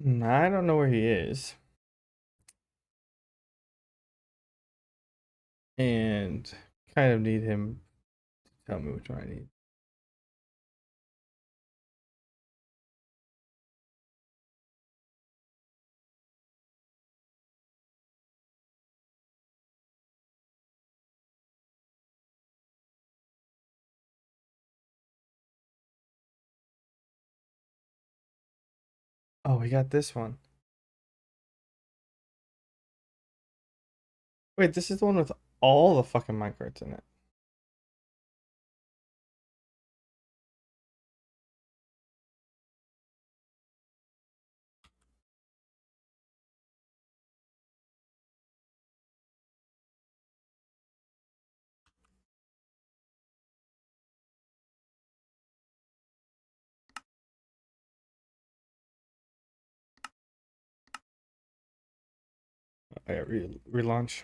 I don't know where he is. And kind of need him to tell me which one I need. Oh, we got this one. Wait, this is the one with all the fucking minecarts in it. I got relaunch.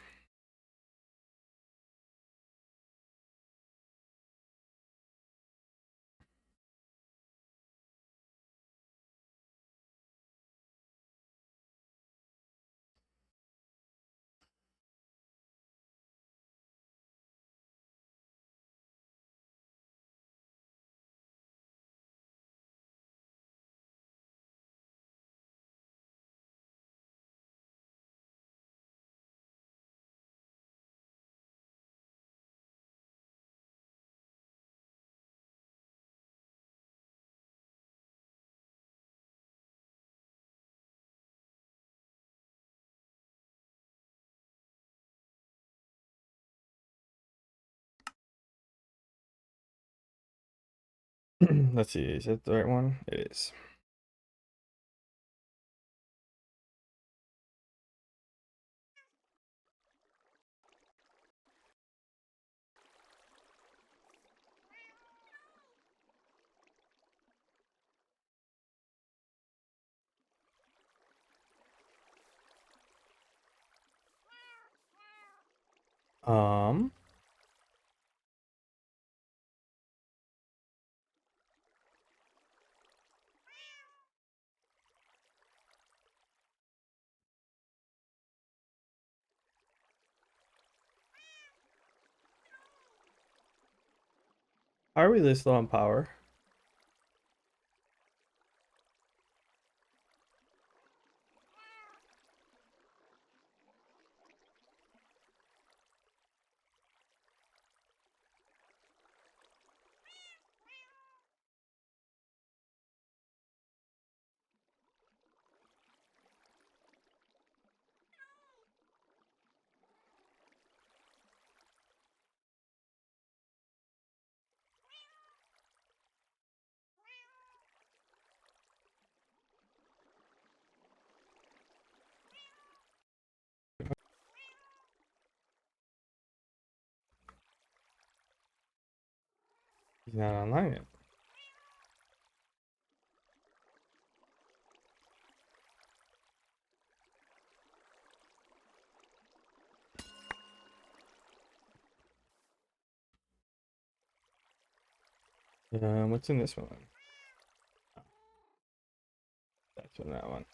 Let's see, is that the right one? It is. Um, are we this low on power? He's not online yet. What's in this one? That's in that one.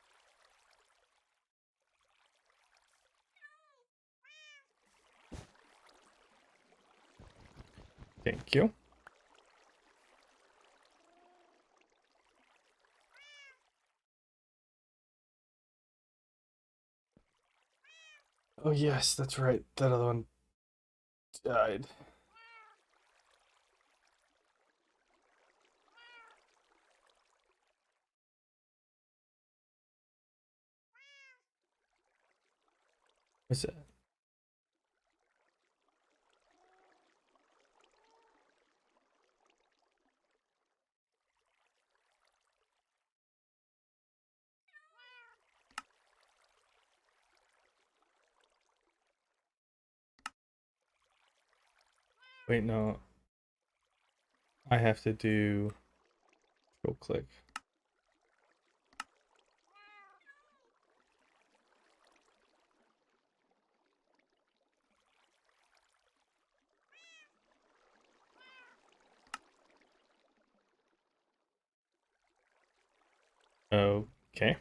Thank you. Oh yes, that's right. That other one died. What's it? Wait, no. I have to do control click. Okay.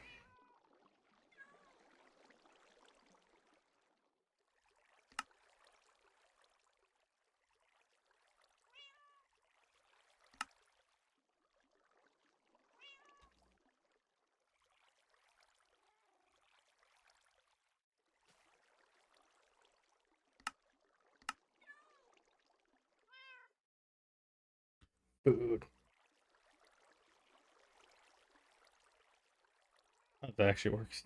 Food. Oh, that actually works.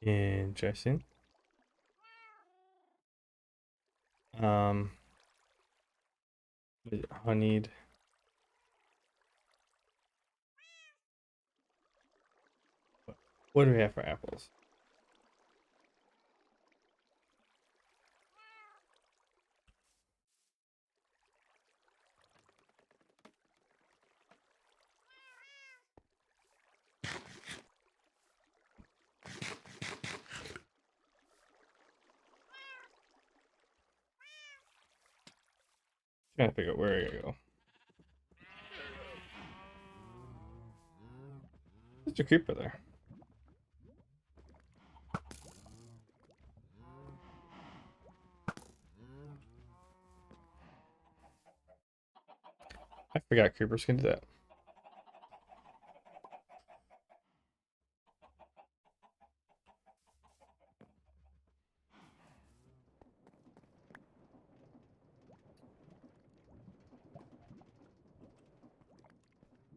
Interesting. Um, is it honeyed? What do we have for apples? Trying to figure out where I gotta go. There's a creeper there. I forgot creepers can do that.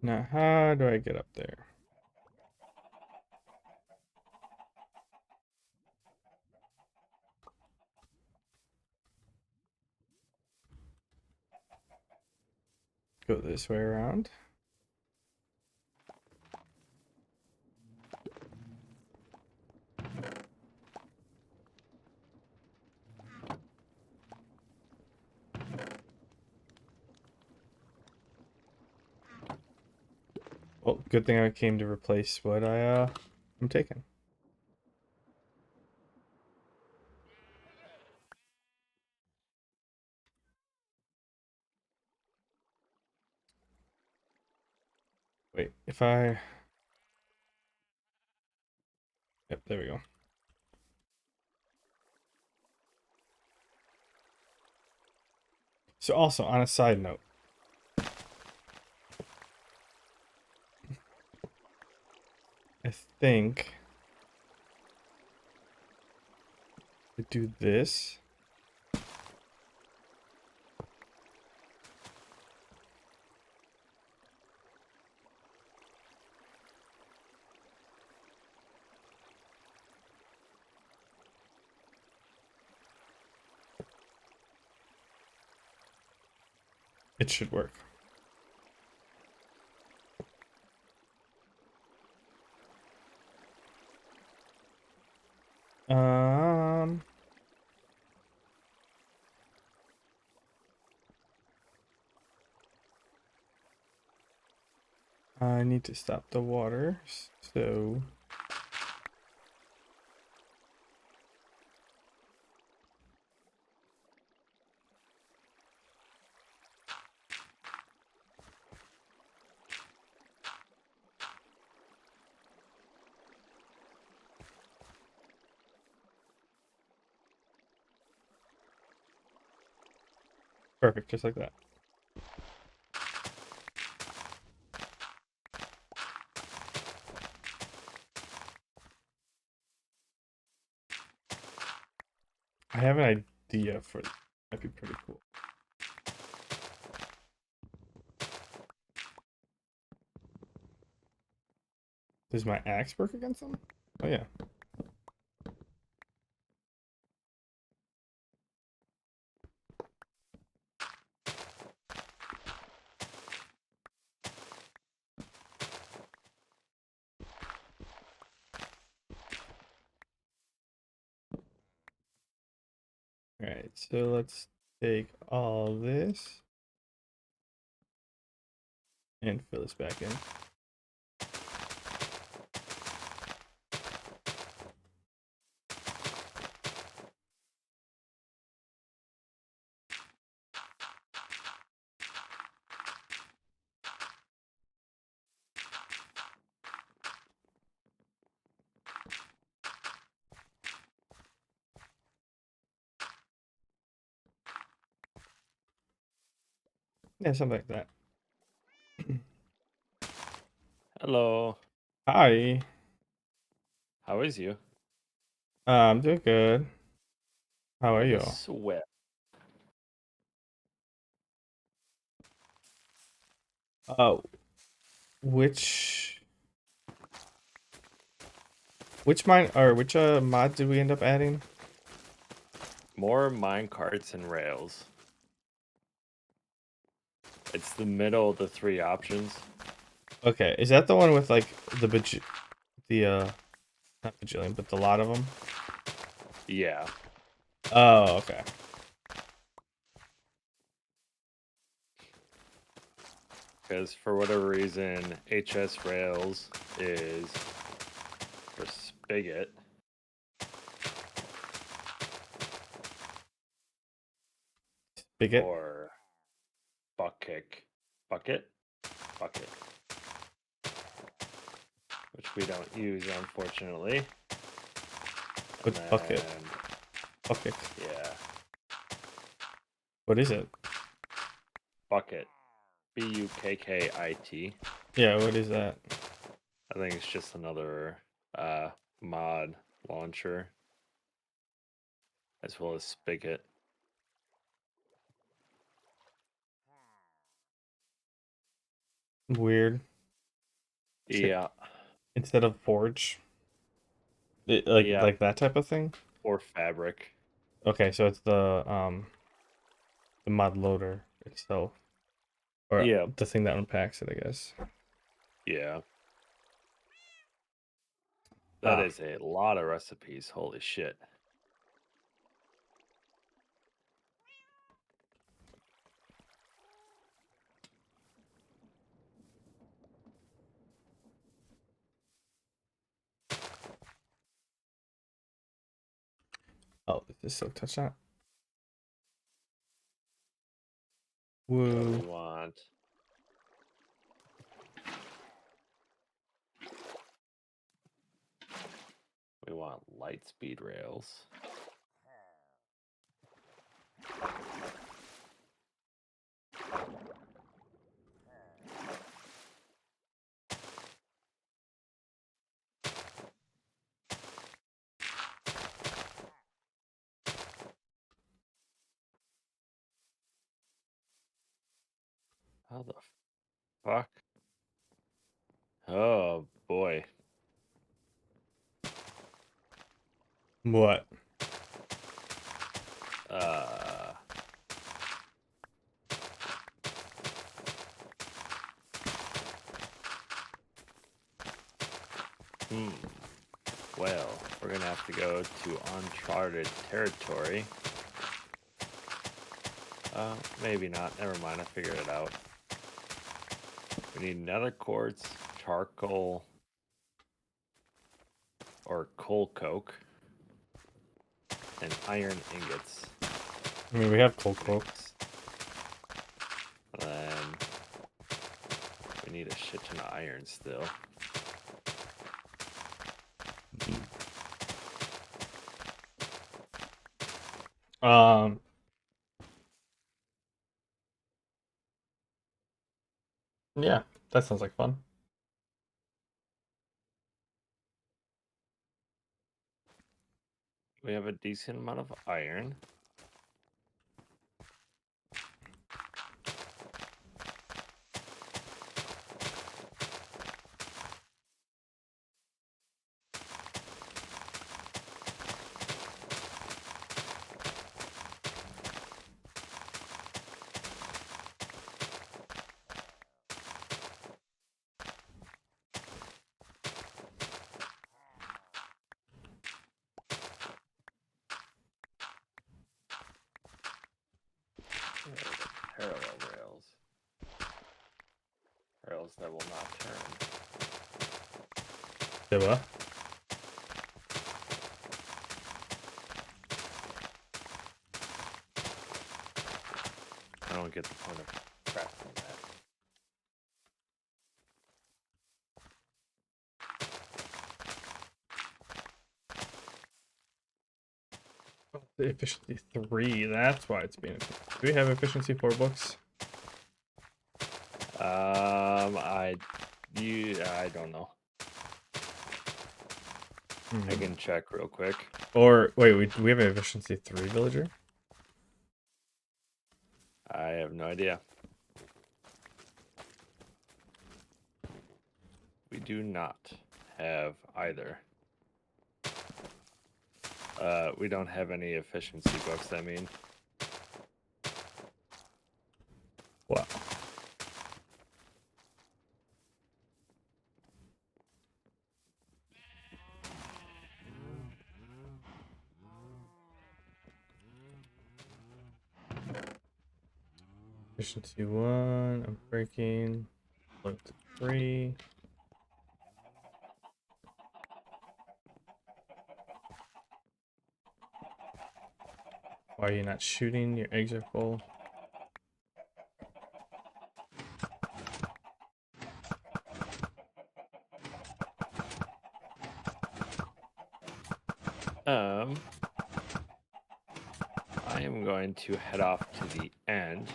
Now, how do I get up there? Go this way around. Well, good thing I came to replace what I'm taking. Wait, if I... Yep, there we go. So also, on a side note, I think to do this. It should work. Um, I need to stop the water, so perfect, just like that. I have an idea for that. Might be pretty cool. Does my axe work against them? Oh yeah. All right, so let's take all this and fill this back in. Yeah, something like that. Hello. Hi. How is you? I'm doing good. How are Like you? a sweat. Oh, which which mod did we end up adding? More mine carts and rails. It's the middle of the three options. Okay, is that the one with like the not bajillion, but the lot of them? Yeah. Oh, okay. Because for whatever reason, HS rails is for spigot. Bigot. Or bucket. Bucket? Bucket. Which we don't use, unfortunately. What's bucket? And Bucket. yeah, What is it? bucket. Bukkit. Yeah, what is that? I think it's just another mod launcher, as well as spigot. Weird. Yeah. Instead of forge. Like Yeah. that type of thing? Or fabric. Okay, so it's the mod loader itself. Or Yeah. the thing that unpacks it, I guess. Yeah. That Ah. is a lot of recipes. Holy shit. Oh, this is so touch that. What do Woo. we want? We want light speed rails. How the fuck? Oh boy. What? Uh hmm. Well, we're gonna have to go to uncharted territory. Maybe not. Never mind. I figured it out. We need nether quartz, charcoal, or coal coke, and iron ingots. I mean, we have coal coke. And then we need a shit ton of iron still. Um. Yeah, that sounds like fun. We have a decent amount of iron. Where are the parallel rails? Rails that will not turn. Say what? I don't get the point of crafting that. The efficiency 3. That's why it's being. Do we have efficiency 4 books? I don't know. I can check real quick. Or wait, we have an efficiency 3 villager. I have no idea. We do not have either. We don't have any efficiency books, I mean. Wow. Efficiency 1. I'm breaking. Look to 3. Why are you not shooting? Your eggs are full. I am going to head off to the end.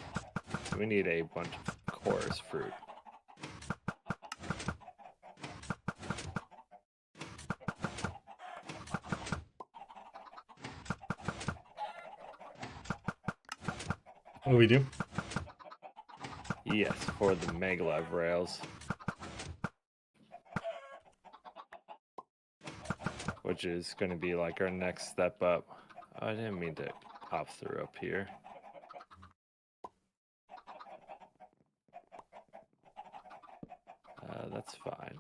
We need a bunch of chorus fruit. What do we do? Yes, for the Maglev rails. Which is going to be like our next step up. I didn't mean to hop through up here. That's fine.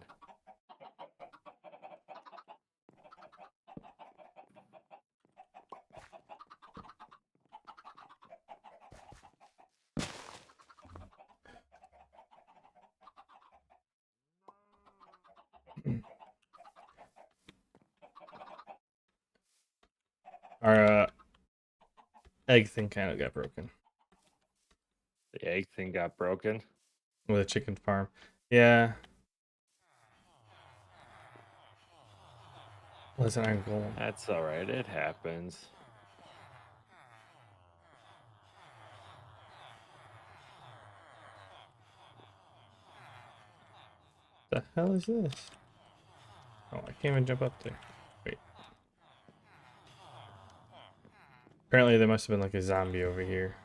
Our egg thing kind of got broken The egg thing got broken. with a chicken farm. Yeah. What's an iron golem? That's alright, it happens. The hell is this? Oh, I can't even jump up there. Wait. Apparently there must have been like a zombie over here.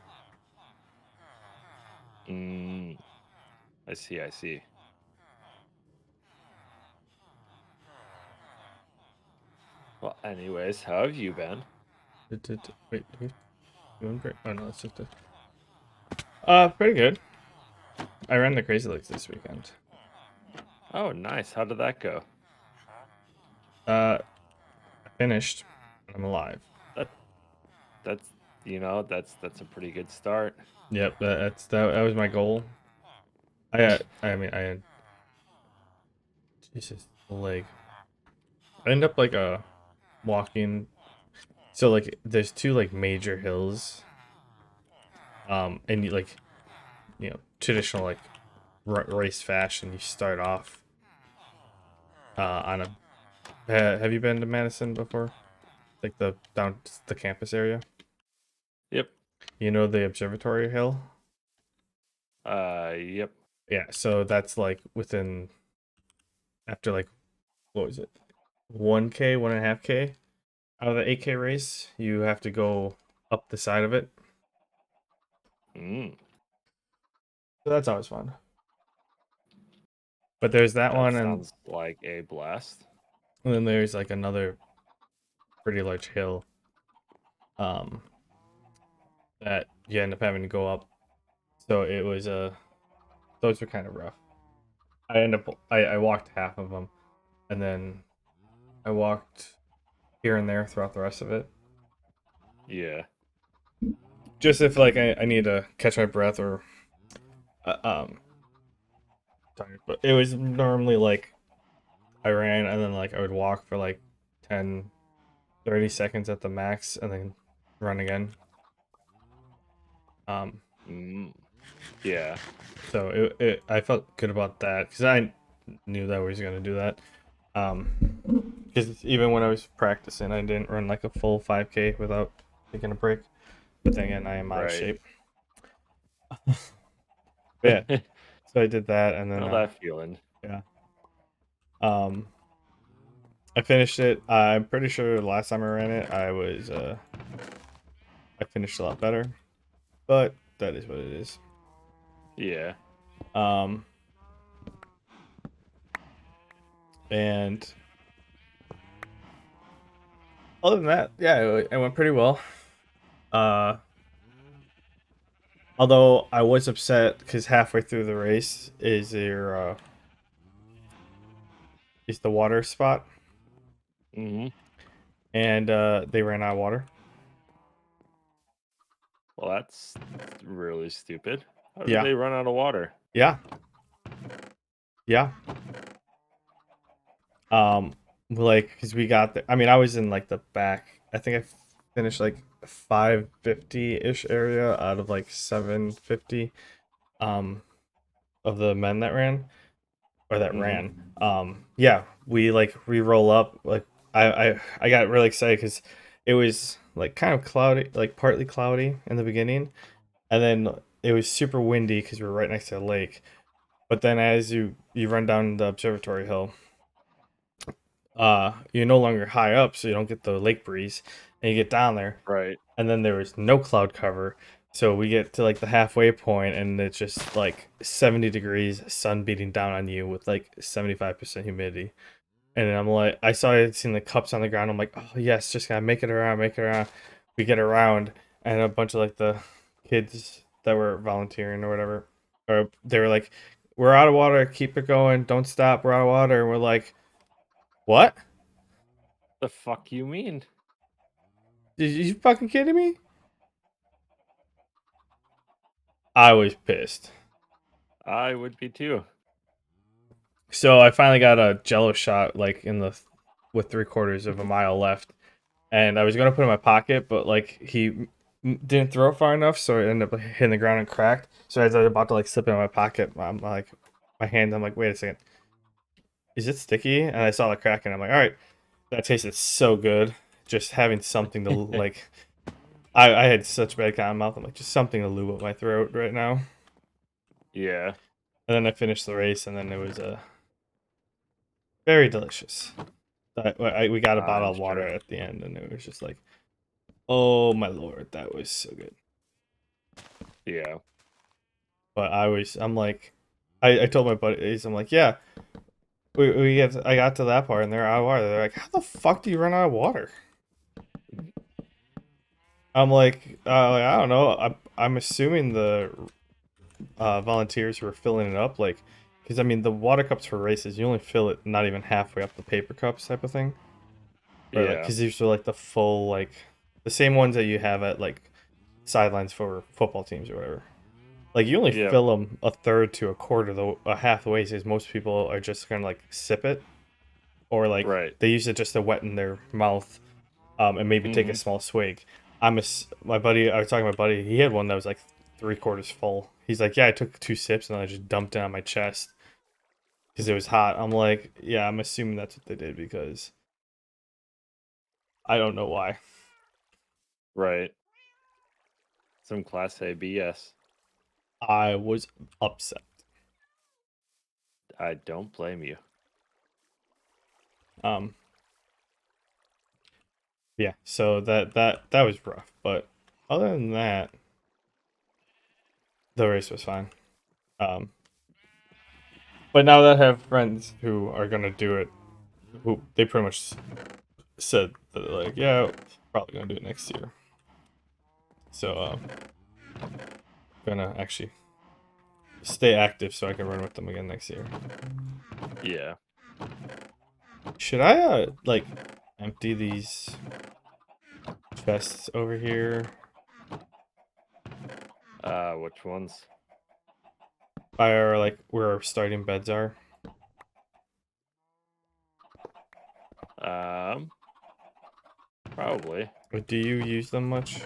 I see, I see. Well, anyways, how have you been? Wait, do we doing great? Oh no, that's just a... pretty good. I ran the Crazy Legs this weekend. Oh, nice. How did that go? I finished. I'm alive. That's that's a pretty good start. Yep, that was my goal. I had Jesus, the leg. I end up like walking. So like there's two like major hills. And you like, traditional like race fashion, you start off on a have you been to Madison before? Like the campus area? Yep. You know the observatory hill? Yep. Yeah, so that's like within after like what was it? 1K, 1.5K out of the 8K race, you have to go up the side of it. Mm, So that's always fun. But there's that that one, and sounds like a blast. then there's like another pretty large hill that you end up having to go up. So it was those were kind of rough. I walked half of them, and then I walked here and there throughout the rest of it. Yeah. Just if like I need to catch my breath or uh, um tired. But it was normally like I ran and then like I would walk for like 10, 30 seconds at the max and then run again. Um Mm, yeah. so I felt good about that because I knew that I was gonna do that. Because even when I was practicing, I didn't run like a full 5K without taking a break. But then again, I am out of Right. shape. Yeah, so I did that, and then Know that feeling. yeah. Um, I finished it. I'm pretty sure the last time I ran it, I finished a lot better, but that is what it is. Yeah. Um, and other than that, yeah, it went pretty well. Uh, although I was upset because halfway through the race is the water spot, Mm-hmm. and they ran out of water. Well, that's really stupid. How did Yeah, they run out of water? yeah, yeah. Um, like because we got there. I mean, I was in like the back. I think I finished like 550 ish area out of like 750. Um, of the men that ran or that Mm-hmm. ran. Yeah, we roll up. Like I got really excited because it was like kind of cloudy, like partly cloudy in the beginning, and then it was super windy because we were right next to the lake. But then as you run down the observatory hill, you're no longer high up, so you don't get the lake breeze, and you get down there, Right. and then there was no cloud cover. So we get to like the halfway point, and it's just like 70 degrees, sun beating down on you with like 75% humidity. And then I'm like, I started seeing the cups on the ground. I'm like, oh yes, just gotta make it around, make it around. We get around, and a bunch of like the kids that were volunteering or whatever, or they were like, "We're out of water, keep it going, don't stop, we're out of water." And we're like, "What? The fuck you mean? Did you fucking kidding me?" I was pissed. I would be too. So I finally got a Jello shot, like in the with 3/4 of a mile left, and I was gonna put it in my pocket, but like didn't throw it far enough, so it ended up like, hitting the ground and cracked. So as I was about to like slip it in my pocket, I'm like, my hand, I'm like, wait a second, is it sticky? And I saw the crack, and I'm like, all right, that tasted so good. Just having something to like, I had such bad cotton mouth. I'm like, just something to lube up my throat right now. Yeah. And then I finished the race, and then it was very delicious. We got a bottle I'm of water sure. at the end, and it was just like, oh my lord, that was so good. Yeah. But I'm like, I told my buddies, I'm like, yeah, I got to that part, and they're out of water. They're like, how the fuck do you run out of water? I'm like, I don't know. I'm assuming the volunteers who are filling it up, like, because I mean, the water cups for races, you only fill it not even halfway up the paper cups type of thing, or like, Yeah. because these are like the full like the same ones that you have at like sidelines for football teams or whatever. Like you only Yep. fill them a third to a quarter, though a half the way, because most people are just gonna like sip it, or like Right. they use it just to wet in their mouth, and maybe take a Mm-hmm. small swig. My buddy. I was talking to my buddy. He had one that was like 3/4 full. He's like, yeah, I took 2 sips and I just dumped it on my chest because it was hot. I'm like, yeah, I'm assuming that's what they did because I don't know why. Right. Some class A BS. I was upset. I don't blame you. Um, yeah. So that was rough, but other than that, the race was fine. Um, but now that I have friends who are gonna do it, who they pretty much said that they're like, yeah, probably gonna do it next year. So gonna actually stay active so I can run with them again next year. Yeah. Should I like empty these chests over here Which ones? by our like where our starting beds are? Um, Probably. Or do you use them much?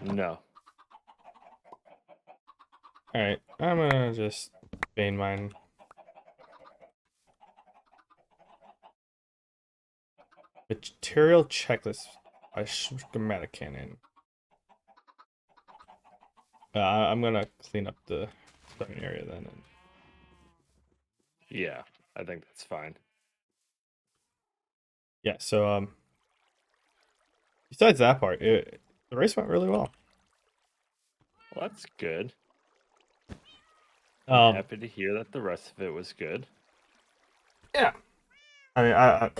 No. All right, I'm gonna just bane mine. Material checklist by schematic cannon. I'm gonna clean up the starting area then. Yeah. I think that's fine. yeah, so besides that part, the race went really well. Well, that's good. I'm Um, happy to hear that the rest of it was good. yeah, I mean, I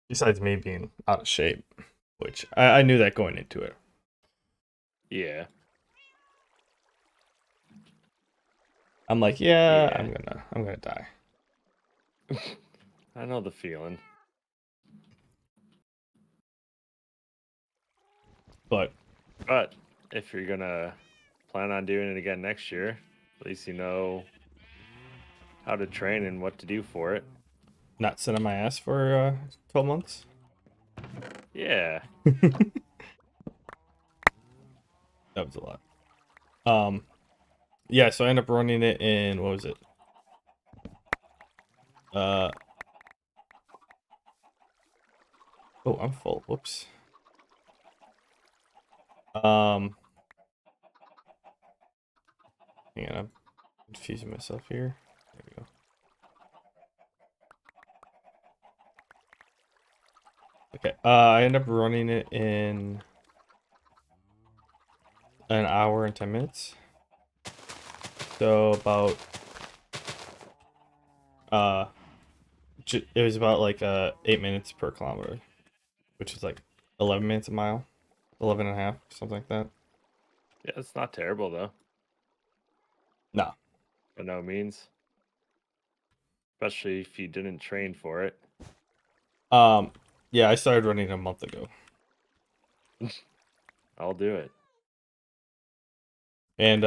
besides me being out of shape, which I knew that going into it. Yeah. I'm like, yeah, Yeah. I'm gonna die. I know the feeling. But But if you're gonna plan on doing it again next year, at least you know how to train and what to do for it. not sitting on my ass for 12 months. Yeah. That was a lot. Yeah, so I ended up running it in what was it? Uh, oh, I'm full. Whoops. Um, hang on, I'm confusing myself here. There we go. Okay, I ended up running it in an hour and 10 minutes. So about uh, it was about like 8 minutes per kilometer, which is like 11 minutes a mile, 11 and a half, something like that. Yeah, it's not terrible though. No. By no means. Especially if you didn't train for it. Yeah, I started running a month ago, I'll do it. and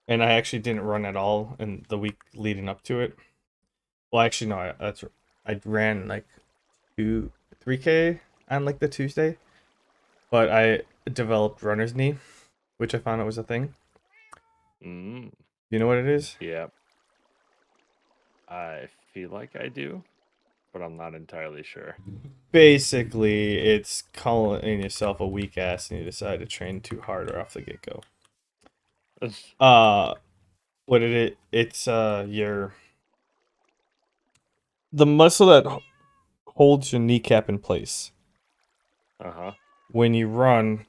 and I actually didn't run at all in the week leading up to it. Well, actually, no, I ran like 3K on like the Tuesday, but I developed runner's knee, which I found out was a thing. Mm, You know what it is? yeah. I feel like I do, but I'm not entirely sure. Basically, it's calling yourself a weak ass and you decide to train too hard or off the get go. Uh, what it's your the muscle that holds your kneecap in place. Uh-huh. When you run,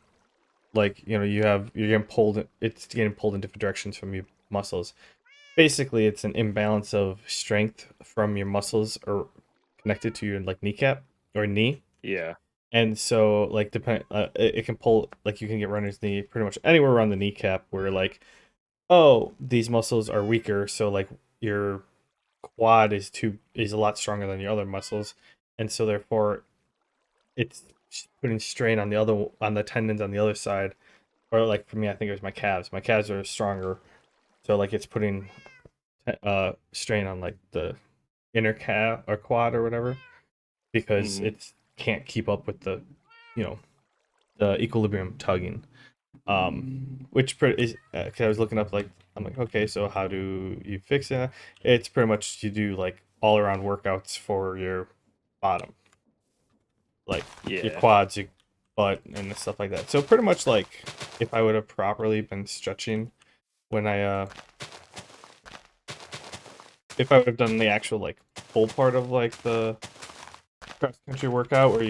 like you're getting pulled. It's getting pulled in different directions from your muscles. Basically, it's an imbalance of strength from your muscles or connected to your like kneecap or knee. Yeah. And so, like, it can pull, like, you can get runner's knee pretty much anywhere around the kneecap where, like, oh, these muscles are weaker, so like your quad is a lot stronger than your other muscles, and so therefore it's putting strain on the tendons on the other side, or like for me, I think it was my calves. My calves are stronger, so like it's putting strain on like the inner calf or quad or whatever because Mm-hmm. it can't keep up with you know the equilibrium tugging. Which is 'cause I was looking up like I'm like okay, so how do you fix it? It's pretty much you do like all around workouts for your bottom, like your Yeah. quads, your butt, and stuff like that. So pretty much like if I would have properly been stretching when I if I would have done the actual like full part of like the cross country workout where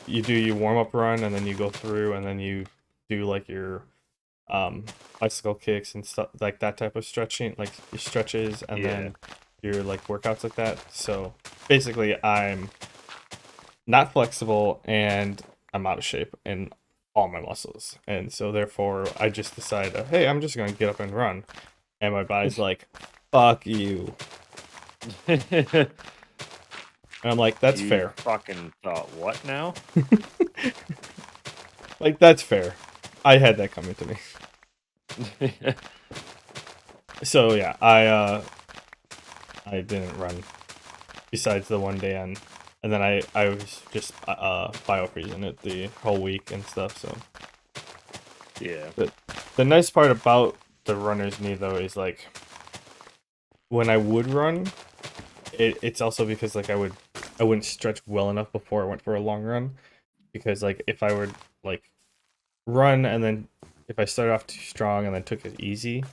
you do your warm up run and then you go through and then you do like your bicycle kicks and stuff like that type of stretching, like your stretches and Yeah. then your like workouts like that. So basically, I'm not flexible and I'm out of shape in all my muscles, and so therefore I just decided, hey, I'm just gonna get up and run, and my body's like, fuck you, and I'm like, that's You fair, fucking thought what now? like that's fair. I had that coming to me. So yeah, I didn't run besides the one day on, and then I was just bio freezing it the whole week and stuff. So Yeah. but the nice part about the runner's knee though is like when I would run, it's also because like I wouldn't stretch well enough before I went for a long run because like if I would like run and then if I started off too strong and then took it easy,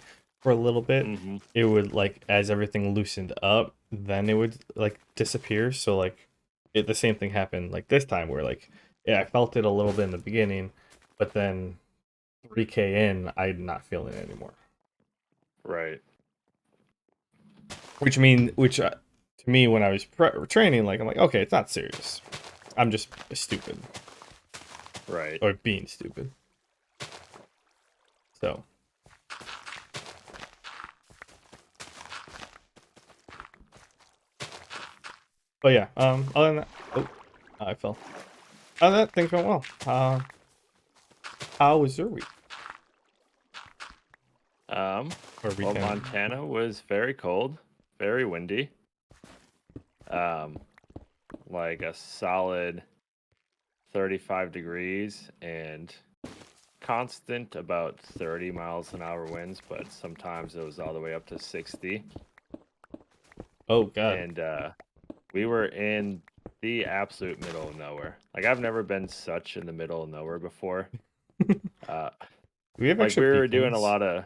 for a little bit, Mm-hmm. it would like as everything loosened up, then it would like disappear. So like the same thing happened like this time where like yeah, I felt it a little bit in the beginning, but then 3K in, I'm not feeling it anymore. Right. Which to me when I was training, like I'm like, okay, it's not serious. I'm just stupid Right. or being stupid. So, but yeah, other than that, oh, I fell. Other than that, things went well. How was your week Um, or well, weekend? Montana was very cold, very windy. Um, like a solid 35 degrees and constant about 30 miles an hour winds, but sometimes it was all the way up to 60. Oh God. And we were in the absolute middle of nowhere. Like I've never been such in the middle of nowhere before. Do Uh, we have like extra we were doing a beacons? lot of,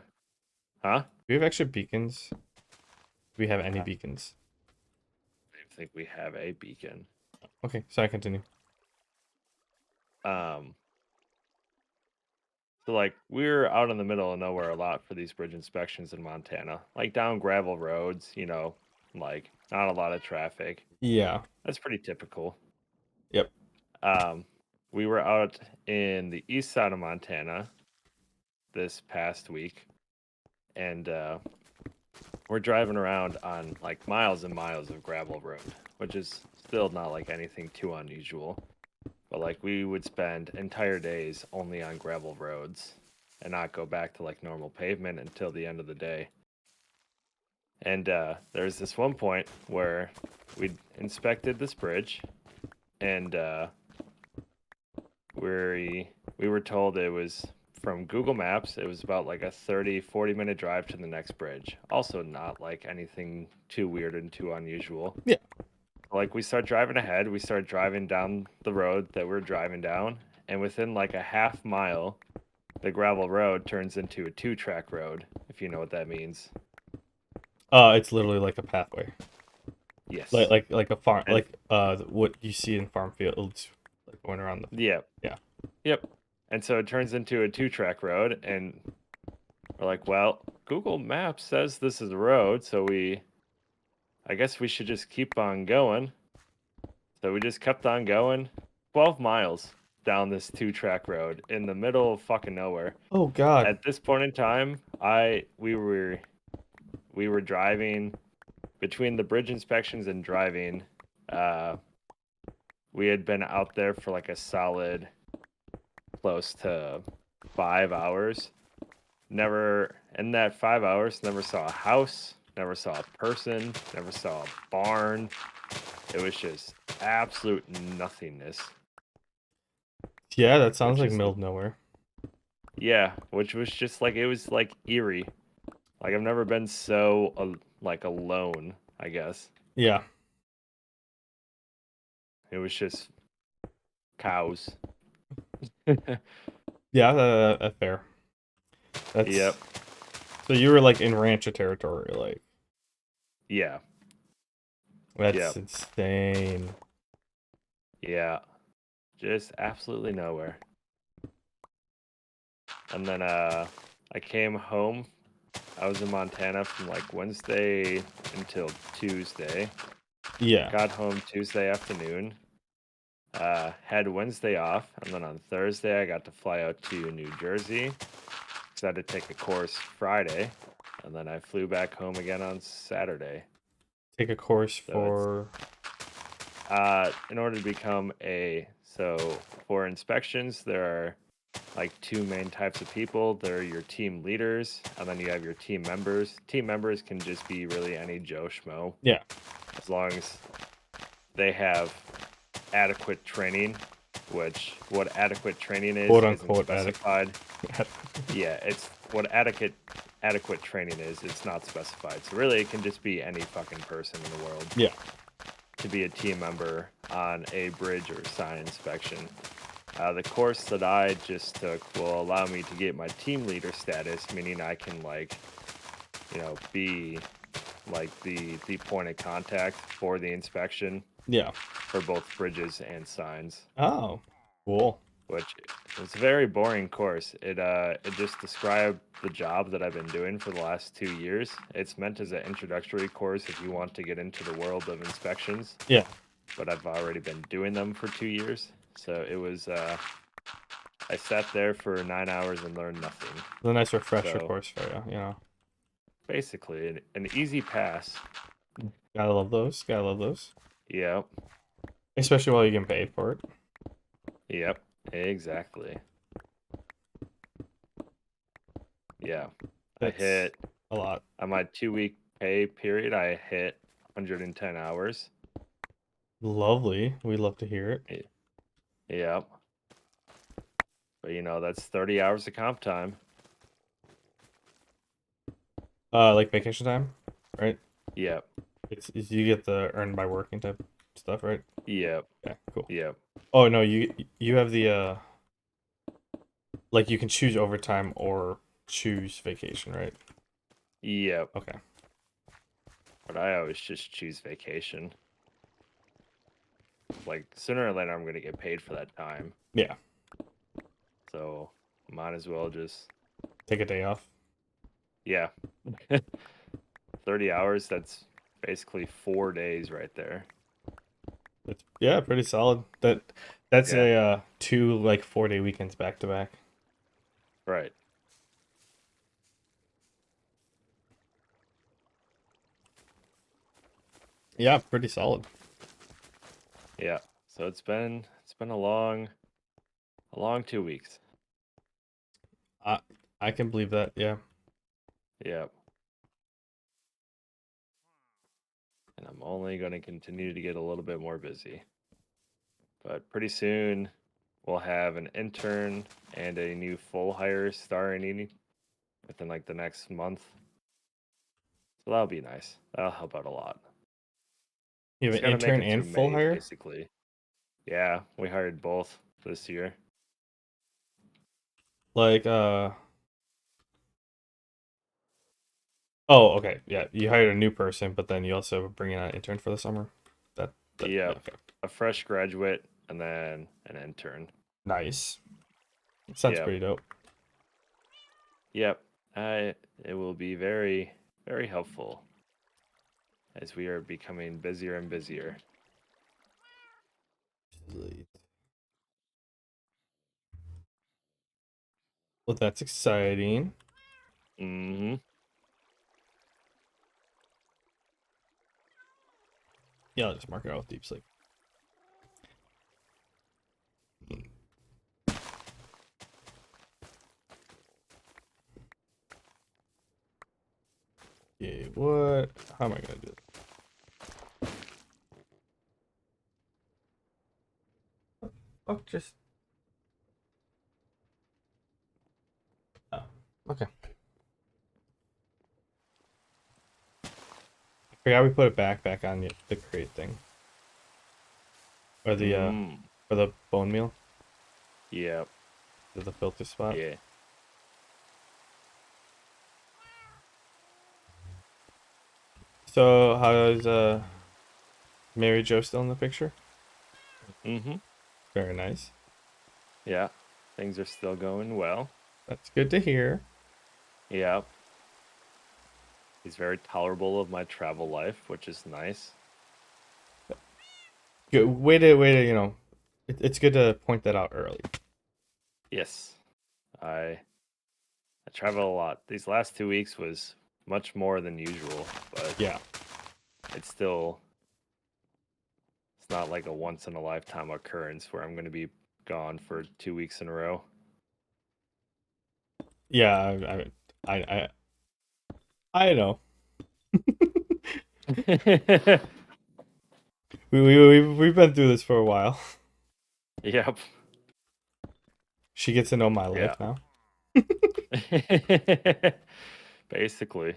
huh? Do we have extra beacons? Do we have any I beacons? don't think we have a beacon. Okay, so I continue. Um, so like we were out in the middle of nowhere a lot for these bridge inspections in Montana, like down gravel roads, like not a lot of traffic. Yeah. That's pretty typical. Yep. Um, we were out in the east side of Montana this past week, and we're driving around on like miles and miles of gravel road, which is still not like anything too unusual. But like we would spend entire days only on gravel roads and not go back to like normal pavement until the end of the day. And there's this one point where we inspected this bridge, and we were told it was from Google Maps, it was about like a 30-40 minute drive to the next bridge. Also not like anything too weird and too unusual. Yeah. Like we start driving ahead, we start driving down the road that we're driving down, and within like a half mile, the gravel road turns into a 2-track road, if you know what that means. It's literally like a pathway. Yes. Like a farm, And like what you see in farm fields, like going around the. yeah. Yeah. Yep. And so it turns into a 2-track road, and we're like, well, Google Maps says this is a road, so I guess we should just keep on going. So we just kept on going, 12 miles down this 2-track road in the middle of fucking nowhere. Oh God. At this point in time, we were driving between the bridge inspections and driving. Uh, we had been out there for like a solid close to 5 hours. Never in that 5 hours, never saw a house, never saw a person, never saw a barn. It was just absolute nothingness, Yeah, that sounds which like is middle of nowhere. yeah, which was just like it was like eerie. Like I've never been so like alone, I guess. Yeah. It was just cows. Yeah, that's fair. That's Yep. so you were like in rancher territory, like Yeah. that's Yep. insane. Yeah. Just absolutely nowhere. And then I came home. I was in Montana from like Wednesday until Tuesday. Yeah. Got home Tuesday afternoon. Had Wednesday off, and then on Thursday I got to fly out to New Jersey because I had to take a course Friday, and then I flew back home again on Saturday. Take a course So it's for. in order to become so for inspections there are like two main types of people. There are your team leaders, and then you have your team members. Team members can just be really any Joe Schmo, Yeah. as long as they have adequate training, which what adequate training is Quote isn't unquote addict. specified. Yeah, it's what adequate training is. It's not specified. So really, it can just be any fucking person in the world Yeah. to be a team member on a bridge or sign inspection. The course that I just took will allow me to get my team leader status, meaning I can like be like the point of contact for the inspection Yeah. for both bridges and signs, Oh, cool. which it's a very boring course. It just described the job that I've been doing for the last 2 years. It's meant as an introductory course if you want to get into the world of inspections, Yeah. but I've already been doing them for 2 years. So it was I sat there for 9 hours and learned nothing. It's a nice refresher So course for you. basically an easy pass. Gotta love those. Gotta love those. Yep. Especially while you get paid for it. Yep. Exactly. Yeah. I That's hit a lot. on my 2 week pay period, I hit 110 hours. Lovely. We love to hear it. Yep. But that's 30 hours of comp time. Like vacation time, right? Yep. It's you get the earned by working type stuff, right? Yep. Yeah, cool. Yep. Oh no, you have the like you can choose overtime or choose vacation, right? Yep. Okay. But I always just choose vacation. Like sooner or later I'm gonna get paid for that time. Yeah. So might as well just Take a day off. yeah. 30 hours, that's basically 4 days right there. Yeah, pretty solid. That's Yeah. a two like 4 day weekends back to back. Right. Yeah, pretty solid. Yeah. So it's been a long 2 weeks. I I can believe that. Yeah. Yep. And I'm only going to continue to get a little bit more busy. But pretty soon we'll have an intern and a new full hire starting within like the next month. So that'll be nice. That'll help out a lot. You have Just an got to make intern it through and full May, hire? basically. Yeah, we hired both this year. Like oh, okay. Yeah, you hired a new person, but then you also bring in an intern for the summer. Yeah, Yep. okay. A fresh graduate and then an intern. Nice. Sounds Yep. pretty dope. Yep. It will be very, very helpful as we are becoming busier and busier. Well, that's exciting. Mm-hmm. Yeah, I'll just mark it out with deep sleep. Okay, what? How am I gonna do it? Oh, just. Oh, okay. I forgot we put it back on the crate thing. Or the Mm. or the bone meal. Yep. The filter spot. Yeah. So how's Mary Jo still in the picture? Mm-hmm. Very nice. Yeah. Things are still going well. That's good to hear. Yep. He's very tolerable of my travel life, which is nice. Good way to it's good to point that out early. Yes. I I travel a lot. These last 2 weeks was much more than usual, but Yeah. it's not like a once in a lifetime occurrence where I'm going to be gone for 2 weeks in a row. Yeah, I I know. We've been through this for a while. Yep. She gets to know my Yeah. life now. Basically,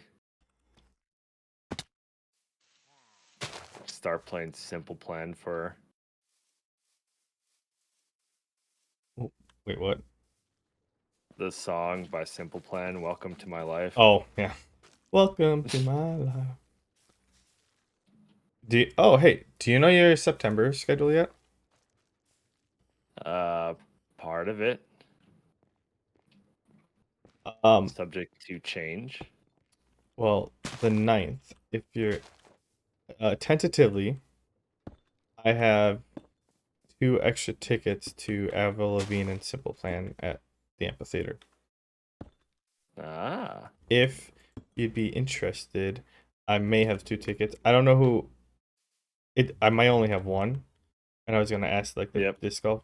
start playing Simple Plan for Oh, wait, what? the song by Simple Plan, Welcome to My Life. Oh, yeah. Welcome to my life. Oh, hey, do you know your September schedule yet? Uh, Part of it Um, subject to change. well, the ninth. If you're tentatively, I have two extra tickets to Avril Lavigne and Simple Plan at the amphitheater. Ah, If you'd be interested, I may have two tickets. I don't know who it. I might only have one, and I was gonna ask like the yep, disc golf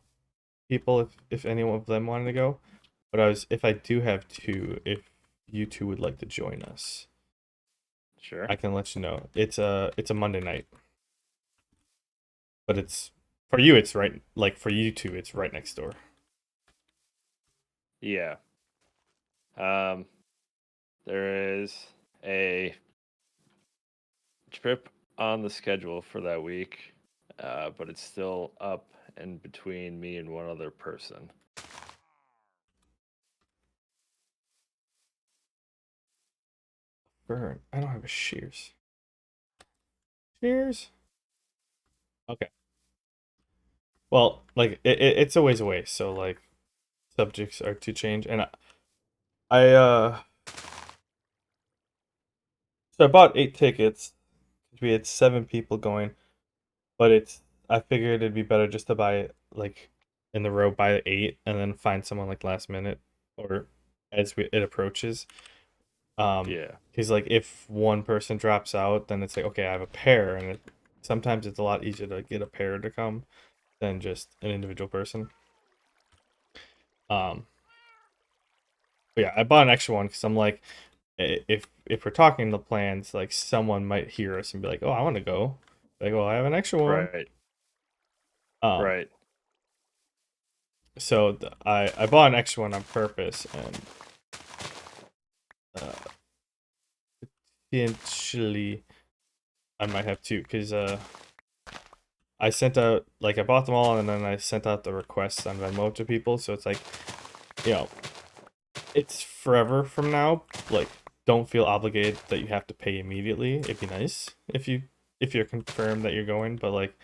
people if any of them wanted to go. But if I do have two, if you two would like to join us, sure. I can let you know. It's a Monday night, but it's for you. It's right like for you two. It's right next door. Yeah. Um, there is a trip on the schedule for that week, but it's still up and between me and one other person. Burn. I don't have a shears. Shears. Okay. Well, like it's a ways away, so like subjects are to change, and I so I bought 8 tickets. We had 7 people going, but I figured it'd be better just to buy it like in the row, buy 8, and then find someone like last minute or it approaches. Yeah, Because like if one person drops out, then it's like okay, I have a pair, and sometimes it's a lot easier to get a pair to come than just an individual person. Um, but yeah, I bought an extra one because I'm like, if we're talking the plans, like someone might hear us and be like, oh, I want to go. Like, well, I have an extra one. right, Um, right. so I bought an extra one on purpose, and uh, potentially I might have two because I sent out like I bought them all and then I sent out the requests on Venmo to people, so it's like you know it's forever from now. Like, don't feel obligated that you have to pay immediately. It'd be nice if you're confirmed that you're going, but like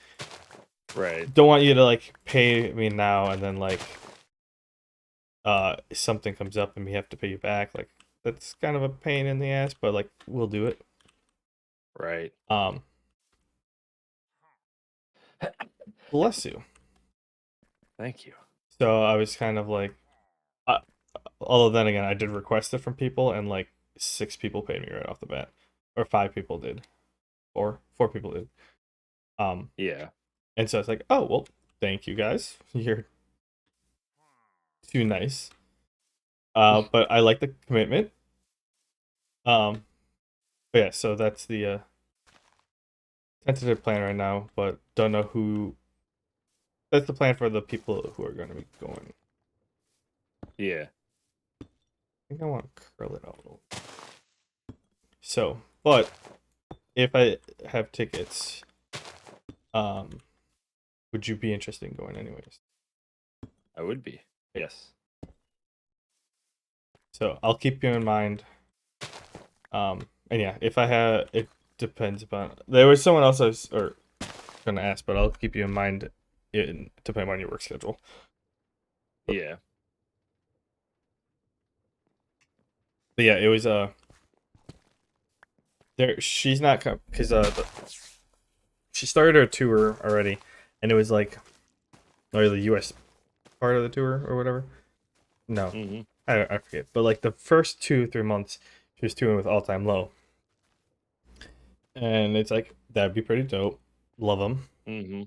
Right, don't want you to like pay me now and then like something comes up and we have to pay you back. Like that's kind of a pain in the ass, but like we'll do it. right. Um, bless you. Thank you. So I was kind of like, uh, although then again, I did request it from people, and like 6 people paid me right off the bat, or 5 people did, or 4 people did. Um, Yeah. and so it's like, oh well, thank you guys, you're too nice. But I like the commitment. Um, but yeah, so that's the tentative plan right now, but don't know who. That's the plan for the people who are going to be going. Yeah. I think I want to curl it out a little. So, but if I have tickets, um, would you be interested in going anyways? I would be. Yes. So I'll keep you in mind. And yeah, if I have, it depends upon. There was someone else I was or gonna ask, but I'll keep you in mind. Depending on your work schedule. Yeah. But yeah, it was there. She's not because she started her tour already, and it was like or the U.S. part of the tour or whatever. No, Mm-hmm. I forget. But like the first 2 3 months, she was touring with All Time Low, and it's like that'd be pretty dope. Love them. Mm-hmm.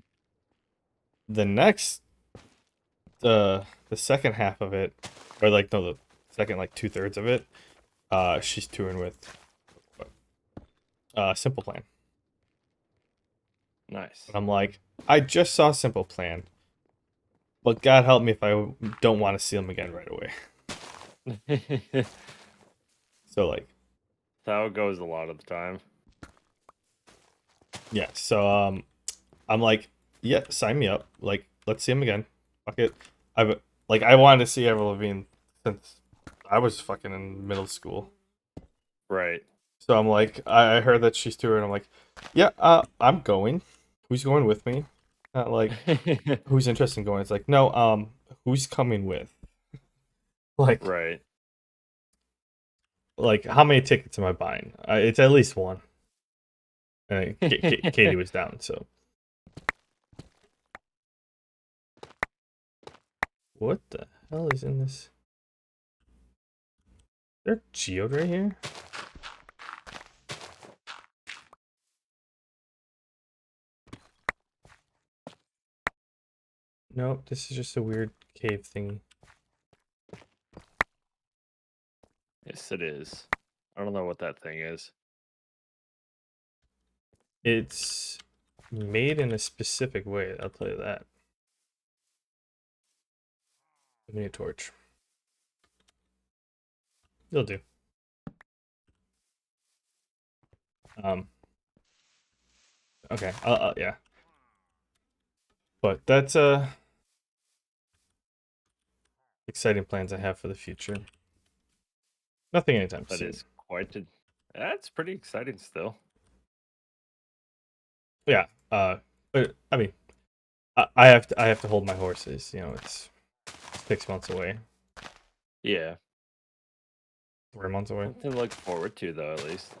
The next, the second half of it, or like no, the second like 2/3 of it, she's touring with Simple Plan. And Nice. I'm like, I just saw Simple Plan, but God help me if I don't want to see them again right away. That's So like, how it goes a lot of the time. yeah. So I'm like, yeah, sign me up. Like, let's see him again. Fuck it. I wanted to see Avril Lavigne since I was fucking in middle school. Right. So I'm like, I heard that she's touring. I'm like, yeah, I'm going. Who's going with me? Not like who's interested in going. It's like, no, who's coming with? Like, Right. how many tickets am I buying? It's at least one. And Katie was down. So what the hell is in this? Is there a geode right here? Nope, this is just a weird cave thingy. Yes, it is. I don't know what that thing is. It's made in a specific way. I'll tell you that. Give me a torch. You'll do. Um. Okay. Yeah. But that's exciting plans I have for the future. Nothing anytime That soon. is quite a. That's pretty exciting still. Yeah. But I mean, I have to hold my horses. You know, it's 6 months away. Yeah. 3 months away. Something to look forward to, though, at least.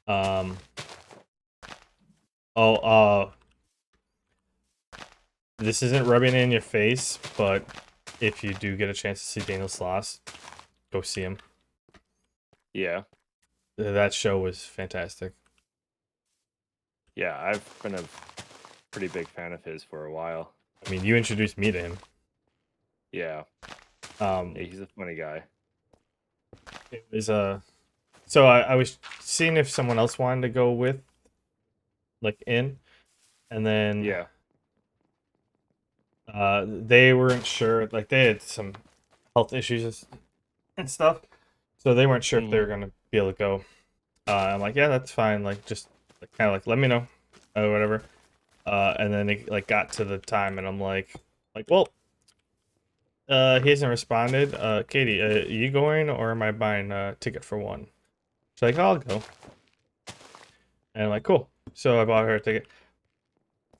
Um. Oh. This isn't rubbing it in your face, but if you do get a chance to see Daniel Sloss, go see him. Yeah. That show was fantastic. Yeah, I've been a pretty big fan of his for a while. I mean, you introduced me to him. Yeah. Um, Yeah, he's a funny guy. it was so I was seeing if someone else wanted to go with, like, and then Yeah. they weren't sure. Like, they had some health issues and stuff, so they weren't sure if they were gonna be able to go. I'm like, yeah, that's fine. Like, just kind of like let me know, or whatever. And then it like got to the time, and I'm like, well, he hasn't responded. Katie, you going or am I buying a ticket for one? She's like, oh, I'll go. And I'm like, cool. So I bought her a ticket.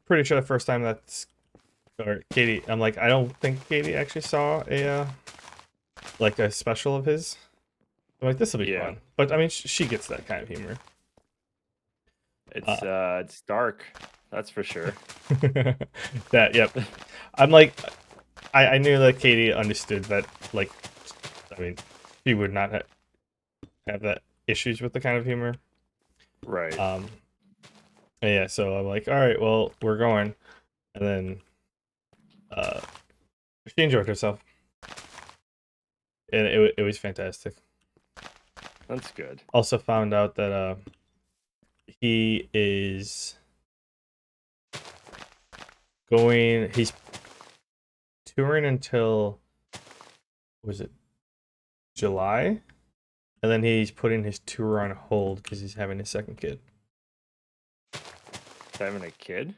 Pretty sure the first time that's or Katie. I'm like, I don't think Katie actually saw a like a special of his. I'm like, this will be Yeah. fun. But I mean, she gets that kind of humor. It's dark. That's for sure. That, yep. I'm like, I knew that Katie understood that, like, I mean, she would not have that issues with the kind of humor. Right. And yeah, so I'm like, all right, well, we're going. And then uh, she enjoyed herself. And it was fantastic. That's good. Also found out that he is he's touring until, was it July? And then he's putting his tour on hold because he's having his second kid. Having a kid?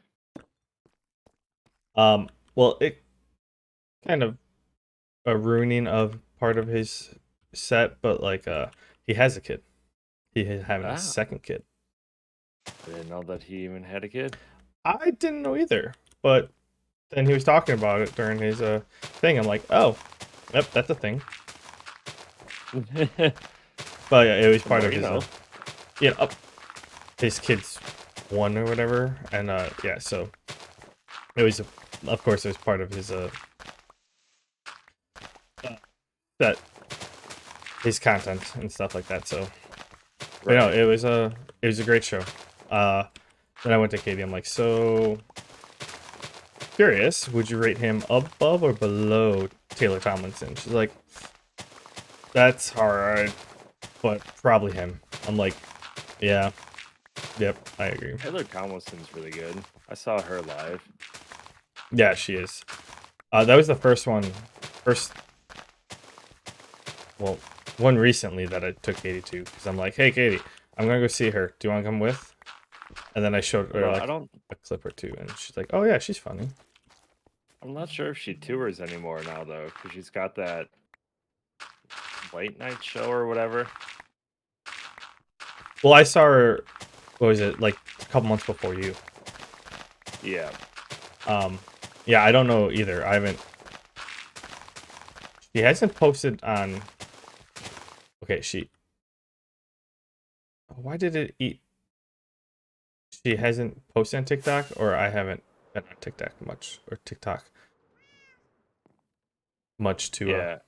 Well, it kind of a ruining of part of his set, but like he has a kid. He is having a Ah. second kid. I didn't know that he even had a kid. I didn't know either, but then he was talking about it during his thing. I'm like, oh, yep, that's a thing. But yeah, it was The part more of you his know. his kid's one or whatever, and yeah, so it was of course it was part of his that his content and stuff like that. So but no, Right. it was a great show. Then I went to Katie. I'm like, so curious, would you rate him above or below Taylor Tomlinson? She's like, that's hard, but probably him. I'm like, yeah, yep, I agree. Taylor Tomlinson's really good. I saw her live. Yeah, she is. That was the first, well, one recently that I took Katie to because I'm like, hey, Katie, I'm gonna go see her. Do you want to come with? And then I showed her Although like a clip or two, and she's like, oh yeah, she's funny. I'm not sure if she tours anymore now though, because she's got that late night show or whatever. Well, I saw her. What was it, like a couple months before you? Yeah. Yeah, I don't know either. I haven't. She hasn't posted on. Okay, she. Why did it eat? She hasn't posted on TikTok, or I haven't been on TikTok much, or TikTok much to. Yeah.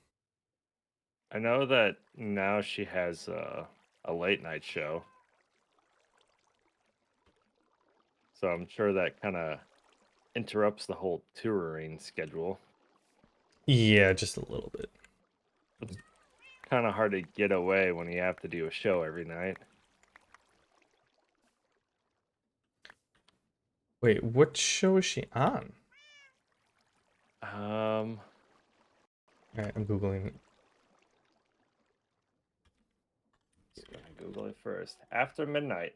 I know that now she has a late night show. So I'm sure that kind of interrupts the whole touring schedule. Yeah, just a little bit. It's kind of hard to get away when you have to do a show every night. Wait, what show is she on? Um, All right, I'm googling it. let's go and Google it first. After midnight.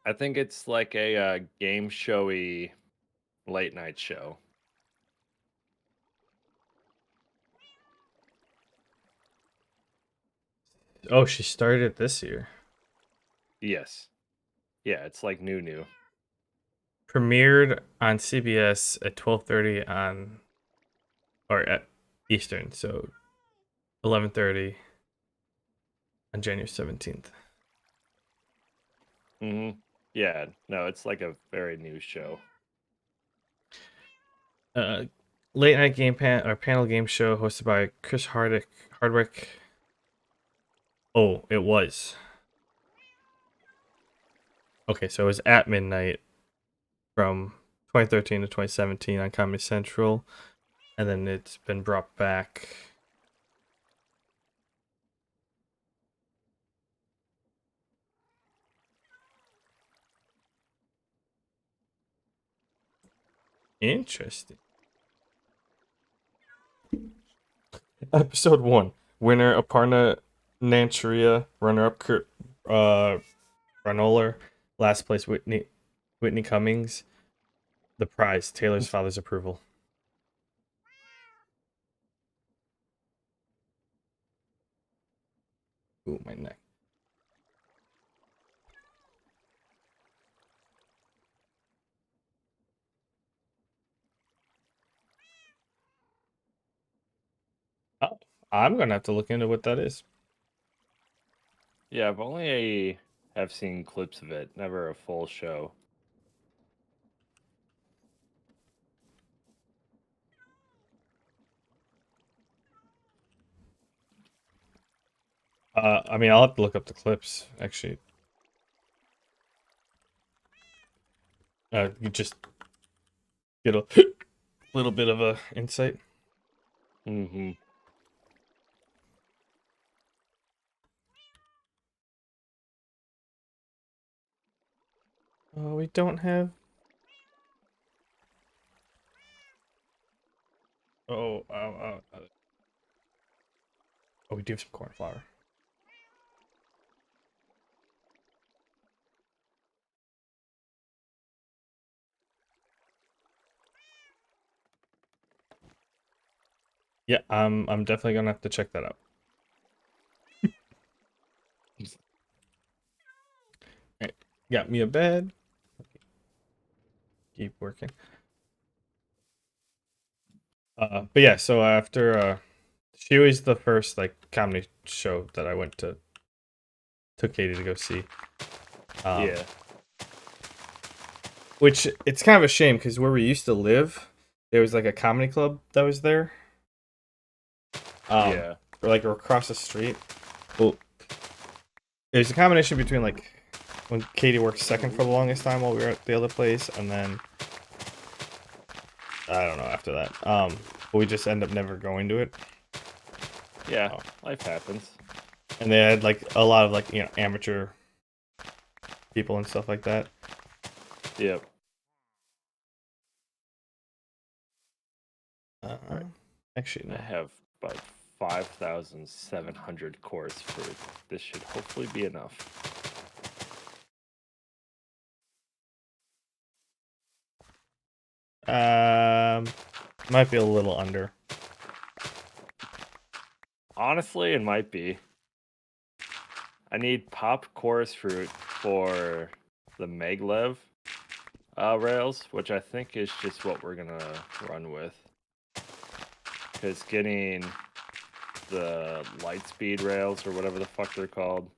I think it's like a game showy late night show. Oh, she started it this year. Yes. Yeah, it's like new. Premiered on CBS at 12:30 on, or at Eastern, so 11:30 on January 17th. Yeah, no, it's like a very new show. Uh, late night panel game show hosted by Chris Hardwick. Oh, it was. Okay, so it was at midnight from 2013 to 2017 on Comedy Central, and then it's been brought back. Interesting. Episode 1. Winner Aparna Nancheria. Runner-up Kurt Granoller. Last place Whitney Cummings. The prize, Taylor's father's approval. Ooh, my neck. Oh, I'm gonna have to look into what that is. Yeah, I've only have seen clips of it, never a full show. I mean, I'll have to look up the clips, actually. You just get a little bit of a insight. Mm-hmm. Oh, we don't have. Oh, oh, we do have some corn flour. Yeah, I'm definitely gonna have to check that out. Right. Got me a bed. Keep working. But yeah, so after she was the first like comedy show that I went to took Katie to go see. Yeah. Which it's kind of a shame because where we used to live, there was like a comedy club that was there. Yeah. Or like across the street. Well, it was a combination between like when Katie worked second for the longest time while we were at the other place, and then I don't know after that. But we just end up never going to it. Yeah. Life happens. And they had like a lot of like amateur people and stuff like that. Yep. Actually, no. I have about 5,700 cores fruit. This should hopefully be enough. Might be a little under. Honestly, it might be. I need popped chorus fruit for the maglev rails, which I think is just what we're gonna run with. Because getting the light speed rails or whatever the fuck they're called,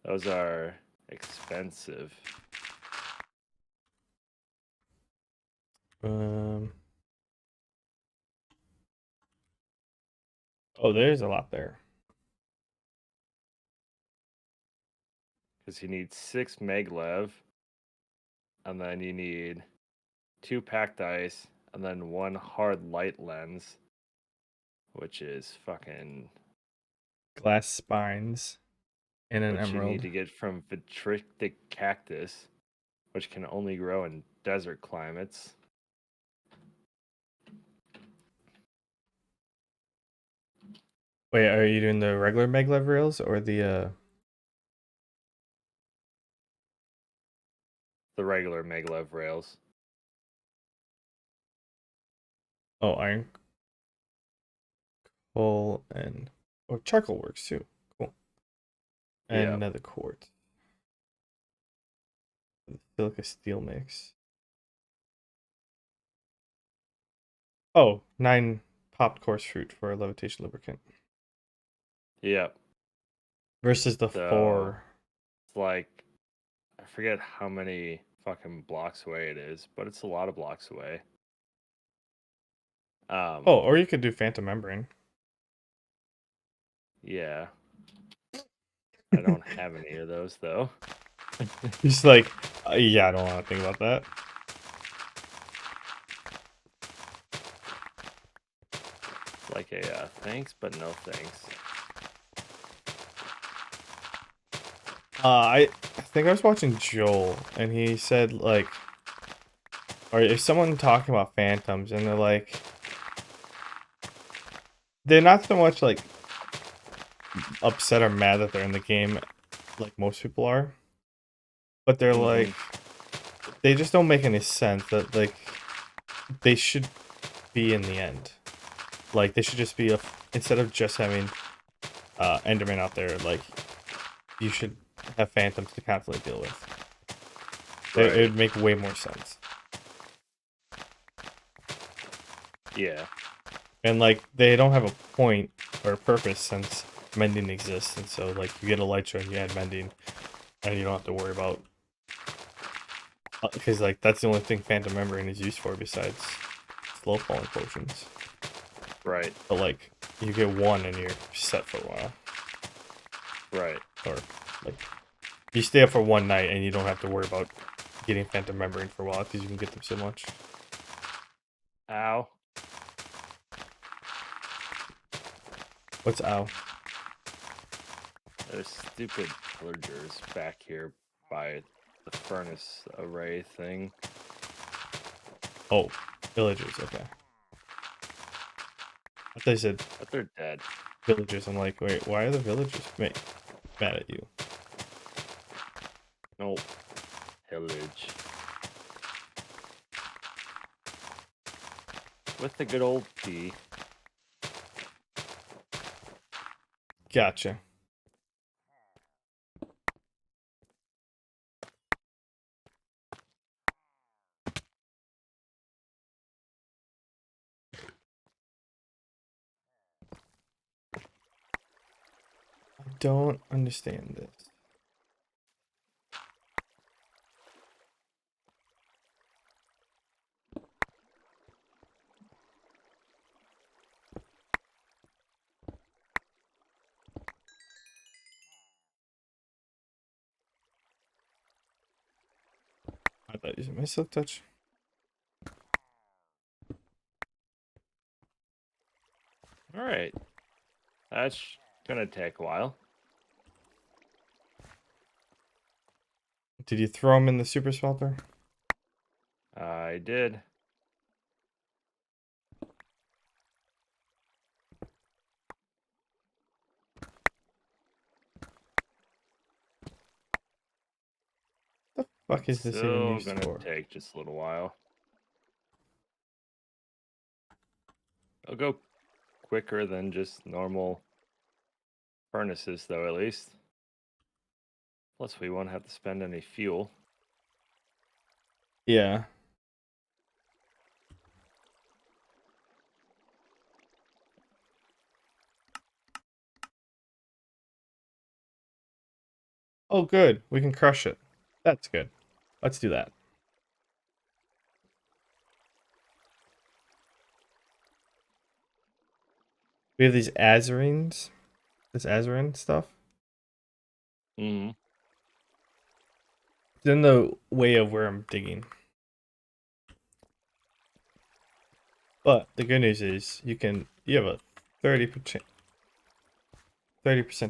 those are expensive. Oh, there's a lot there. Because you need 6 maglev, and then you need 2 packed ice, and then 1 hard light lens, which is fucking. Glass spines and an Which you need emerald. to get from vitrific cactus, which can only grow in desert climates. Wait, are you doing the regular maglev rails or the The regular maglev rails. iron coal and charcoal works too. Cool. And Yeah. another quartz. Silica steel mix. Oh, 9 popped coarse fruit for a levitation lubricant. Yeah. Versus the So 4. it's like, I forget how many fucking blocks away it is, but it's a lot of blocks away. Oh, or you could do phantom membrane. Yeah. I don't have any of those though. He's like, yeah, I don't want to think about that. Like a thanks, but no thanks. I think I was watching Joel, and he said like, or is someone talking about phantoms, and they're not so much like upset or mad that they're in the game, like most people are, but they're like, they just don't make any sense. That like, they should be in the end. Like they should just be instead of just having Enderman out there, like you should have phantoms to constantly deal with. It Right. would make way more sense. Yeah. And like they don't have a point or a purpose since mending exists, and so like you get a Elytra and you add mending, and you don't have to worry about because like that's the only thing Phantom Membrane is used for besides slow falling potions. Right. But like you get one and you're set for a while, Right. or like you stay up for one night and you don't have to worry about getting Phantom Membrane for a while because you can get them so much. Ow. What's ow? There's stupid pillagers back here by the furnace array thing. Oh, villagers. Okay. I thought you said But they're dead. villagers. I'm like, wait, why are the villagers mad at you? No. Pillage. With the good old P. Gotcha. I don't understand this. I thought using my silk touch. Alright. That's gonna take a while. Did you throw them in the super smelter? I did. Fuck is this even Still used gonna for? take just a little while. It'll go quicker than just normal furnaces, though, at least. Plus, we won't have to spend any fuel. Yeah. Oh, good. We can crush it. That's good. Let's do that. We have these Azarines. This Azarin stuff. Mm-hmm. It's in the way of where I'm digging. But the good news is you have a 30%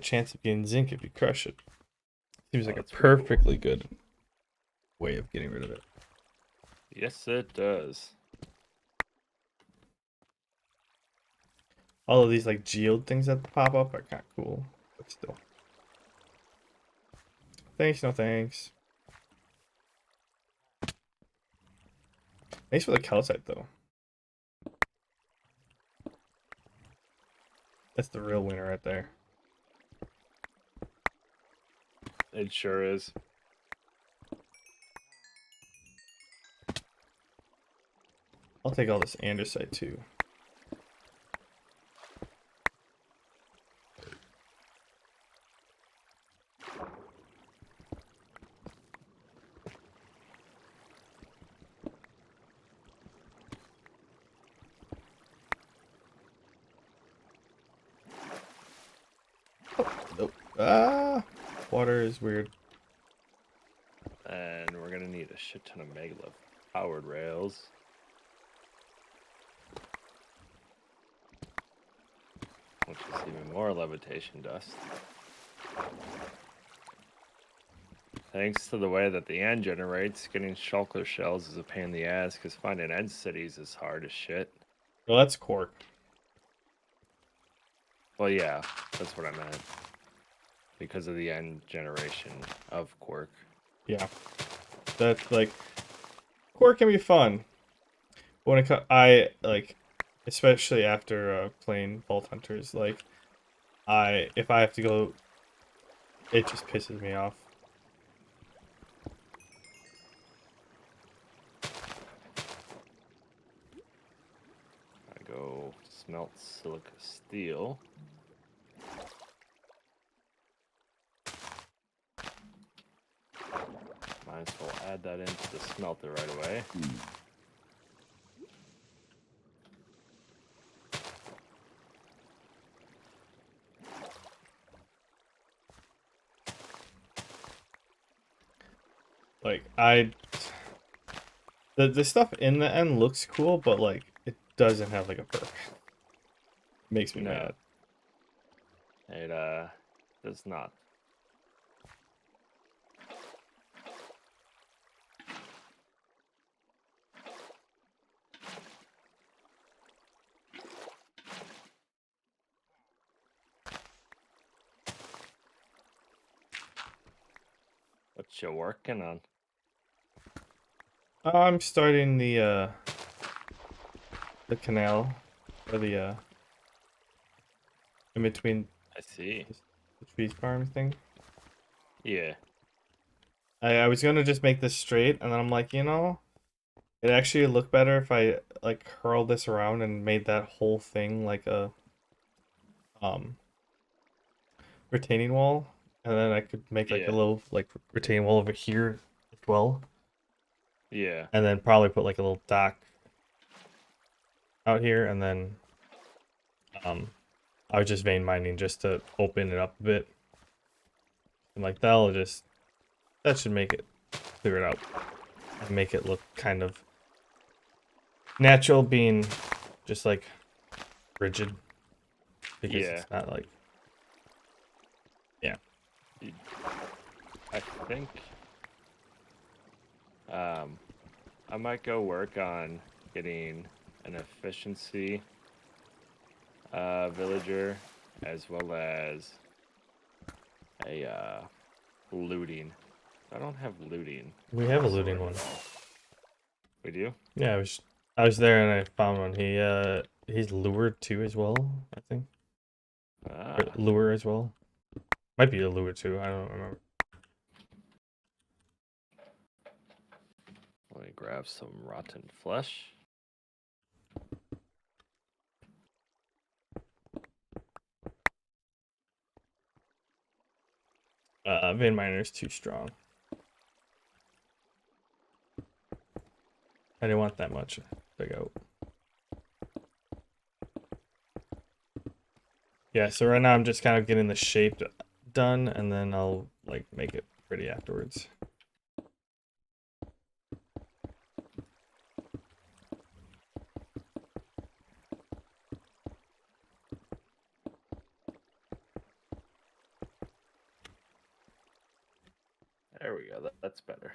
chance of getting zinc if you crush it. Seems like a That's pretty cool. perfectly good way of getting rid of it. Yes, it does. All of these like geode things that pop up are kind of cool, but still. Thanks, no thanks. Thanks for the calcite though. That's the real winner right there. It sure is. I'll take all this andesite too. Nope. Ah, water is weird. And we're gonna need a shit ton of megalith powered rails. Which is even more levitation dust. Thanks to the way that the end generates, getting shulker shells is a pain in the ass because finding end cities is hard as shit. Well, that's cork. Well, yeah, that's what I meant. Because of the end generation of Quark. Yeah, that's like cork can be fun. When I like, especially after playing Vault Hunters, like if I have to go, it just pisses me off. I go smelt silica steel. Might as well add that into the smelter right away. Like the stuff in the end looks cool, but like it doesn't have like a perk. Makes me No, mad. it does not. What you working on? I'm starting the canal or the in between I see. the trees farm thing. Yeah. I was gonna just make this straight, and then I'm like, it actually look better if I like curled this around and made that whole thing like a um retaining wall, and then I could make like a Yeah. little like retaining wall over here as well, Yeah. and then probably put like a little dock out here, and then um I was just vein mining just to open it up a bit, and like that should make it clear it out and make it look kind of natural, being just like rigid because Yeah. it's not like yeah. I think I might go work on getting an efficiency villager as well as a looting I don't have looting. We have a sword looting at one. all. We do? Yeah, I was there and I found one. He's lure 2 as well, I think. Or Ah, lure as well. Might be a lure 2, I don't remember. let me grab some rotten flesh. Vein Miner's too strong. I didn't want that much big out. Yeah, so right now I'm just kind of getting the shape done, and then I'll like make it pretty afterwards. There we go. That's better.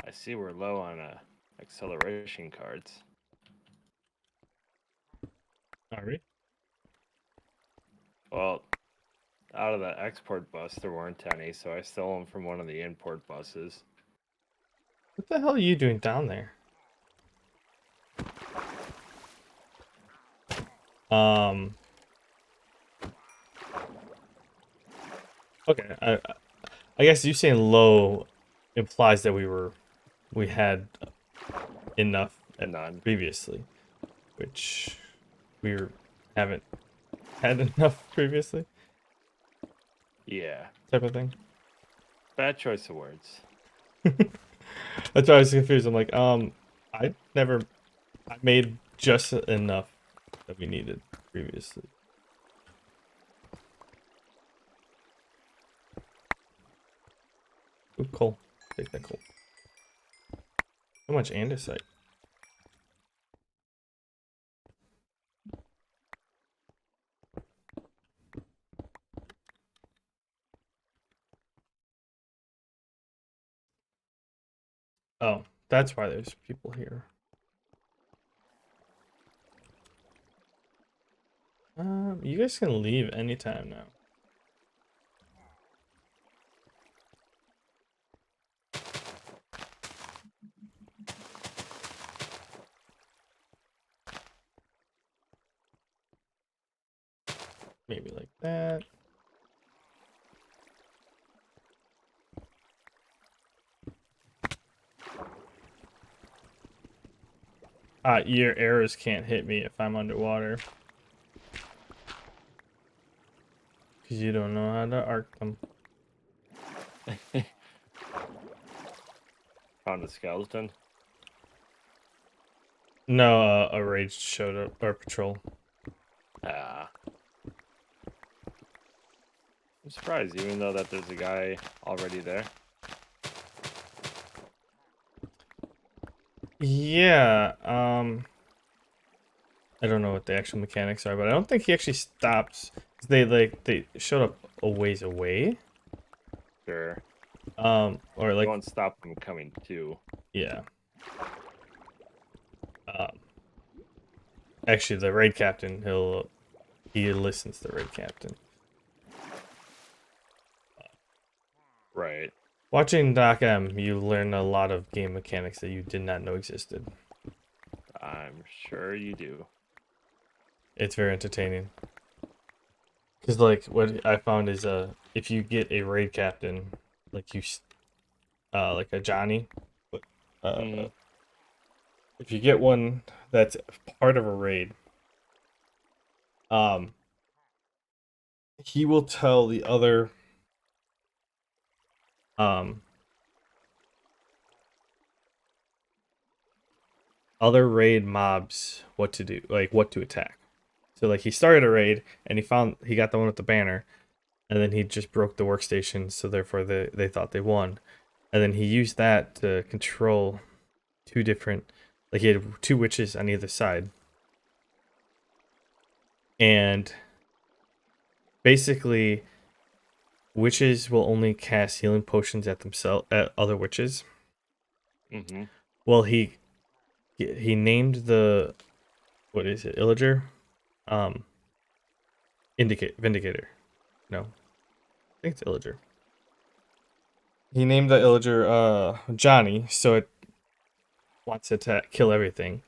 I see we're low on acceleration cards. Are we? Well, out of the export bus, there weren't any, so I stole them from one of the import buses. What the hell are you doing down there? Okay, I guess you saying low implies that we had enough None. previously, which haven't had enough previously, Yeah. type of thing. Bad choice of words. That's why I was confused. I'm like, I made just enough that we needed previously. Ooh, coal. Take that coal. How much andesite? Oh, that's why there's people here. You guys can leave anytime now. Maybe like that. Your arrows can't hit me if I'm underwater. Because you don't know how to arc them. Found a skeleton. No, a raid showed up, or patrol. Ah. I'm surprised, even though that there's a guy already there. Yeah, I don't know what the actual mechanics are, but I don't think he actually stops. They showed up a ways away. Sure. Or You like, won't stop them coming too. yeah. Um, actually, the raid captain, he listens to the raid captain. Right. Watching Doc M, you learn a lot of game mechanics that you did not know existed. I'm sure you do. It's very entertaining. Because like what I found is if you get a raid captain, like like a Johnny, but Mm-hmm. if you get one that's part of a raid, um, he will tell the um other raid mobs what to do, like what to attack. So like he started a raid and he got the one with the banner, and then he just broke the workstation, so therefore they thought they won. And then he used that to control two different, like he had two witches on either side. And basically witches will only cast healing potions at themselves at other witches. Mm-hmm. Well, he named the, what is it, Illager? Um Indicate Vindicator. No, I think it's Illager. He named the Illager Johnny, so it wants it to kill everything,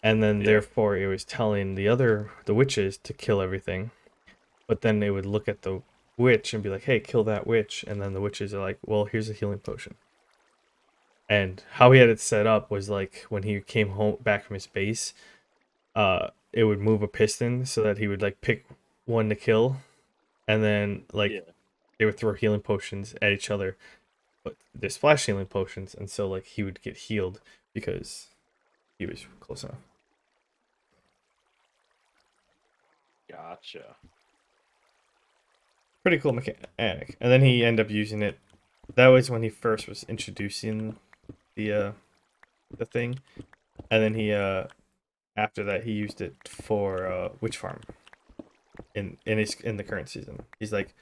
and then Yep. therefore it was telling the witches to kill everything, but then they would look at the witch and be like, "Hey, kill that witch," and then the witches are like, "Well, here's a healing potion." And how he had it set up was like when he came home back from his base, it would move a piston so that he would like pick one to kill, and then like Yeah. they would throw healing potions at each other, but they're splash healing potions, and so like he would get healed because he was close enough. Gotcha. Pretty cool mechanic. And then he ended up using it. That was when he first was introducing the thing, and then he after that he used it for witch farm in the current season. He's like,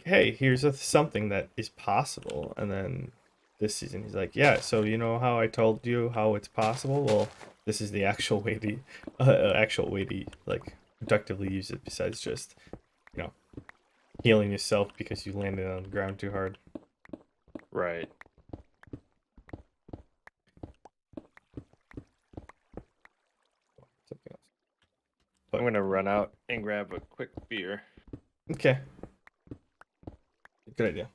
hey, here's something that is possible, and then this season he's like, yeah, so you know how I told you how it's possible? Well, this is the actual way to like productively use it besides just you know healing yourself because you landed on the ground too hard. Right. Something else. I'm But gonna run out and grab a quick beer. okay, good idea.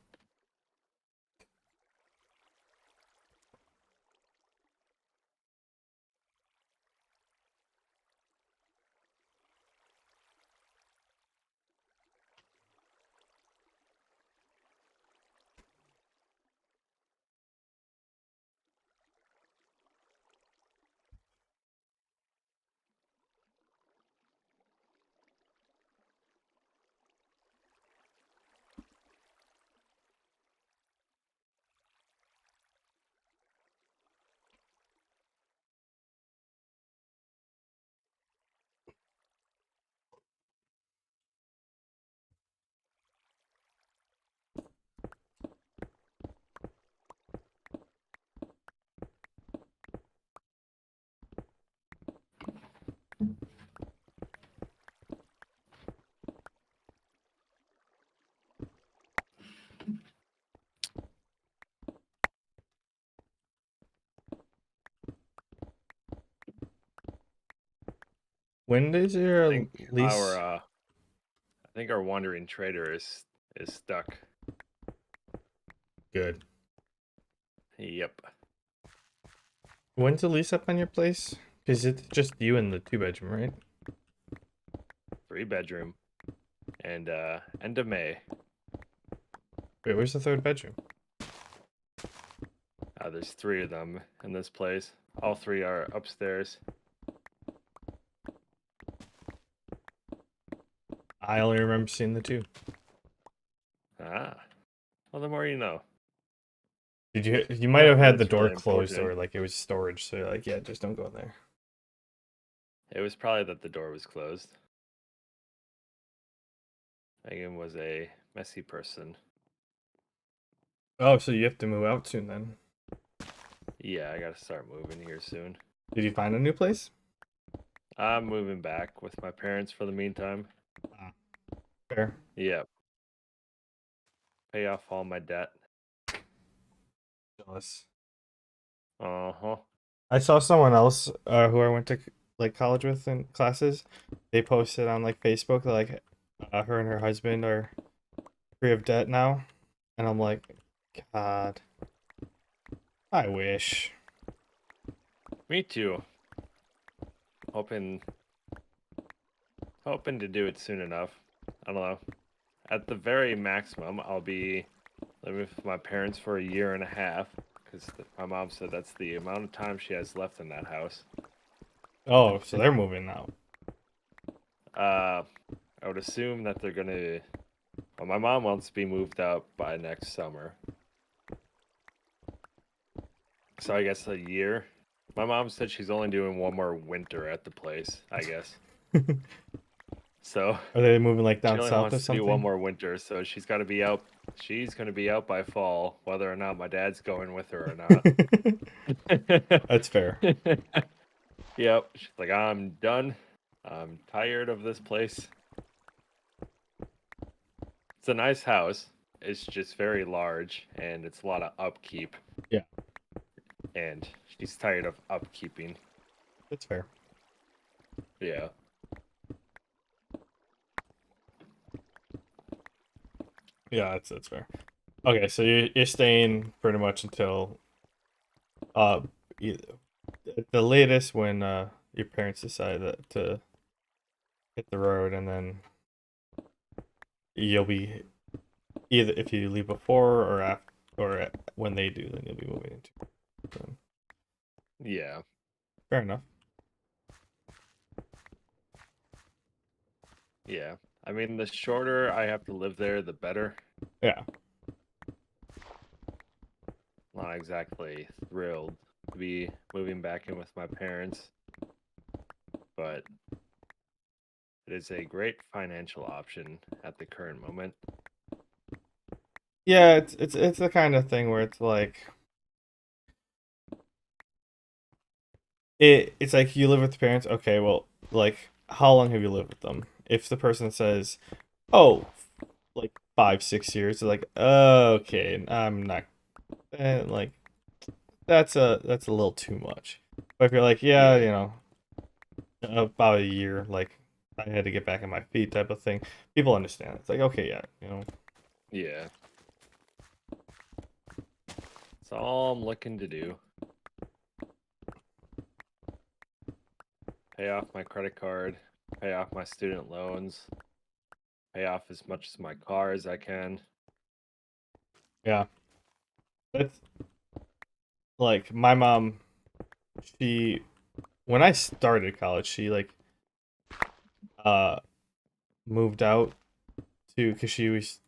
When is I your think lease our wandering trader is stuck. good? Yep. When's the lease up on your place? Because it's just you in the 2 bedroom, right? 3 bedroom. And end of May. Wait, where's the third bedroom? There's 3 of them in this place. All 3 are upstairs. I only remember seeing the 2. Ah. Well, the more you know. Did you? You might Not have that had the it's door really closed or important. like it was storage, so you're like, yeah, just don't go in there. It was probably that the door was closed. Megan was a messy person. Oh, so you have to move out soon then? Yeah, I gotta start moving here soon. Did you find a new place? I'm moving back with my parents for the meantime. Ah, fair. Yep. Pay off all my debt. Jealous. Uh-huh. I saw someone else who I went to like college with in classes. They posted on like Facebook that, like her and her husband are free of debt now, and I'm like, God, I wish. Me too. Hoping hoping to do it soon enough. I don't know. At the very maximum, I'll be living with my parents for a year and a half because my mom said that's the amount of time she has left in that house. Oh, so they're moving out. I would assume that they're gonna. Well, my mom wants to be moved out by next summer, so I guess a year. My mom said she's only doing one more winter at the place. I guess so. Are they moving like She down only south or wants to do one something? more winter, so she's got to be out. She's going to be out by fall, whether or not my dad's going with her or not. That's fair. Yep. She's like, I'm done. I'm tired of this place. it's a nice house. It's just very large and it's a lot of upkeep. Yeah. And she's tired of upkeeping. That's fair. Yeah. Yeah, that's fair. Okay, so you're staying pretty much until uh e- the latest when your parents decide to hit the road, and then you'll be either if you leave before or after when they do, then you'll be moving into. So, Yeah. fair enough. Yeah. I mean, the shorter I have to live there, the better. Yeah. Not exactly thrilled to be moving back in with my parents, but it is a great financial option at the current moment. Yeah, it's the kind of thing where it's like it's like you live with the parents. Okay, well, like how long have you lived with them? If the person says, "Oh, like 5 6 years," they're like, "Okay, I'm not." Like that's a little too much. But if you're like, yeah, Yeah. about a year, like I had to get back on my feet, type of thing, people understand. It's like, okay, yeah, Yeah. That's all I'm looking to do. Pay off my credit card, pay off my student loans, pay off as much as my car as I can. yeah. That's like my mom. She when I started college, she like uh moved out to because she was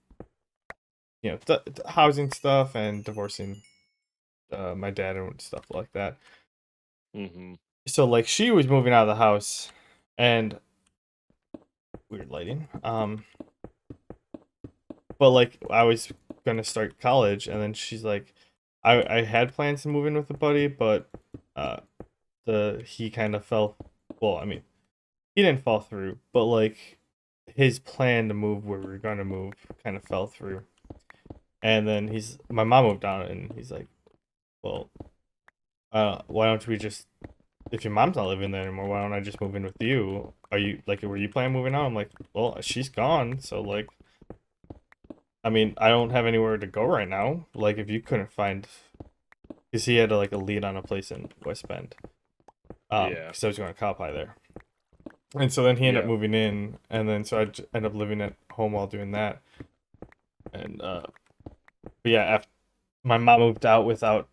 housing stuff and divorcing my dad and stuff like that. Mm-hmm. So like she was moving out of the house, and weird lighting. But like I was gonna start college, and then she's like, I had plans to move in with a buddy, but uh, he kind of fell. Well, I mean, he didn't fall through, but like his plan to move where we were gonna move kind of fell through. And then my mom moved down, and he's like, well, why don't we just if your mom's not living there anymore, why don't I just move in with you? Are you like were you planning moving out? I'm like, well, she's gone, so like I mean, I don't have anywhere to go right now. Like, if you couldn't find, because he had like a lead on a place in West Bend, Yeah. because I was going to Copy there, and so then he ended up Yeah. moving in, and then so I ended up living at home while doing that, and but yeah, after my mom moved out without,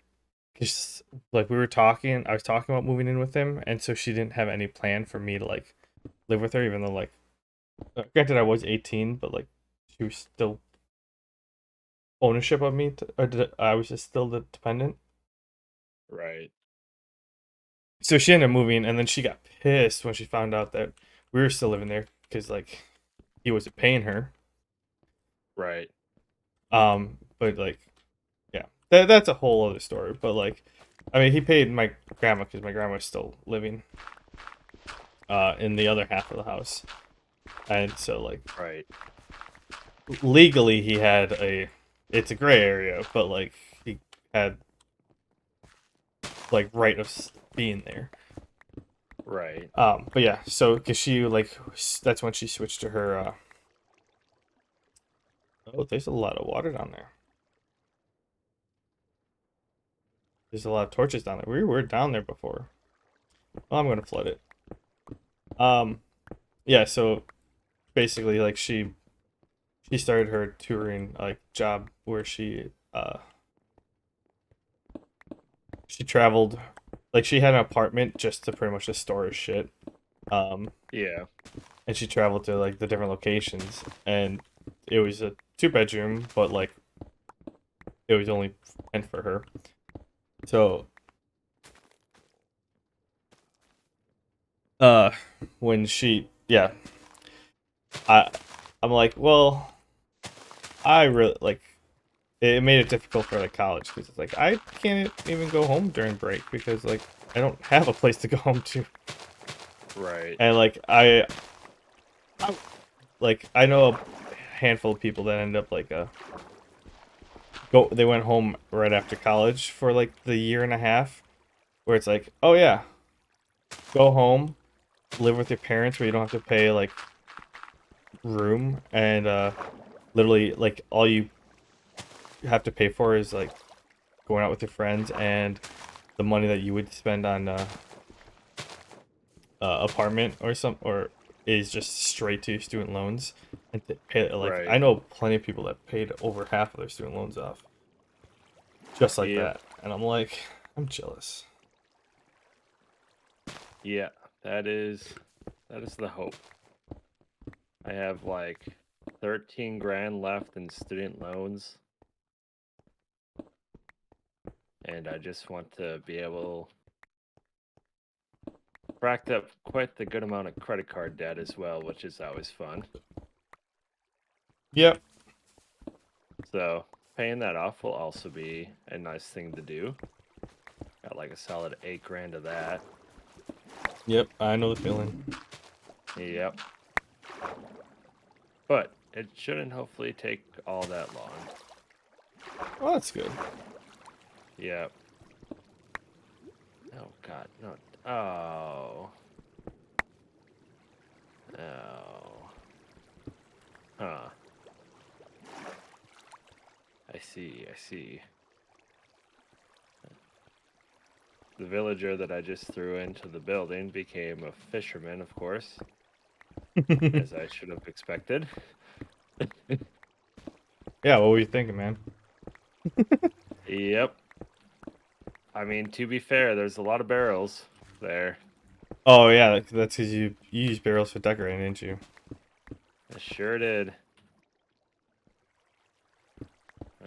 cause like I was talking about moving in with him, and so she didn't have any plan for me to like live with her, even though like, granted I was 18, but like she was still ownership of me, I was just still the dependent. Right. So she ended up moving, and then she got pissed when she found out that we were still living there because like he wasn't paying her. Right. But like, yeah, that's a whole other story. But like, I mean, he paid my grandma because my grandma was still living in the other half of the house, and so like Right. legally he had it's a gray area, but like he had like right of being there. Right. But yeah, so because she like that's when she switched to her. Oh, there's a lot of water down there. There's a lot of torches down there. We were down there before. Oh, I'm gonna flood it. Um, yeah. So basically, like she started her touring like job where she traveled, like she had an apartment just to pretty much just store her shit. Um, Yeah. and she traveled to like the different locations, and it was a 2 bedroom, but like it was only meant for her. So uh, when she yeah, I I'm like, well, I really like it made it difficult for like college because it's like I can't even go home during break because like I don't have a place to go home to, Right. and like I know handful of people that ended up like they went home right after college for like the year and a half, where it's like, oh yeah, go home, live with your parents where you don't have to pay like room, and literally like all you have to pay for is like going out with your friends, and the money that you would spend on apartment or some or is just straight to student loans, and to pay like Right. I know plenty of people that paid over half of their student loans off just like Yep. that, and I'm like, I'm jealous. Yeah. That is the hope. I have like 13 grand left in student loans, and I just want to be able racked up quite the good amount of credit card debt as well, which is always fun. Yep. So paying that off will also be a nice thing to do. Got like a solid 8 grand of that. Yep, I know the feeling. Yep. But it shouldn't hopefully take all that long. Well, that's good. Yep. Oh god, no. Oh. Oh. Huh. I see. The villager that I just threw into the building became a fisherman, of course, as I should have expected. Yeah, what were you thinking, man? Yep. I mean, to be fair, there's a lot of barrels there. Oh yeah, that's because you use barrels for decorating, didn't you? I sure did.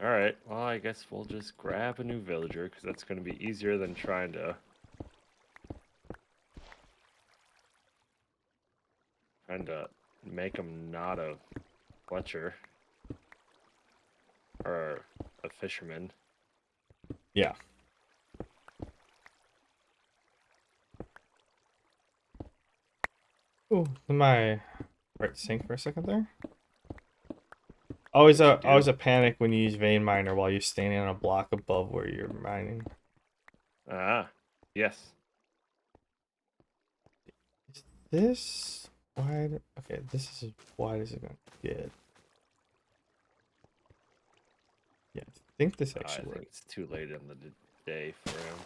Alright, well, I guess we'll just grab a new villager, because that's going to be easier than trying to make him not a fletcher or a fisherman. Yeah. Oh, am I right sync for a second there? What you do? Always a panic when you use vein miner while you're standing on a block above where you're mining. Ah, yes. Is this wide? Okay, this is as wide as it's gonna get. Yeah, I think this I actually think works. it's too late in the day for him.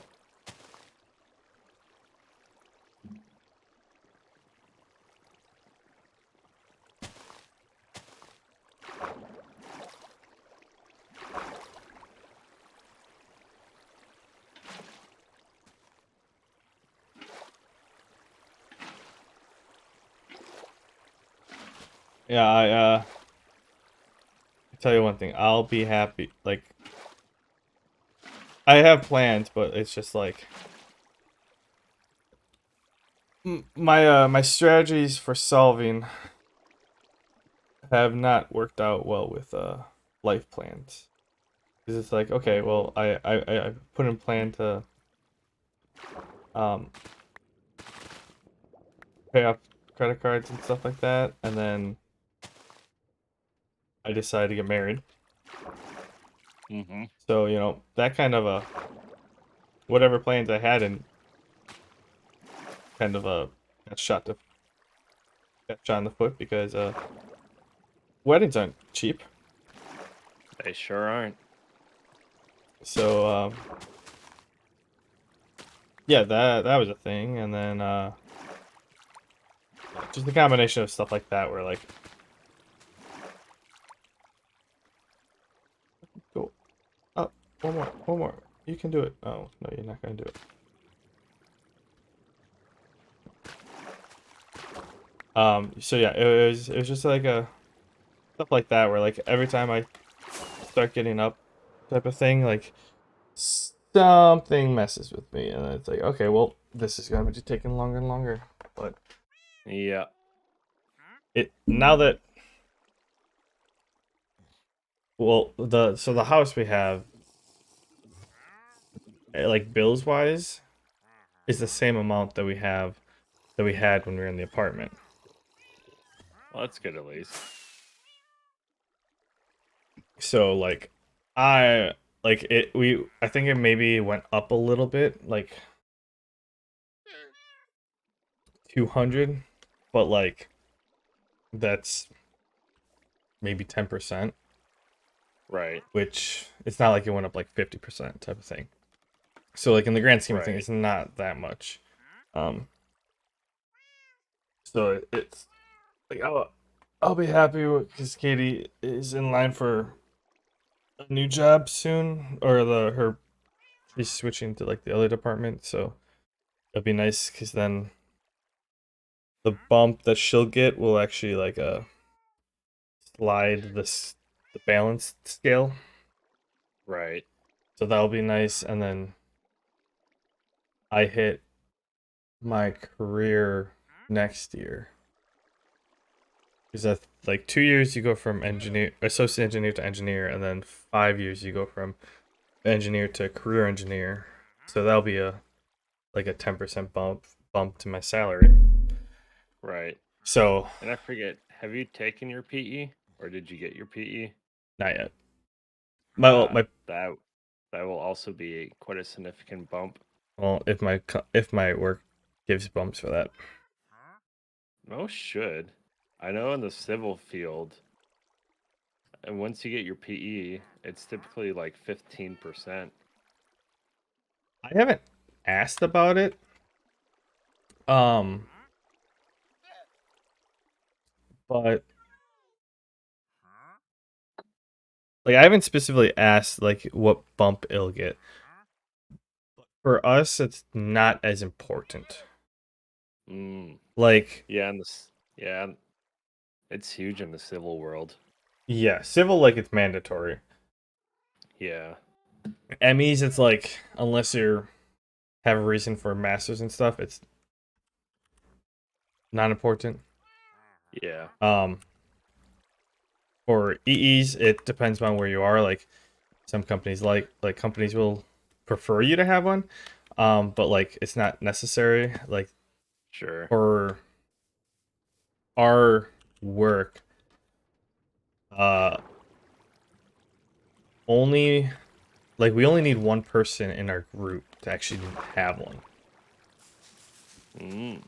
Yeah, I tell you one thing, I'll be happy. Like, I have plans, but it's just like my strategies for solving have not worked out well with life plans. Because it's like, okay, well, I put in plan to um pay off credit cards and stuff like that, and then I decided to get married. Mm-hmm. So, you know, that kind of a whatever plans I had and kind of got got shot in the foot because weddings aren't cheap. They sure aren't. So yeah, that was a thing, and then just the combination of stuff like that where like go up one more. You can do it. Oh, no, you're not gonna do it. So yeah, it was just like a stuff like that where like every time I start getting up type of thing, like something messes with me, and it's like, okay, well, this is gonna be just taking longer and longer. But Yeah. it now that well the house we have like bills wise is the same amount that we had when we were in the apartment. Well, that's good at least. So like I like it we I think it maybe went up a little bit, like 200, but like that's maybe 10%, Right. which it's not like it went up like 50% type of thing. So like in the grand scheme of things, Right. it's not that much. Um so it's like I'll be happy because Katie is in line for a new job soon, or the her she's switching to like the other department, so it'll be nice because then the bump that she'll get will actually like slide the balance scale, Right. so that'll be nice. And then I hit my career next year. Is that like 2 years you go from engineer associate engineer to engineer, and then 5 years you go from engineer to career engineer. So that'll be a like a 10% bump to my salary. Right. So And I forget, have you taken your PE or did you get your PE? not yet. My That that will also be quite a significant bump. well, if my work gives bumps for that. Most should. I know in the civil field, and once you get your PE, it's typically like 15%. I haven't asked about it. Um, but like I haven't specifically asked like what bump it'll get. For us, it's not as important. Mm. Like, Yeah, yeah, it's huge in the civil world. yeah, civil like it's mandatory. Yeah. MEs, it's like unless you have a reason for masters and stuff, it's not important. Yeah. Um, for EEs, it depends on where you are. Like some companies like companies will prefer you to have one, but like it's not necessary. Like Sure. for our work, uh, only like we only need one person in our group to actually have one. Mm.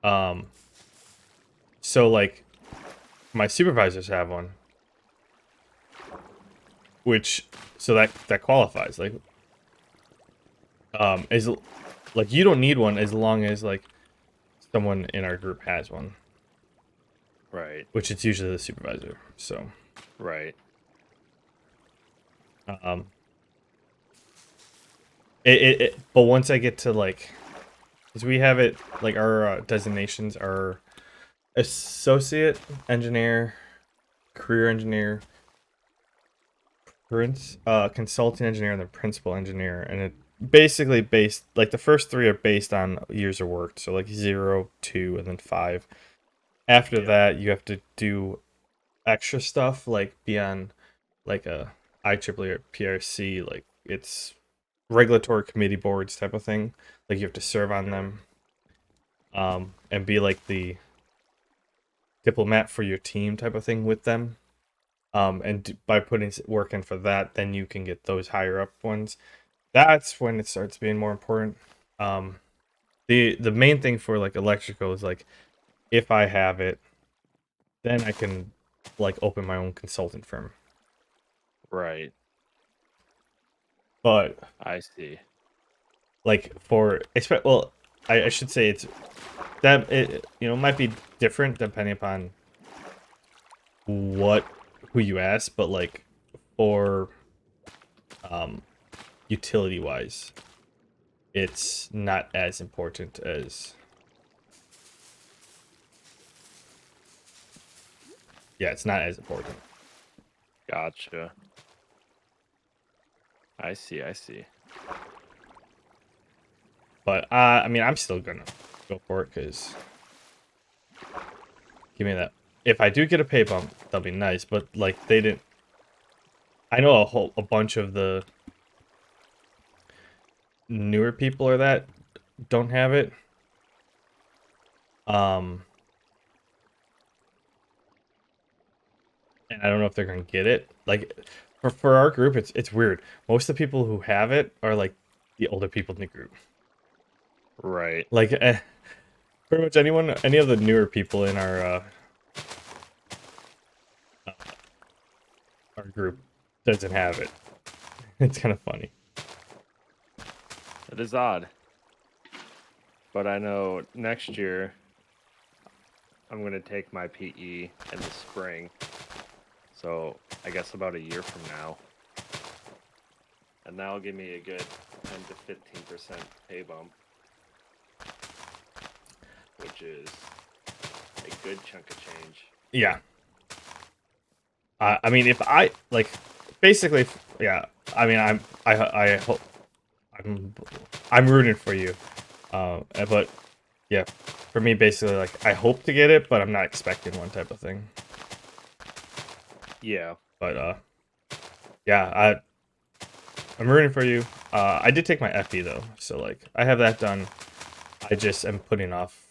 Um, so like my supervisors have one, which so that qualifies. Like is like you don't need one as long as like someone in our group has one, Right. which it's usually the supervisor. So Right. um, but once I get to like, because we have it like our designations are associate engineer, career engineer, consulting engineer, and then principal engineer, and it basically based like the first three are based on years of work, so like 0, 2, and then 5. After Yep. that, you have to do extra stuff like be on like a IEEE or PRC, like it's regulatory committee boards type of thing. Like you have to serve on Sure. them, and be like the diplomat for your team type of thing with them. And by putting work in for that, then you can get those higher up ones. That's when it starts being more important. Um, the main thing for like electrical is like if I have it, then I can like open my own consultant firm. Right. But I see. like for expect well, I should say it's that it might be different depending upon what who you ask, but like for um utility wise, it's not as important as yeah, it's not as important. Gotcha. I see. I see. But I mean, I'm still gonna go for it because give me that. If I do get a pay bump, that'll be nice. But like they didn't. I know a bunch of the newer people or that don't have it. Um, and I don't know if they're gonna get it. Like For our group, it's weird. Most of the people who have it are like the older people in the group. Right. Like pretty much any of the newer people in our group doesn't have it. It's kind of funny. It is odd. But I know next year I'm going to take my PE in the spring. So I guess about a year from now. And that'll give me a good 10 to 15% pay bump, which is a good chunk of change. Yeah. I mean, if I like, basically, yeah. I mean, I hope I'm I'm rooting for you. But yeah, for me, basically, like I hope to get it, but I'm not expecting one type of thing. Yeah. But yeah, I'm rooting for you. I did take my FE though, so like I have that done. I just am putting off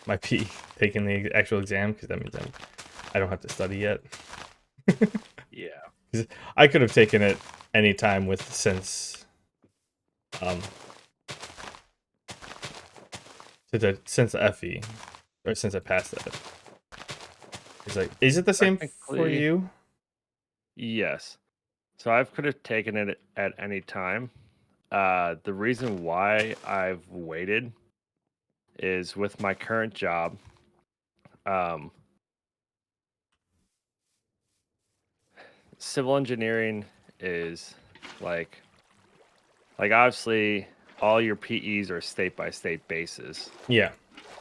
my P taking the actual exam because that means I don't have to study yet. Yeah. 'Cause I could have taken it any time with um since the FE or since I passed it. It's like, is it the same for Technically, you? yes. So I could have taken it at any time. The reason why I've waited is with my current job. Um, Civil engineering is like obviously all your PEs are state by state basis, Yeah,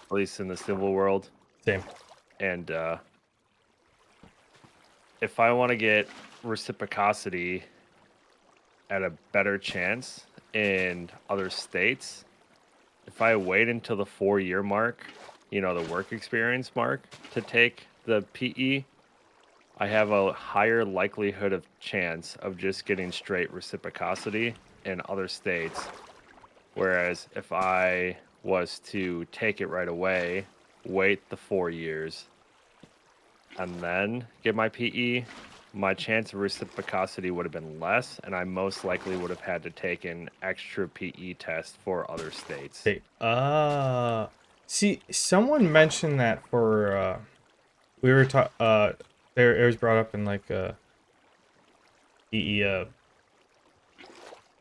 at least in the civil world. same. And if I want to get reciprocity at a better chance in other states, if I wait until the 4 year mark, the work experience mark to take the PE, I have a higher likelihood of chance of just getting straight reciprocity in other states. Whereas if I was to take it right away, wait the 4 years, and then get my PE, my chance of reciprocity would have been less, and I most likely would have had to take an extra PE test for other states. Hey, see, someone mentioned that for we were talking there it was brought up in like EE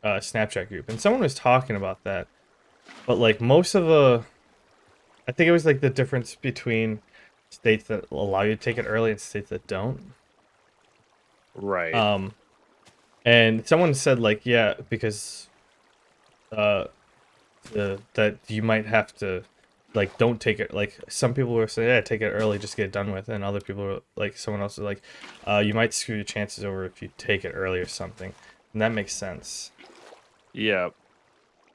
Snapchat group, and someone was talking about that. But like most of the, I think it was like the difference between states that allow you to take it early and states that don't. Right. Um, and someone said like, yeah, because uh that you might have to like don't take it, like some people were saying, yeah, take it early, just get it done with, and other people were like, someone else was like, you might screw your chances over if you take it early or something, and that makes sense. Yeah.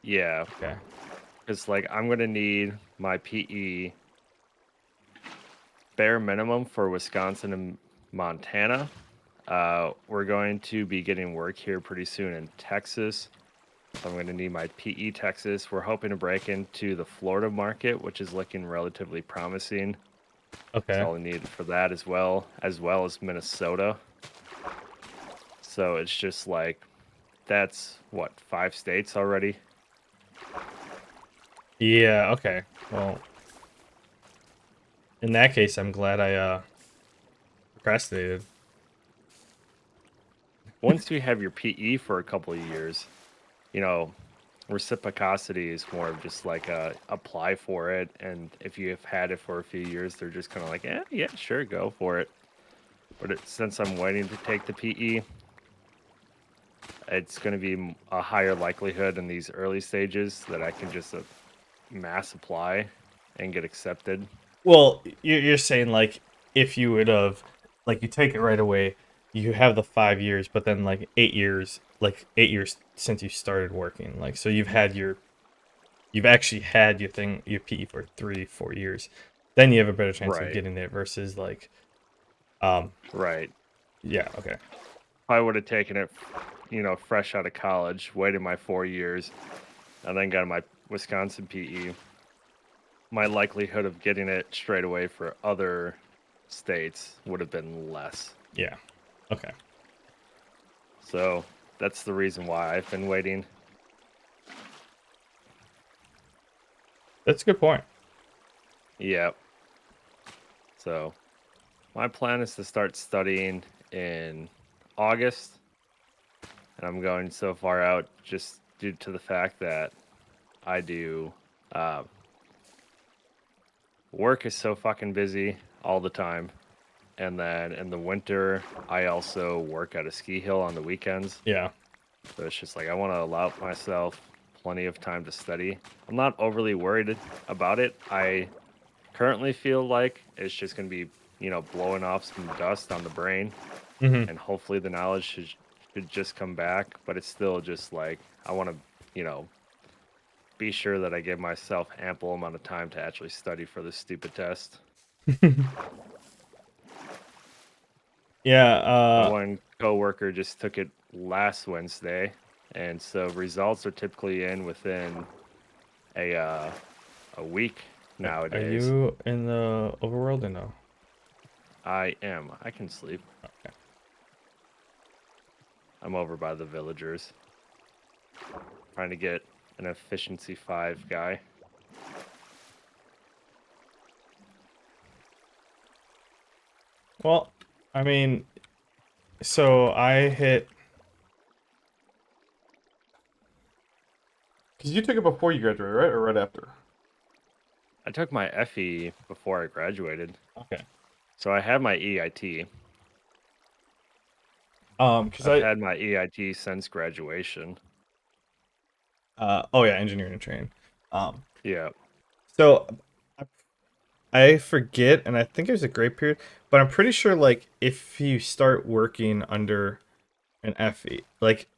Yeah. Okay. Because, I'm going to need my PE bare minimum for Wisconsin and Montana. We're going to be getting work here pretty soon in Texas. So I'm going to need my PE Texas. We're hoping to break into the Florida market, which is looking relatively promising. That's Okay. all I need for that as well as Minnesota. So it's just that's what, 5 states already? Yeah. Okay. Well, in that case, I'm glad I procrastinated. Once you have your PE for a couple of years, you know, reciprocity is more of just like a apply for it. And if you have had it for a few years, they're just kind of like, yeah, sure, go for it. But since I'm waiting to take the PE, it's going to be a higher likelihood in these early stages that I can just mass apply and get accepted. Well, you're saying like if you would have, like, you take it right away, you have the 5 years, but then like 8 years, like 8 years since you started working, like so you've actually had your thing, your PE for 3 4 years, then you have a better chance of Right, getting it versus like, um, right. yeah, okay, If I would have taken it, fresh out of college, waited my 4 years, and then got my Wisconsin PE, my likelihood of getting it straight away for other states would have been less. yeah, okay. So that's the reason why I've been waiting. That's a good point. Yep. So my plan is to start studying in August, and I'm going so far out just due to the fact that I do uh, work is so fucking busy all the time. And then in the winter, I also work at a ski hill on the weekends. Yeah. So it's just like I want to allow myself plenty of time to study. I'm not overly worried about it. I currently feel like it's just going to be, blowing off some dust on the brain, Hmm. and hopefully the knowledge should just come back. But it's still just like I want to, be sure that I give myself ample amount of time to actually study for this stupid test. Yeah. My one coworker just took it last Wednesday, and so results are typically in within a week Are nowadays. you in the overworld or no? I am. I can sleep. Okay. I'm over by the villagers, trying to get an efficiency 5 guy. Well, I mean, so I hit because you took it before you graduated, right, or right after? I took my FE before I graduated, Okay. so I have my EIT. Because I've I had my EIT since graduation. oh yeah, engineering and training. Um, Yeah, so I forget, and I think it was a great period, but I'm pretty sure like if you start working under an FE, like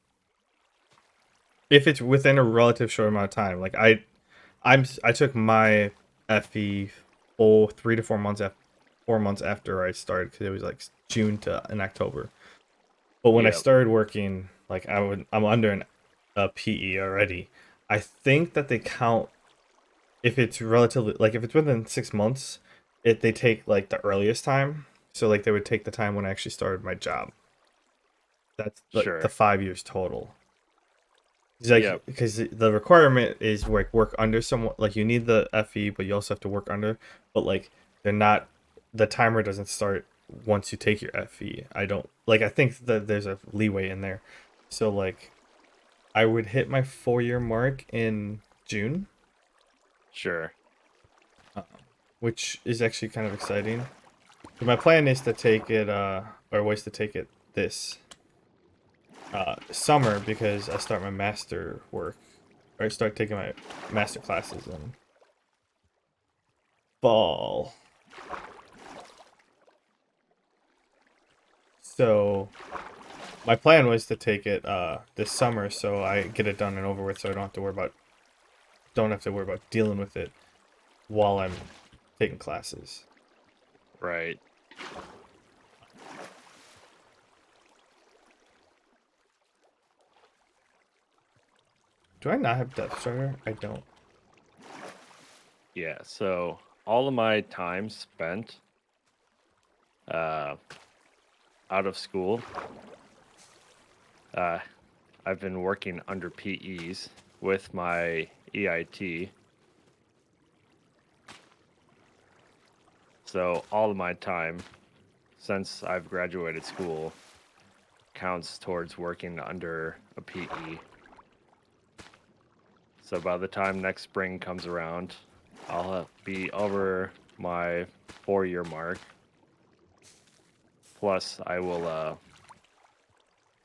if it's within a relative short amount of time, like I took my FE full 3 to 4 months after 4 months after I started because it was like June to in October. But when I yeah, started working, like I'm under a PE already. I think that they count if it's relatively like if it's within 6 months, they take like the earliest time. So like they would take the time when I actually started my job. That's like the sure. 5 years total. It's Yep, like because the requirement is like work under someone like you need the FE, but you also have to work under. But like they're not the timer doesn't start once you take your FE. I don't like I think that there's a leeway in there. So like I would hit my 4 year mark in June, sure. um, which is actually kind of exciting. So my plan is to take it, or was to take it this summer because I start my master work, or I start taking my master classes in fall. So my plan was to take it this summer, so I get it done and over with, so I don't have to worry about dealing with it while I'm taking classes. Right. Do I not have Death Strider? I don't. Yeah. So all of my time spent uh, out of school, uh, I've been working under PEs with my EIT. So all of my time since I've graduated school counts towards working under a PE. So by the time next spring comes around, I'll be over my 4 year mark. Plus, I will.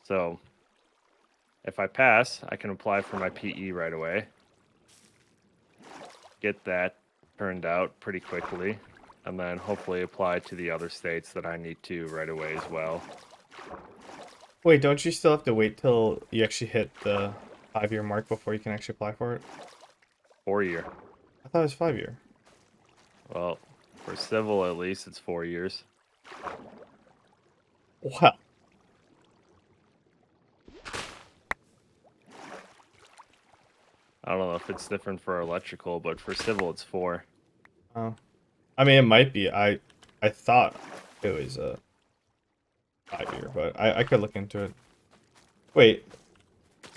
So if I pass, I can apply for my PE right away. Get that turned out pretty quickly, and then hopefully apply to the other states that I need to right away as well. Wait, don't you still have to wait till you actually hit the 5 year mark before you can actually apply for it? 4 year. I thought it was 5 year. Well, for civil at least, it's 4 years. Wow. I don't know if it's different for electrical, but for civil, it's 4. Oh. I mean, it might be. I thought it was a 5 year, but I could look into it. Wait,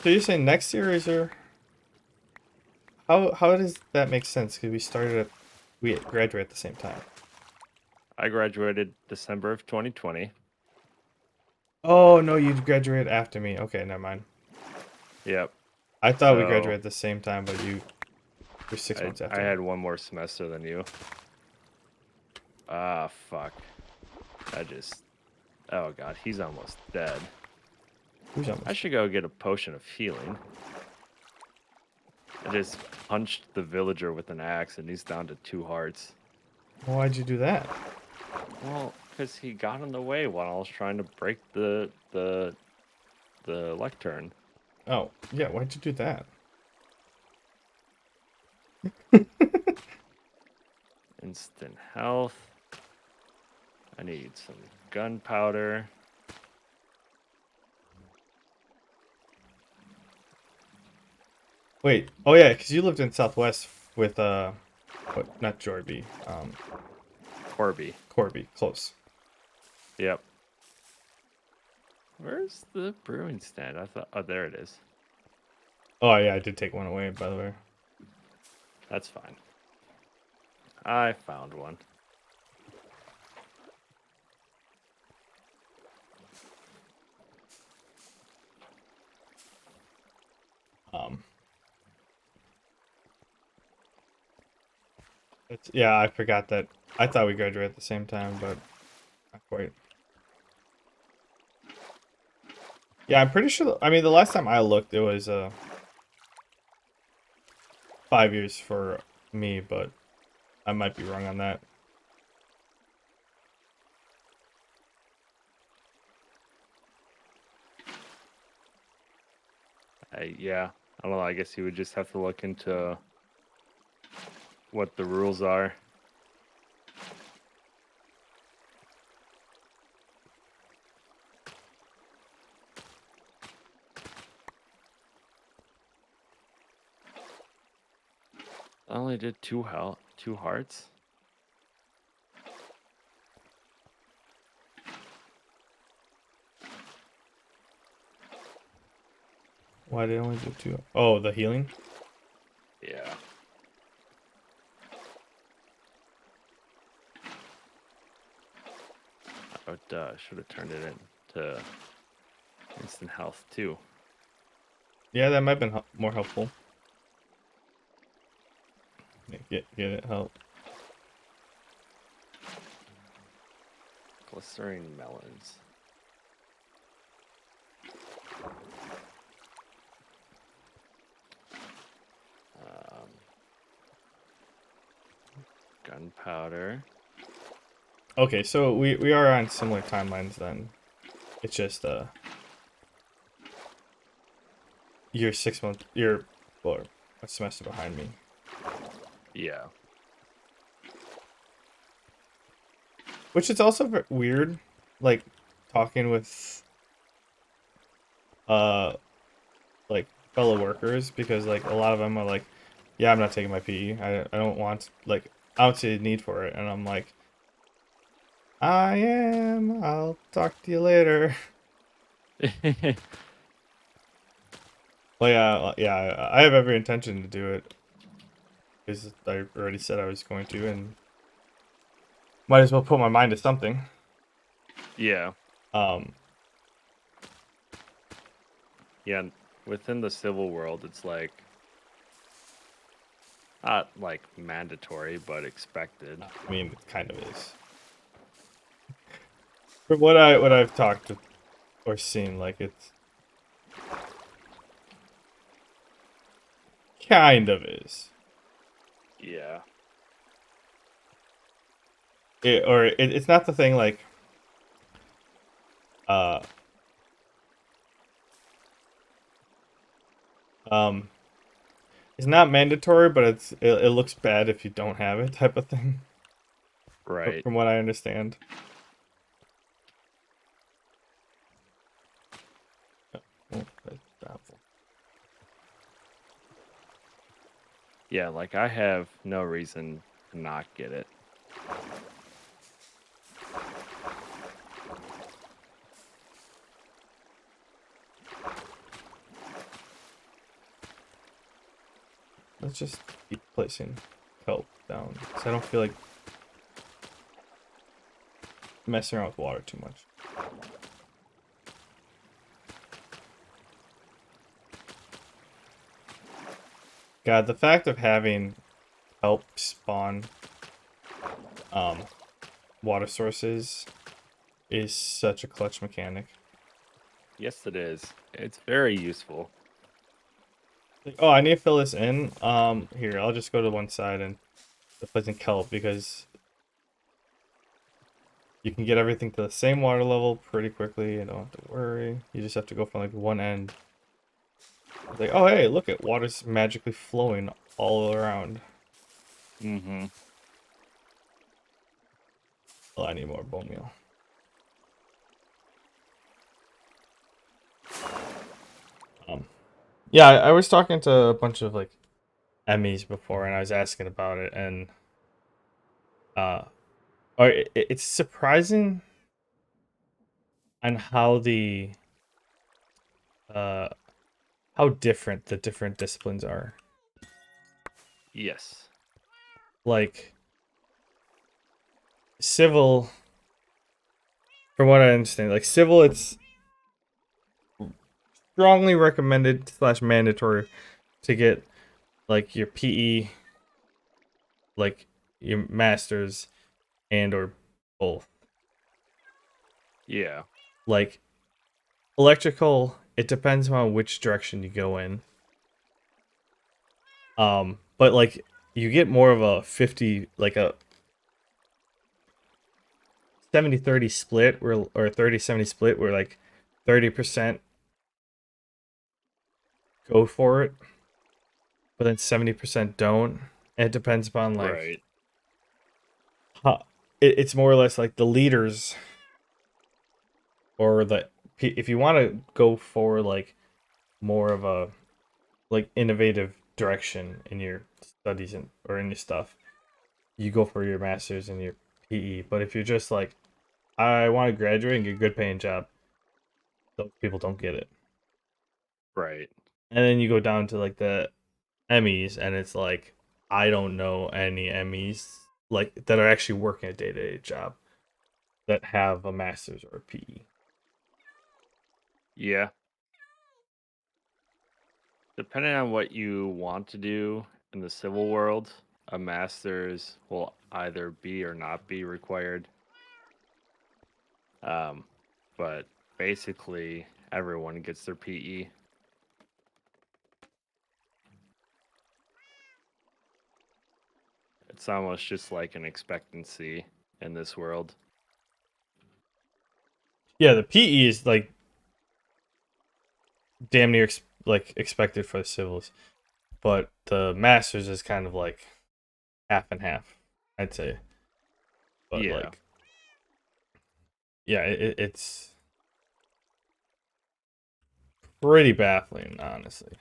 so you're saying next year is your? How does that make sense? Because we graduate at the same time. I graduated December of 2020. Oh no, you graduated after me. Okay, never mind. Yep. I thought we So graduated at the same time, but you're 6 months I after me. had one more semester than you. Ah, fuck. I just. Oh god, he's almost dead. Who's I almost? should go get a potion of healing. I just punched the villager with an axe and he's down to 2 hearts. Why'd you do that? Well, because he got in the way while I was trying to break the lectern. Oh, yeah, why'd you do that? Instant health. I need some gunpowder. Wait, oh yeah, because you lived in Southwest with not Jorby, Corby. Corby, close. Yep. Where's the brewing stand? I thought. Oh, there it is. Oh yeah, I did take one away, by the way. That's fine. I found one. Um, yeah, I forgot that. I thought we graduated at the same time, but not quite. Yeah, I'm pretty sure. I mean, the last time I looked, it was 5 years for me, but I might be wrong on that. Yeah. I don't know. I guess you would just have to look into what the rules are. I only did 2 hearts. Why did I only do two? Oh, the healing. Yeah. Oh, duh. Should have turned it into instant health too. Yeah, that might have been more helpful. Yeah, get it help. Glycerine melons. Um, gunpowder. Okay, so we are on similar timelines then. It's just you're 6 months, you're or a semester behind me. Yeah. Which is also weird, like talking with uh like fellow workers, because like a lot of them are like, yeah, I'm not taking my PE. I don't want, like, I don't see a need for it, and I'm like, I am. I'll talk to you later. Well, yeah, I have every intention to do it because I already said I was going to, and might as well put my mind to something. Yeah. Um, Yeah. Within the civil world, it's like not like mandatory, but expected. I mean, it kind of is. From what I've talked to or seen, like it's kind of is. Yeah. It's not the thing like uh um it's not mandatory, but it looks bad if you don't have it, type of thing. Right. From what I understand. Oh, that's doubtful. Yeah. Like I have no reason to not get it. let's just keep placing kelp down. So I don't feel like messing around with water too much. God, the fact of having kelp spawn um, water sources is such a clutch mechanic. Yes, it is. It's very useful. Like, oh, I need to fill this in. Here, I'll just go to one side and put in kelp because you can get everything to the same water level pretty quickly. You don't have to worry. You just have to go from like one end. It's like, oh hey, look at water's magically flowing all around. Mm-hmm. Oh, I need more bone meal. Um, yeah, I was talking to a bunch of like Emmys before, and I was asking about it, and uh, it's surprising on uh how different the different disciplines are. Yes. Like civil, from what I understand, like civil, it's strongly recommended slash mandatory to get like your PE, like your masters, and or both. Yeah. Like electrical, it depends on which direction you go in. But like you get more of a 50, like a 70-30 split where, or 30-70 split where like 30% go for it, but then 70% don't. And it depends upon like Right. how, it's more or less like the leaders or the, if you want to go for like more of a like innovative direction in your studies and or in your stuff, you go for your masters and your PE. But if you're just like, I want to graduate and get a good paying job, those people don't get it. Right. And then you go down to like the Emmys, and it's like, I don't know any Emmys like that are actually working a day to day job that have a master's or a PE. Yeah. Depending on what you want to do in the civil world, a master's will either be or not be required. Um, but basically, everyone gets their PE. It's almost just like an expectancy in this world. Yeah, the PE is like damn near like expected for the civils, but the masters is kind of like half and half, I'd say. But Yeah. like, yeah, it's pretty baffling, honestly.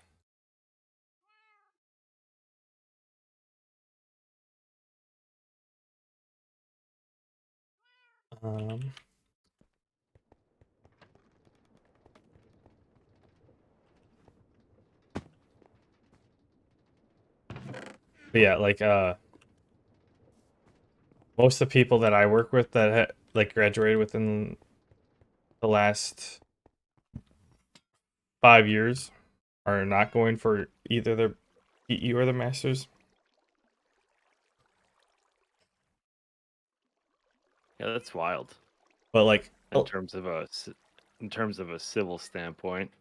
Um, but yeah, like most of the people that I work with that like graduated within the last 5 years are not going for either their PE or their masters. Yeah, that's wild But like in terms of a civil standpoint.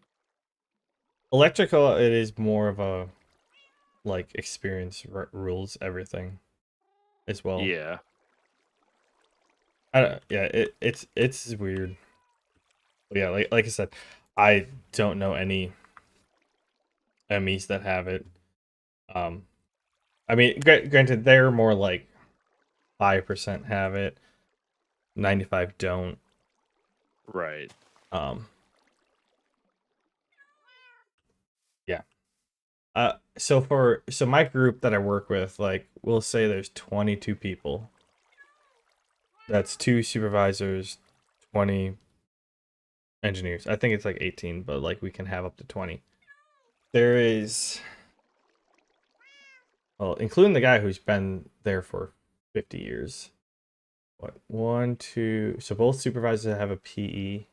electrical, it is more of a like experience rules everything as well. Yeah. Yeah, it's weird. But yeah, like I said, I don't know any Emmys that have it. Um, I mean, granted, they're more like 5% have it, 95 don't. Right. Um, yeah. So my group that I work with, like, we'll say there's 22 people. That's two supervisors, 20 engineers. I think it's like 18, but like we can have up to 20. There is well, including the guy who's been there for 50 years. What? One, two. So both supervisors have a PE.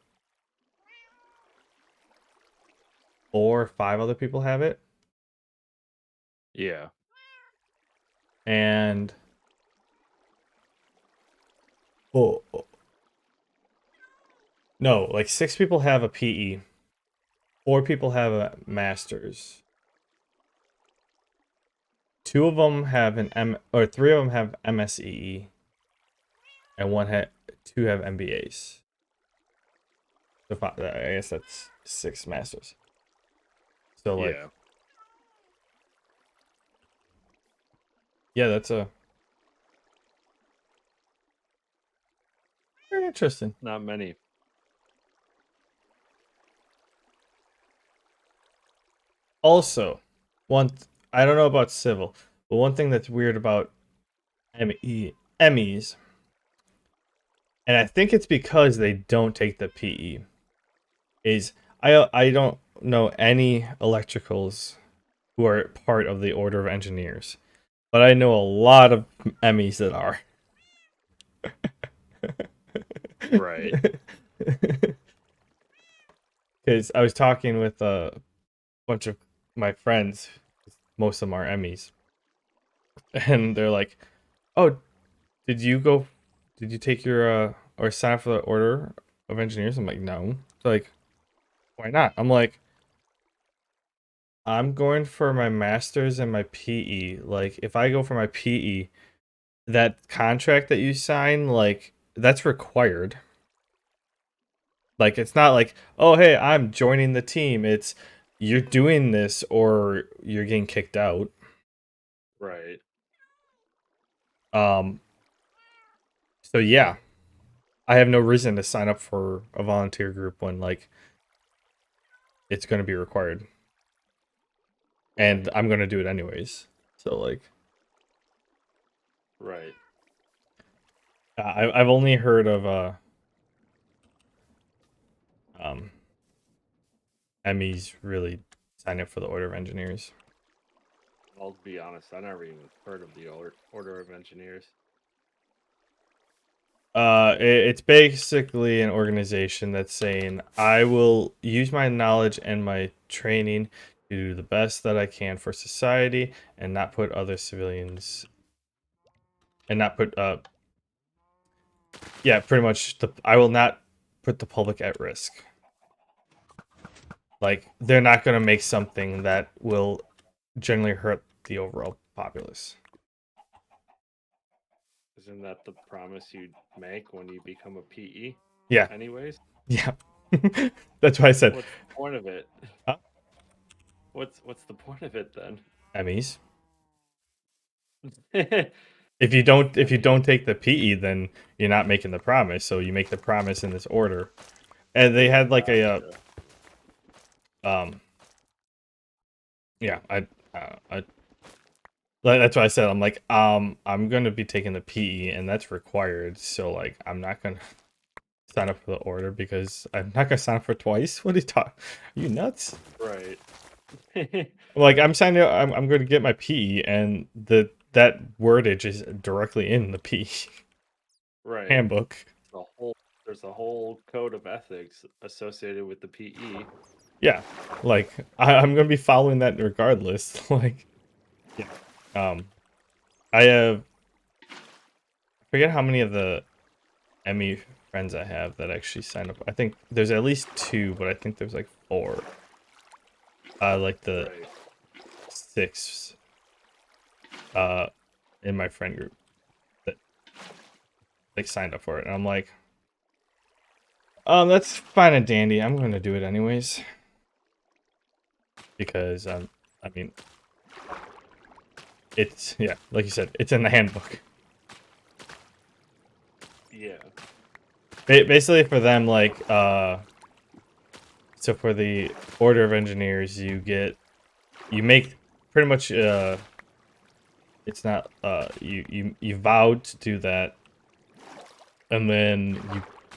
4 or 5 other people have it. Yeah. And oh, no, like 6 people have a PE. 4 people have a master's. 2 of them have an or 3 of them have MSEE, and 2 have MBAs. So I guess that's 6 masters. So like, Yeah. yeah, that's a very interesting. Not many. Also, I don't know about civil, but one thing that's weird about MEs, and I think it's because they don't take the PE, is I don't know any electricals who are part of the Order of Engineers, but I know a lot of MEs that are. Right. Because I was talking with a bunch of my friends, most of them are MEs, and they're like, "Oh, did you go? Did you take your or sign up for the Order of Engineers?" I'm like, "No." They're like, "Why not?" I'm like, "I'm going for my master's and my PE. Like, if I go for my PE, that contract that you sign, like, that's required. Like, it's not like, oh, hey, I'm joining the team. It's you're doing this or you're getting kicked out." Right. Um, so yeah, I have no reason to sign up for a volunteer group when like it's going to be required, and I'm going to do it anyways. So like, Right. I've only heard of um MEs really sign up for the Order of Engineers. I'll be honest, I never even heard of the Order of Engineers. It's basically an organization that's saying I will use my knowledge and my training to do the best that I can for society and not put other civilians and not put yeah, pretty much I will not put the public at risk. Like they're not going to make something that will generally hurt the overall populace. Isn't that the promise you make when you become a PE? Yeah. Anyways, Yeah. That's why I said what's the point of it? huh? What's the point of it then? Emmys. I If you mean, don't take the PE, then you're not making the promise. So you make the promise in this order. And they had like a gotcha. um yeah, I that's why I said I'm like I'm gonna be taking the PE and that's required. So like I'm not gonna sign up for the order because I'm not gonna sign up for twice. What are you talking? Are you nuts? Right. Like I'm signing up, I'm going to get my PE and that wordage is directly in the PE Right. handbook. The whole there's a whole code of ethics associated with the PE. Yeah, like I'm going to be following that regardless. Like, yeah. I have I forget how many of the ME friends I have that actually sign up. I think there's at least 2, but I think there's like 4. Like the Right. 6 uh in my friend group that like signed up for it, and I'm like, that's fine and dandy. I'm going to do it anyways because I mean, it's yeah, like you said, it's in the handbook. Yeah. Basically, for them, like so for the Order of Engineers, you make pretty much it's not you vowed to do that, and then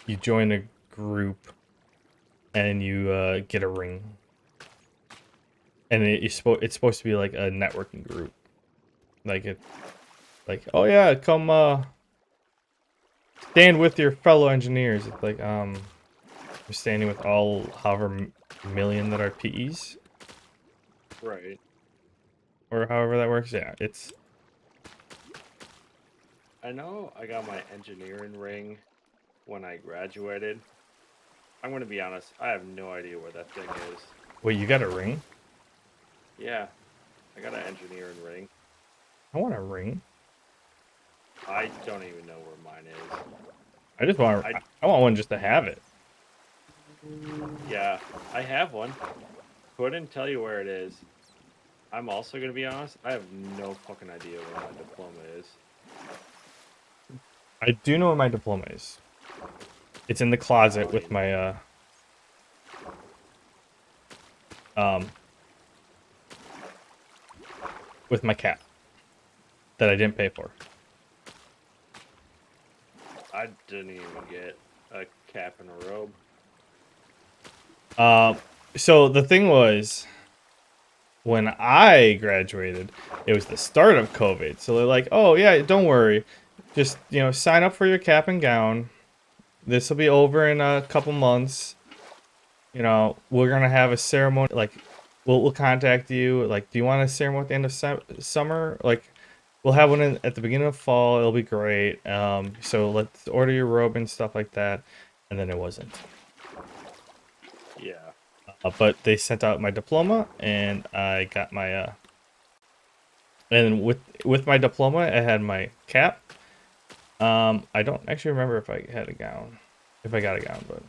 you join a group and you get a ring, and it's supposed to be like a networking group. Like it, like, oh yeah, come stand with your fellow engineers. It's like you're standing with all however million that are PEs Right. or however that works. Yeah, it's I know I got my engineering ring when I graduated. I'm gonna be honest, I have no idea where that thing is. wait, you got a ring? Yeah, I got an engineering ring. I want a ring. I don't even know where mine is. I just want I I want one just to have it. Yeah, I have one. Couldn't tell you where it is. I'm also gonna be honest, I have no fucking idea where my diploma is. I do know what my diploma is. It's in the Yeah, closet with mine. my um with my cap that I didn't pay for. I didn't even get a cap and a robe. Um, so the thing was, when I graduated, it was the start of COVID. So they're like, "Oh yeah, don't worry, just sign up for your cap and gown. This will be over in a couple months. We're gonna have a ceremony. Like, we'll contact you. Like, do you want a ceremony at the end of summer? Like, we'll have one at the beginning of fall. It'll be great. So let's order your robe and stuff like that." And then it wasn't. Yeah, But they sent out my diploma, and I got my and with my diploma, I had my cap. I don't actually remember if I had a gown, if I got a gown, but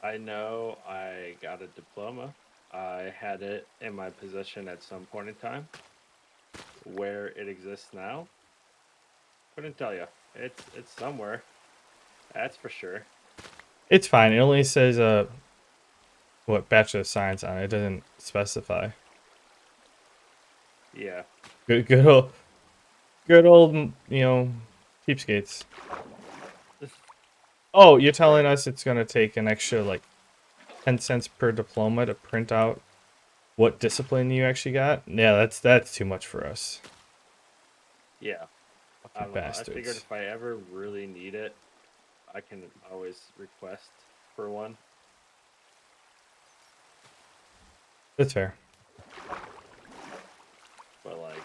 I know I got a diploma. I had it in my possession at some point in time. Where it exists now, couldn't tell you. It's somewhere. That's for sure. it's fine. It only says what Bachelor of Science on it. It doesn't specify. Yeah. Good old cheapskates. Oh, you're telling Right. us it's gonna take an extra like 10 cents per diploma to print out what discipline you actually got? Yeah, that's too much for us. Yeah. I Fucking don't know. I figured bastards. if I ever really need it, I can always request for one. That's fair. But like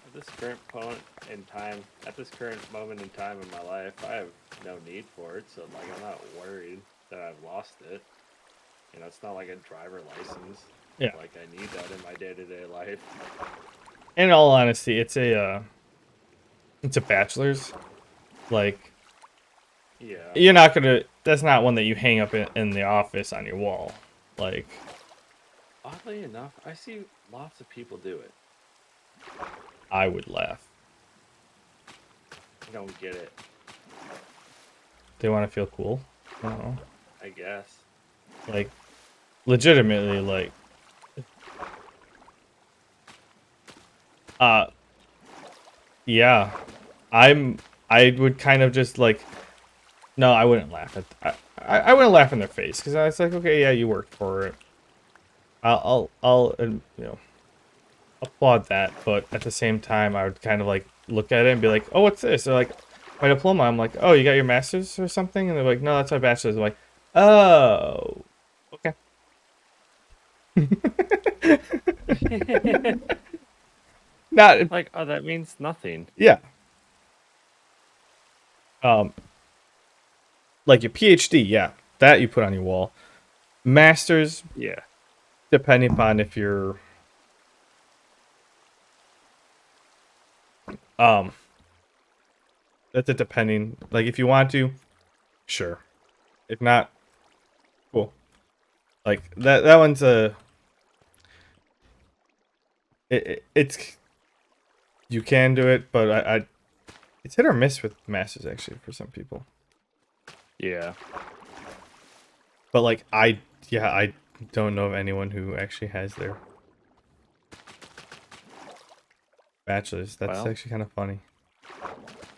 at this current point in time, at this current moment in time in my life, I have no need for it. So like I'm not worried that I've lost it. It's not like a driver license. Yeah. Like I need that in my day-to-day life. In all honesty, it's a bachelor's. Like, Yeah. you're not gonna. That's not one that you hang up in the office on your wall. Like, Oddly enough, I see lots of people do it. I would laugh. I don't get it, They want to feel cool. I don't know. I guess. Like, legitimately, like, uh, yeah. I'm. I would kind of just like. No, I wouldn't laugh at. I wouldn't laugh in their face because I was like, okay, yeah, you worked for it. I'll applaud that, but at the same time, I would kind of like look at it and be like, "Oh, what's this?" They're like, "My diploma." I'm like, "Oh, you got your master's or something?" And they're like, "No, that's my bachelor's." I'm like, "Oh, okay." Not, Like, oh, that means nothing. yeah. Um, like your PhD, yeah, that you put on your wall. Masters, Yeah. depending upon if you're um, that's a depending. Like if you want to, sure. If not, cool. Like that one's a it's you can do it, but I it's hit or miss with masters actually for some people. Yeah. But like yeah, I don't know of anyone who actually has their bachelor's. That's Well, actually kind of funny.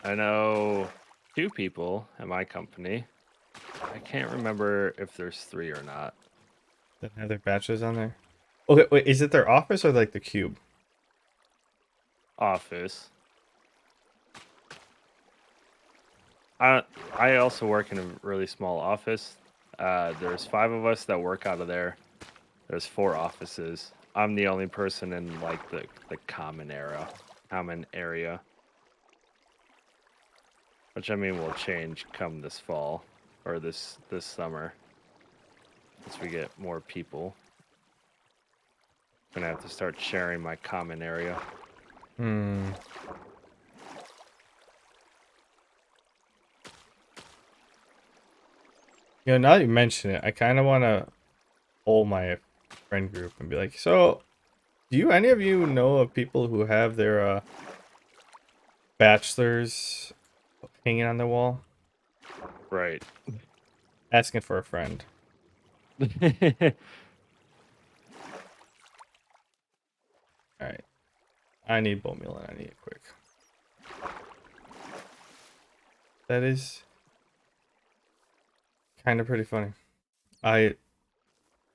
I know two people in my company. I can't remember if there's three or not. That have their bachelor's on there. Okay, wait, is it their office or like the cube? office. I also work in a really small office. There's 5 of us that work out of there. There's 4 offices. I'm the only person in like the common area, which I mean will change come this fall or this summer as we get more people. Gonna have to start sharing my common area. Hmm. You know, now that you mention it, I kind of want to poll my friend group and be like, so, do you any of you know of people who have their bachelors hanging on the wall? Right. Asking for a friend. All right. I need bone meal and I need it quick. That is kind of pretty funny. I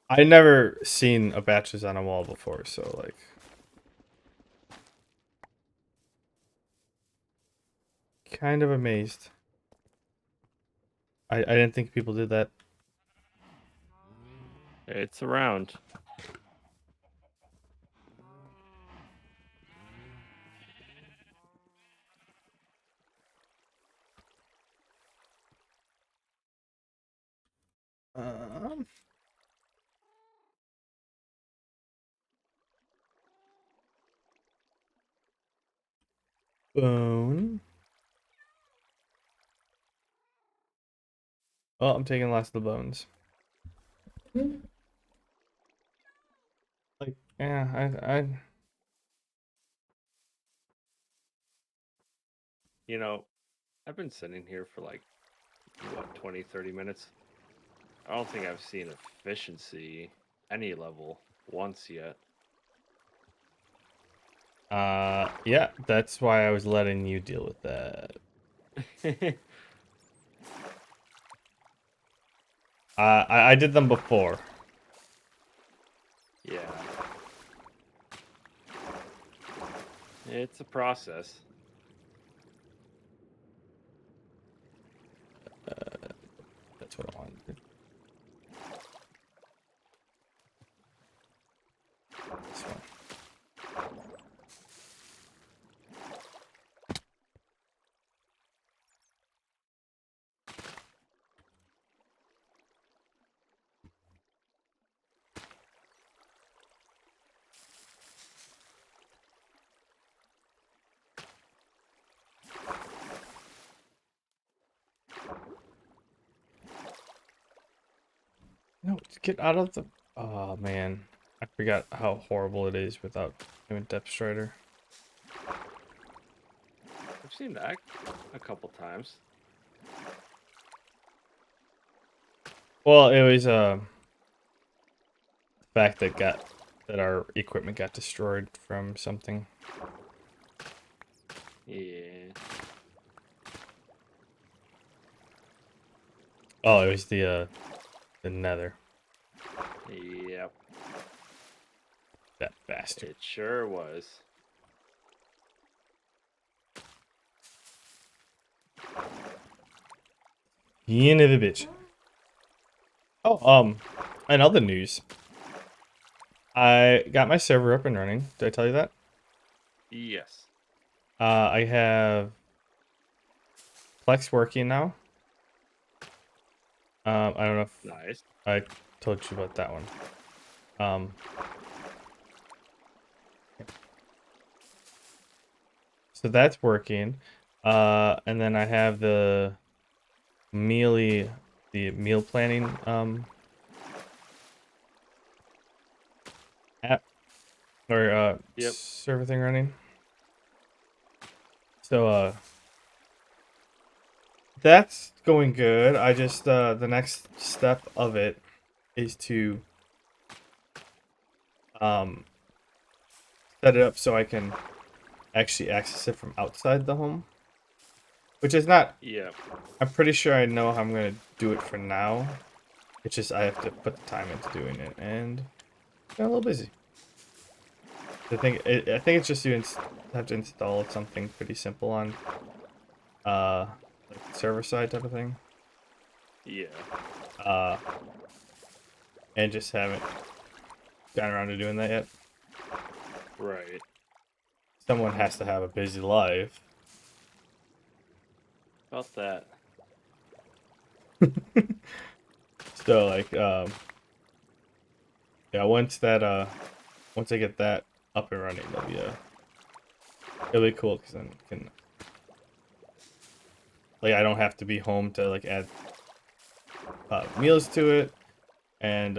I never seen a bachelors on a wall before, so like kind of amazed. I didn't think people did that. It's around. Um, bone. Oh, I'm taking last of the bones. Like, yeah, You know, I've been sitting here for like what 20, 30 minutes. I don't think I've seen efficiency any level once yet. yeah, that's why I was letting you deal with that. I did them before. Yeah. It's a process. That's what I wanted to do. This one. No, get out of the. Oh man, I forgot how horrible it is without doing Depth Strider. I've seen that a couple times. Well, it was the fact that our equipment got destroyed from something. Yeah. Oh, it was the Nether. Yep. That bastard. It sure was. You never bitch. Oh, in other news, I got my server up and running. Did I tell you that? Yes. I have Plex working now. I don't know if Nice. I told you about that one. Um, so that's working. And then I have the meal planning app or Yep. server thing running. So that's going good. I just the next step of it is to um set it up so I can actually access it from outside the home. Which is not, Yep. I'm pretty sure I know how I'm gonna do it for now. It's just I have to put the time into doing it and got a little busy. I think it's just you have to install something pretty simple on like server side type of thing. Yeah. Uh, and just haven't gotten around to doing that yet. Right. Someone has to have a busy life. About that. So like yeah, once I get that up and running, it'll be cool because then can like I don't have to be home to like add meals to it, and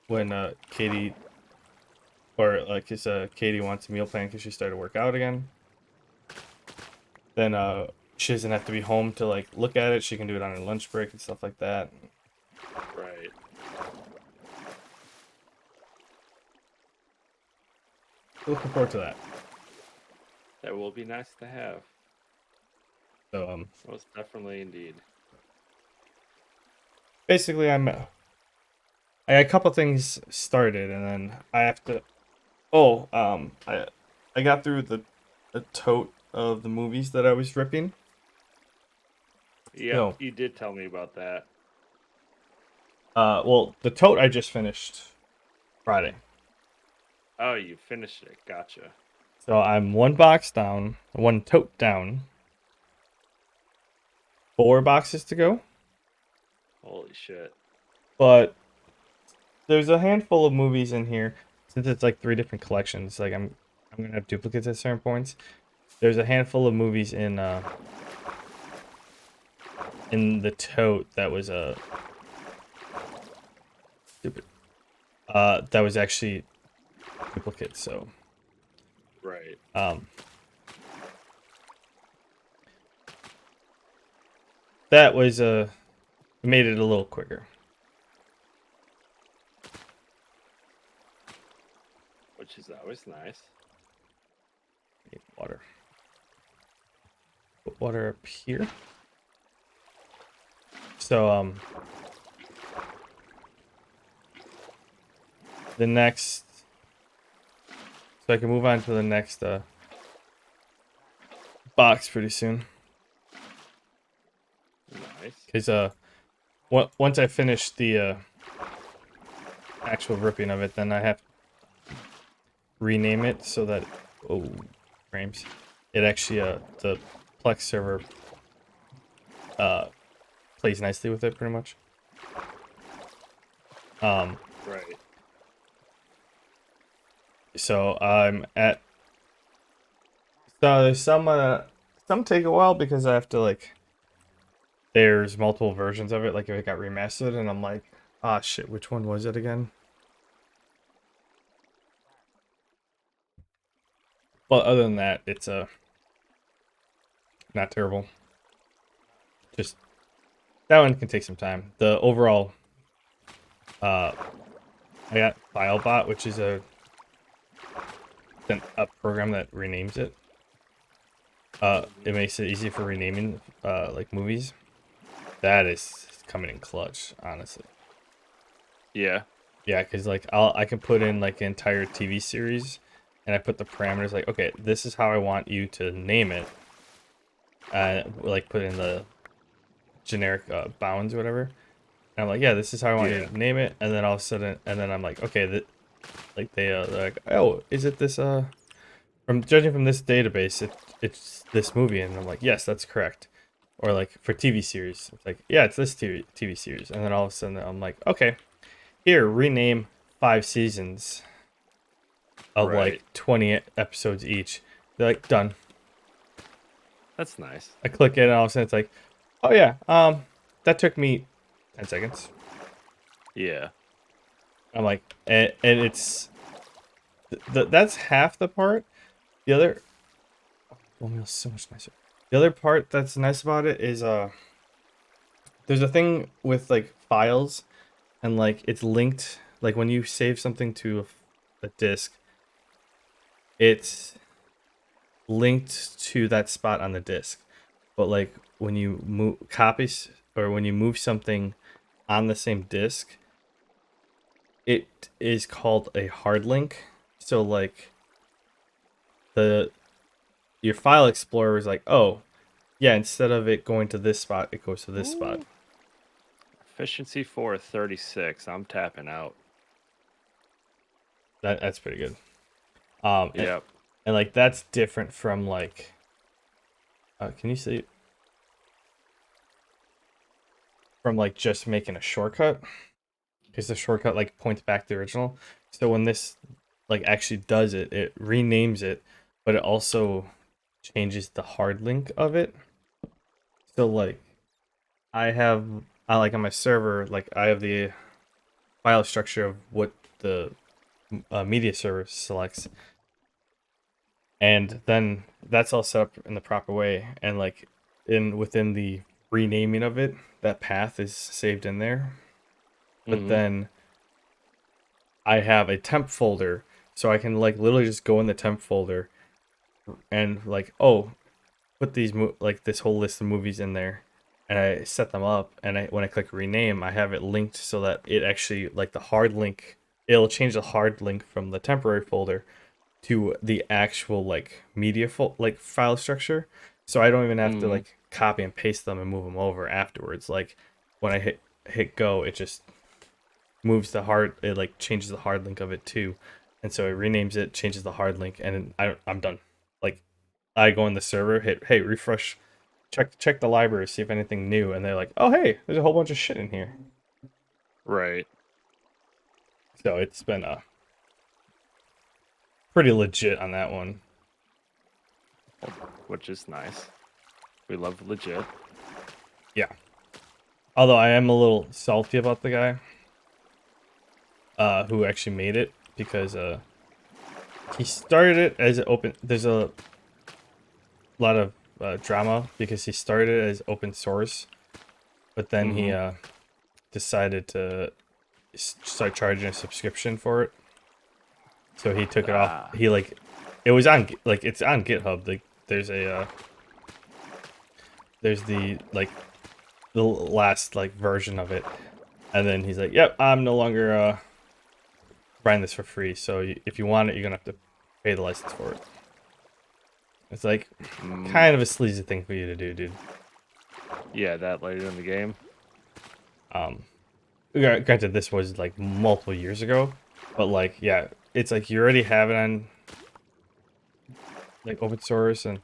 when Katie or like his Katie wants a meal plan because she started to work out again, then she doesn't have to be home to like look at it. She can do it on her lunch break and stuff like that. Right. Looking forward to that. That will be nice to have. So Most definitely indeed. basically I got a couple things started and then I have to. Oh, I got through the tote of the movies that I was ripping. Yep, So you did tell me about that. well, the tote I just finished Friday. Oh, you finished it. Gotcha. So I'm one box down, one tote down, 4 boxes to go. Holy shit. But there's a handful of movies in here since it's like 3 different collections. Like I'm gonna have duplicates at certain points. There's a handful of movies in the tote that was stupid. That was actually duplicates. So Right. um that was made it a little quicker. Which is always nice. Need water. Put water up here. So the next so I can move on to the next box pretty soon. Nice. Because once I finish the actual ripping of it, then I have to rename it so that frames. It actually the Plex server uh plays nicely with it pretty much. Um Right. so I'm at so there's some take a while because I have to like there's multiple versions of it like if it got remastered and I'm like ah shit which one was it again? But other than that it's not terrible. Just that one can take some time. The overall uh I got FileBot, which is a program that renames it. It makes it easy for renaming like movies. That is coming in clutch, honestly. Yeah. Yeah, because like I can put in like an entire TV series, and I put the parameters like, okay, this is how I want you to name it. Like put in the generic bounds or whatever. And I'm like, yeah, this is how I want you Yeah. to name it. And then all of a sudden, and then I'm like, okay, like they're like, oh, is it this from judging from this database, it's this movie, and I'm like, yes, that's correct. Or like for TV series, it's like, yeah, it's this TV series, and then all of a sudden I'm like, okay, here, rename 5 seasons of Right. like 20 episodes each. They're like, done. That's nice. I click it, and all of a sudden it's like, oh yeah, that took me 10 seconds. Yeah. I'm like, and it's that's half the part. The other, oh, meal's so much nicer. The other part that's nice about it is there's a thing with like files and like it's linked like when you save something to a disk it's linked to that spot on the disk but like when you move copies or when you move something on the same disk it is called a hard link. So like the your file explorer is like, oh yeah, instead of it going to this spot, it goes to this spot. Ooh. Efficiency 4 36. I'm tapping out. That's pretty good. Um, and, Yep. and like that's different from like, can you see from like just making a shortcut? Because the shortcut like points back to the original. So when this like actually does it, it renames it, but it also changes the hard link of it. So like I like on my server, like I have the file structure of what the media server selects, and then that's all set up in the proper way. And like in within the renaming of it, that path is saved in there. But Mm-hmm. then I have a temp folder, so I can like literally just go in the temp folder and like, oh, put these like this whole list of movies in there, and I set them up. And when I click rename, I have it linked so that it actually like the hard link. It'll change the hard link from the temporary folder to the actual like like file structure. So I don't even have to Mm-hmm. like copy and paste them and move them over afterwards. Like when I hit go, it just moves the hard. It like changes the hard link of it too, and so it renames it, changes the hard link, and I'm done. Like I go in the server, hit hey refresh, check the library, see if anything new, and they're like, oh hey, there's a whole bunch of shit in here. Right. So it's been pretty legit on that one. Which is nice. We love legit. Yeah. Although I am a little salty about the guy who actually made it because he started it as an open. There's a lot of drama because he started it as open source, but then he Mm-hmm. decided to start charging a subscription for it. So he took it off. Ah. He like it was on like it's on GitHub. Like there's a there's the like the last like version of it, and then he's like, "Yep, I'm no longer buying this for free. So if you want it, you're gonna have to pay the license for it." It's like Mm, kind of a sleazy thing for you to do, dude. yeah, that later in the game. Um, granted, this was like multiple years ago, but like, yeah, it's like you already have it on like open source, and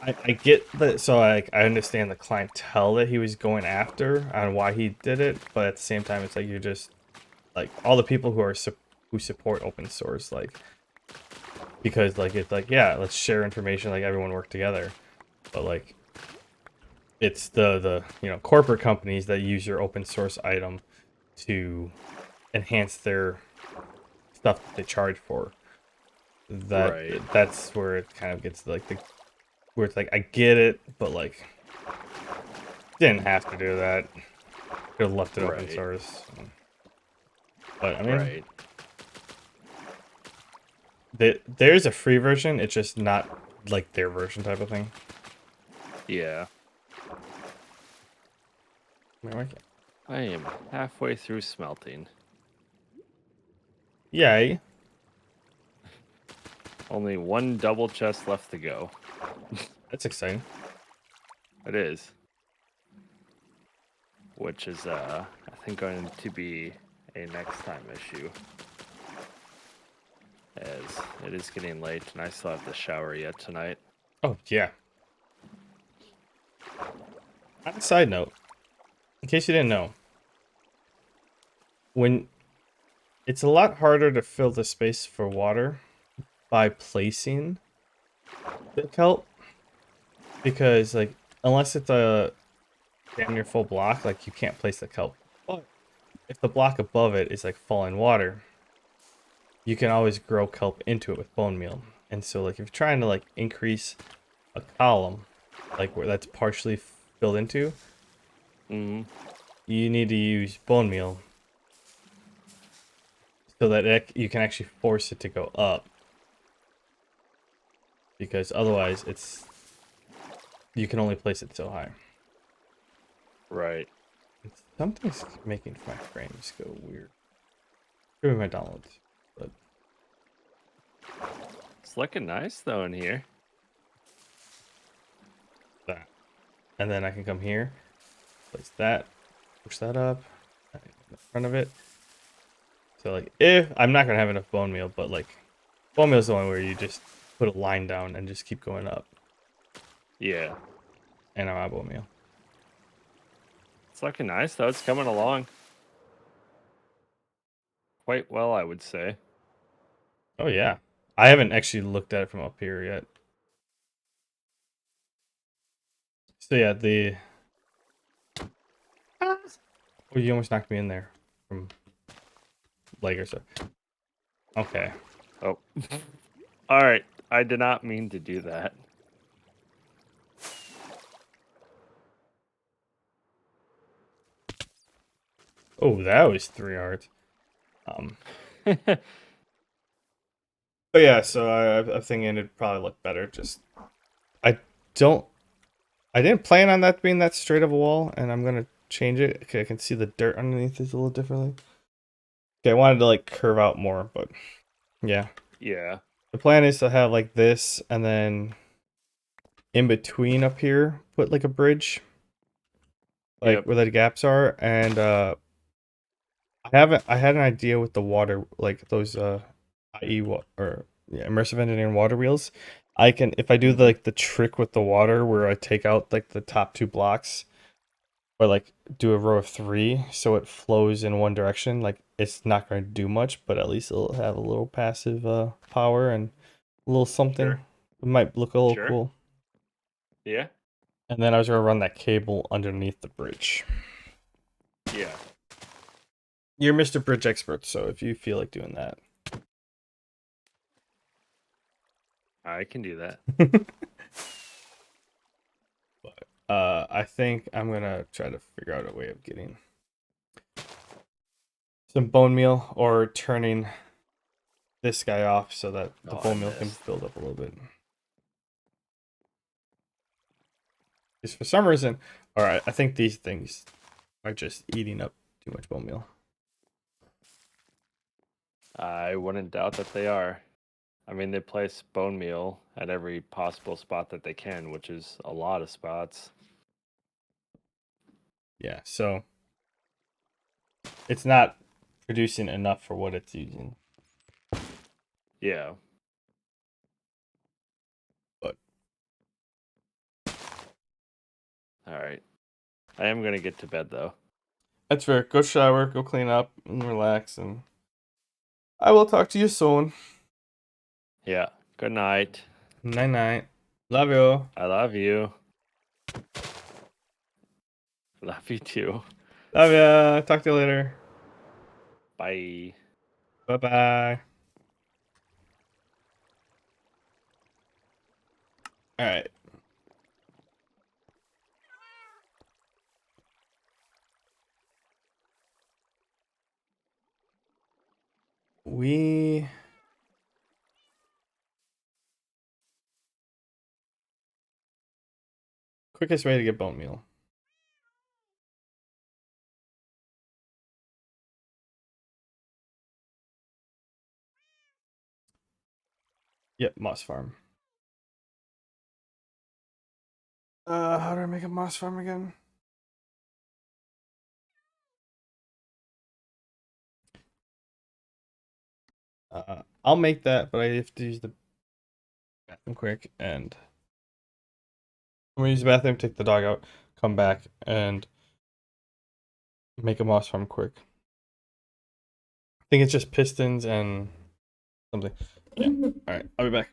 I get that. So like, I understand the clientele that he was going after on why he did it, but at the same time, it's like you're just like all the people who are who support open source, like because like it's like yeah, let's share information, like everyone work together, but like it's the corporate companies that use your open source item to enhance their stuff that they charge for. That Right. that's where it kind of gets like the where it's like I get it, but like didn't have to do that. Could have left it open Right. source. But I mean, Right. there's a free version. It's just not like their version type of thing. Yeah. I mean, I am halfway through smelting. yay! Only one double chest left to go. That's exciting. It is. Which is I think going to be a next time issue. As it is getting late and I still have to shower yet tonight. Oh yeah. On a side note, in case you didn't know, when it's a lot harder to fill the space for water by placing the kelp because like unless it's a damn near full block, like you can't place the kelp. But if the block above it is like falling water, you can always grow kelp into it with bone meal. And so like if you're trying to like increase a column, like where that's partially filled into, Mm-hmm. you need to use bone meal so that you can actually force it to go up. Because otherwise you can only place it so high. Right. Something's making my frames go weird. Could be my downloads, but It's looking nice though in here. that. And then I can come here, place that, push that up, in the front of it. So like, if I'm not gonna have enough bone meal, but like, bone meal is the one where you just put a line down and just keep going up. Yeah. And I'm out of bone meal. It's looking nice though. It's coming along quite well, I would say. Oh yeah, I haven't actually looked at it from up here yet. So yeah, the oh, you almost knocked me in there from leg or so. Okay. Oh. All right. I did not mean to do that. Oh, that was 3 hearts. But yeah, so I'm thinking it'd probably look better. Just I don't, I didn't plan on that being that straight of a wall, and I'm gonna change it. Okay, I can see the dirt underneath it a little differently. Okay, I wanted to like curve out more, but yeah. Yeah. The plan is to have like this, and then in between up here, put like a bridge, like Yep. where the gaps are, and I had an idea with the water, like those IE or yeah, immersive engineering water wheels. I can if I do the, like the trick with the water where I take out like the top 2 blocks or like do a row of 3 so it flows in one direction, like it's not going to do much, but at least it'll have a little passive power and a little something. Sure. It might look a little Sure. cool. Yeah. And then I was going to run that cable underneath the bridge. Yeah. You're Mr. Bridge expert, so if you feel like doing that. I can do that. I think I'm gonna try to figure out a way of getting some bone meal or turning this guy off so that the Oh, I bone meal can missed. build up a little bit. Because for some reason, alright, I think these things are just eating up too much bone meal. I wouldn't doubt that they are. I mean, they place bone meal at every possible spot that they can, which is a lot of spots. Yeah, so it's not producing enough for what it's using. Yeah. But All right. I am going to get to bed, though. that's fair. Go shower, go clean up, and relax, and I will talk to you soon. Yeah. Good night. Night night. Love you. I love you. Love you too. Love ya. Talk to you later. Bye. Bye bye. All right. We quickest way to get bone meal. Yep, moss farm. How do I make a moss farm again? I'll make that, but I have to use the bathroom quick, and I'm gonna use the bathroom, take the dog out, come back, and make a moss farm quick. I think it's just pistons and something. Yeah. All right, I'll be back.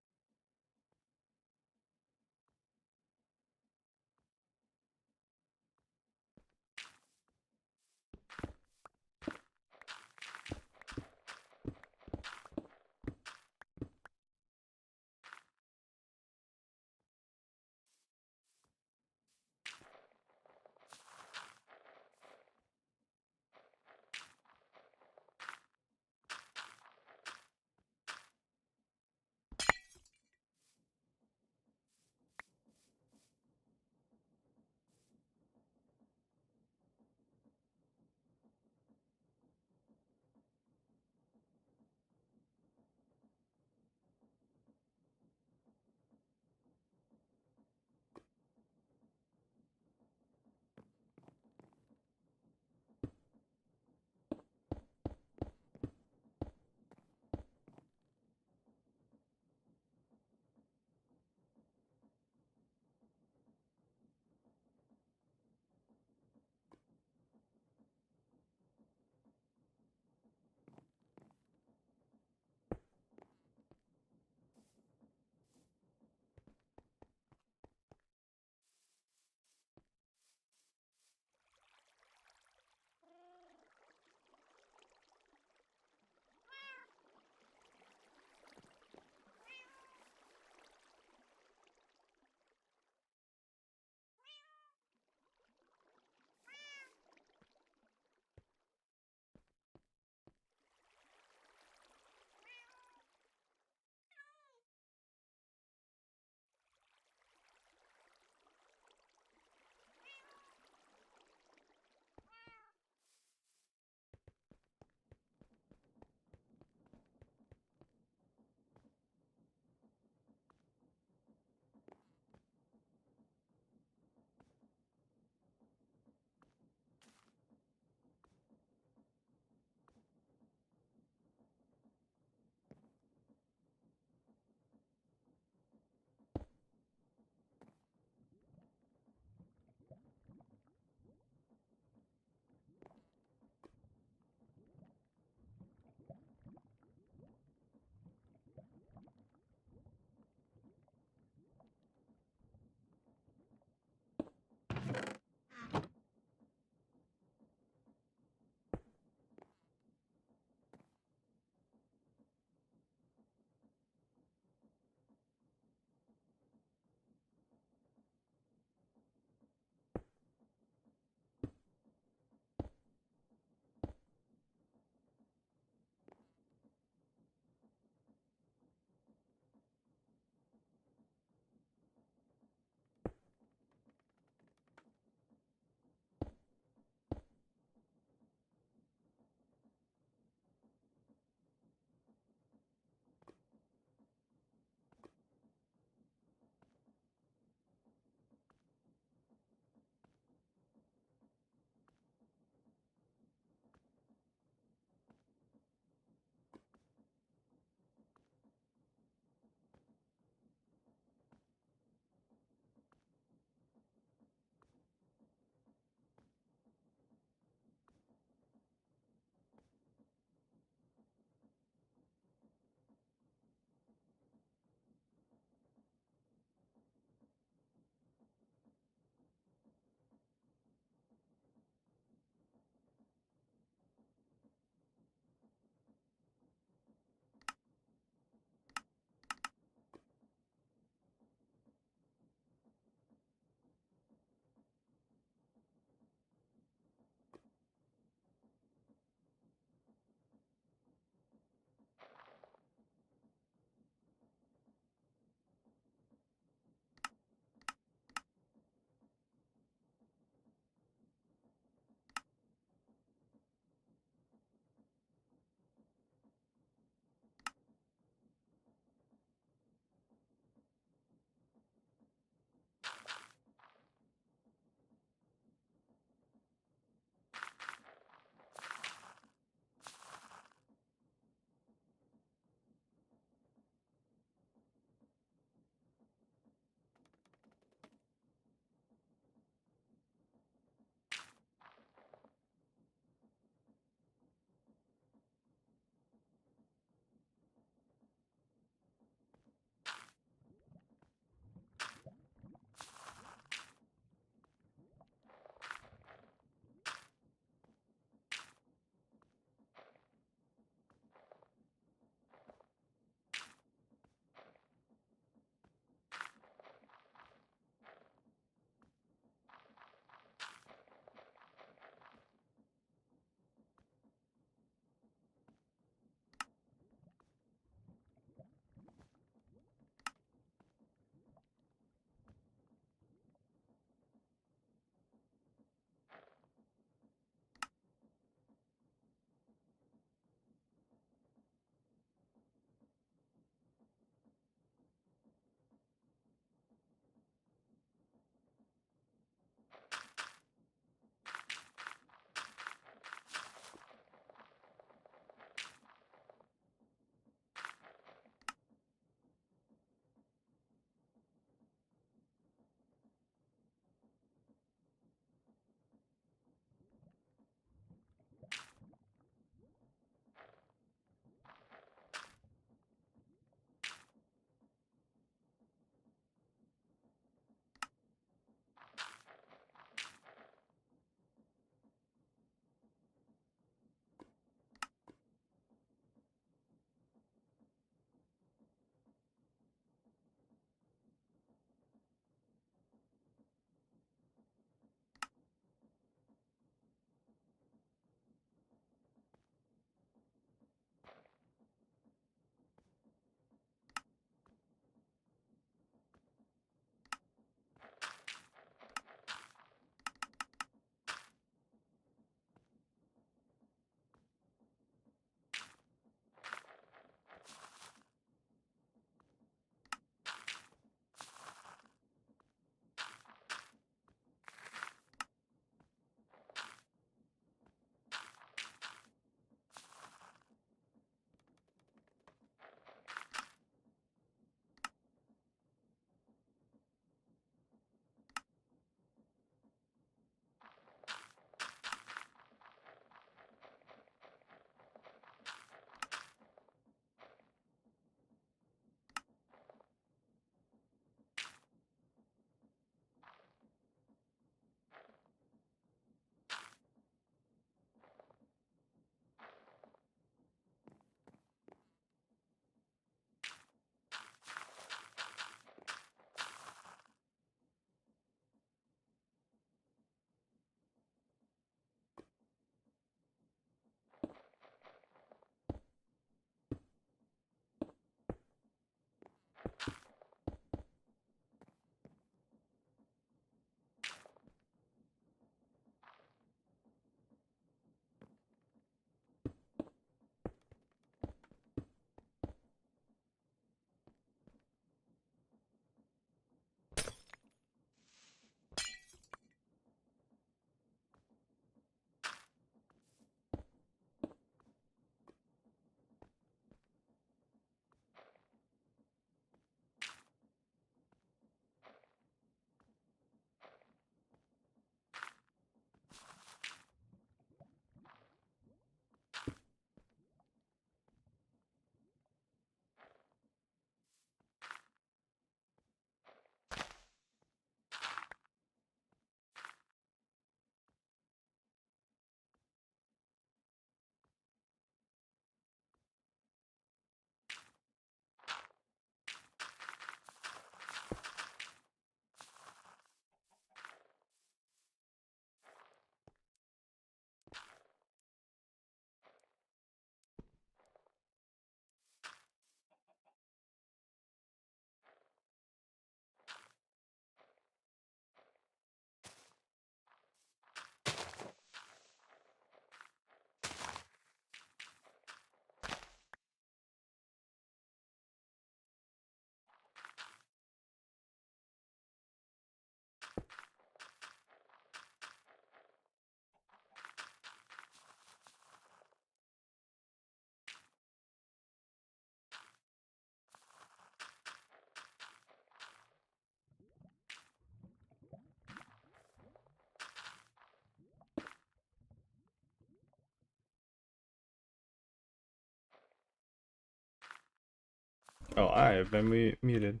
Oh, I have been muted.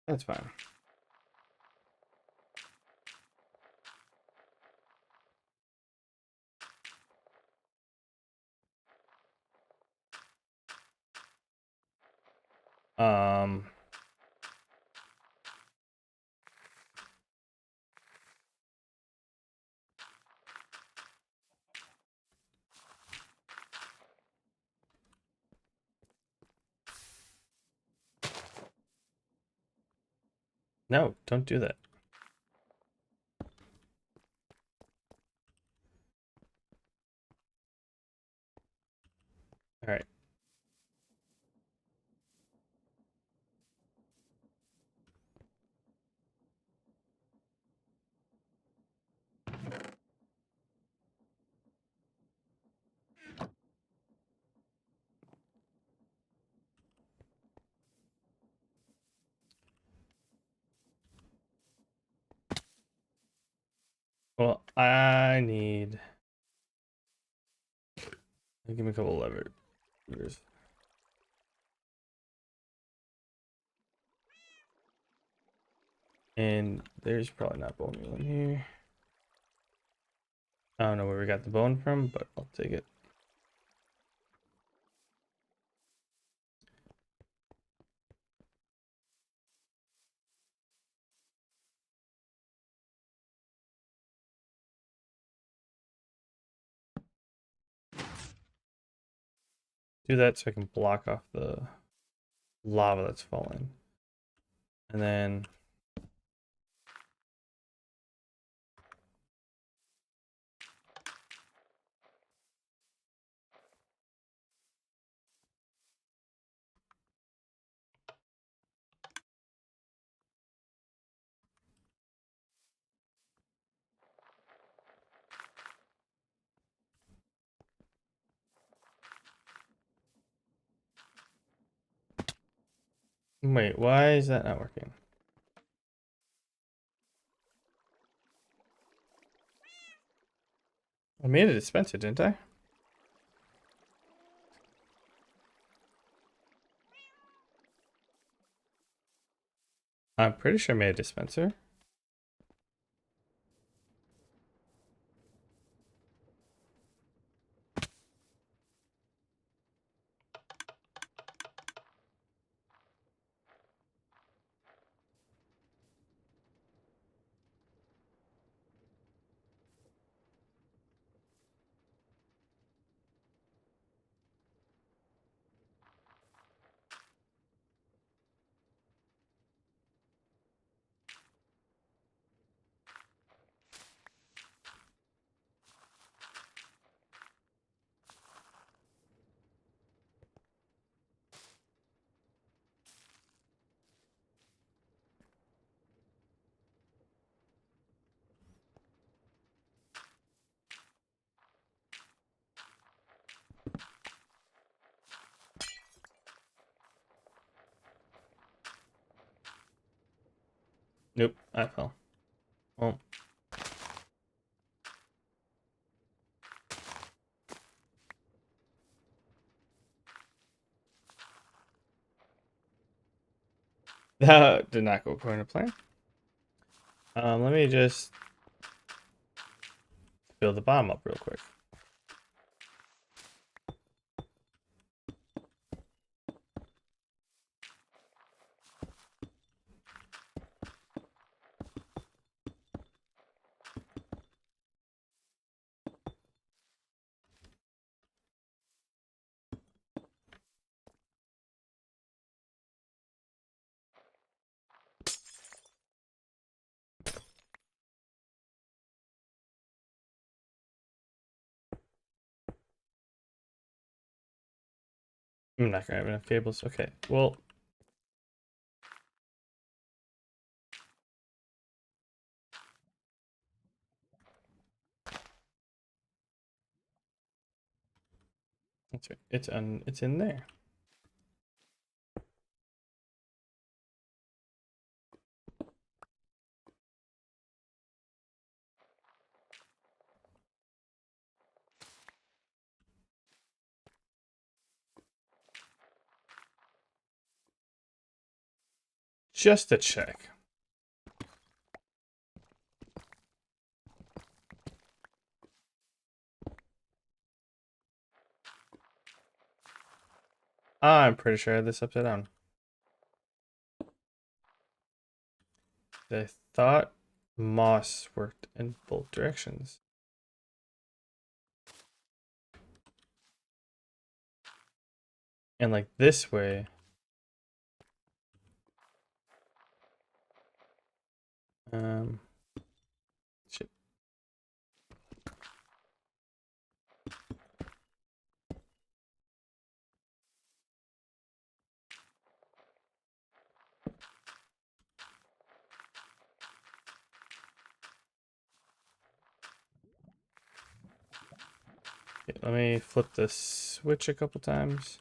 That's fine. Um, no, don't do that. All right. Well, I need. Give me a couple levers. And there's probably not bone meal in here. I don't know where we got the bone from, but I'll take it. Do that so I can block off the lava that's falling. And then wait, why is that not working? I made a dispenser, didn't I? I'm pretty sure I made a dispenser. Nope, I fell. Well, that did not go according to plan. Let me just fill the bottom up real quick. I'm not gonna have enough cables. Okay, well, that's right. It's in there. Just to check. I'm pretty sure I had this upside down. I thought moss worked in both directions. And like this way. Shit. Okay, let me flip the switch a couple times.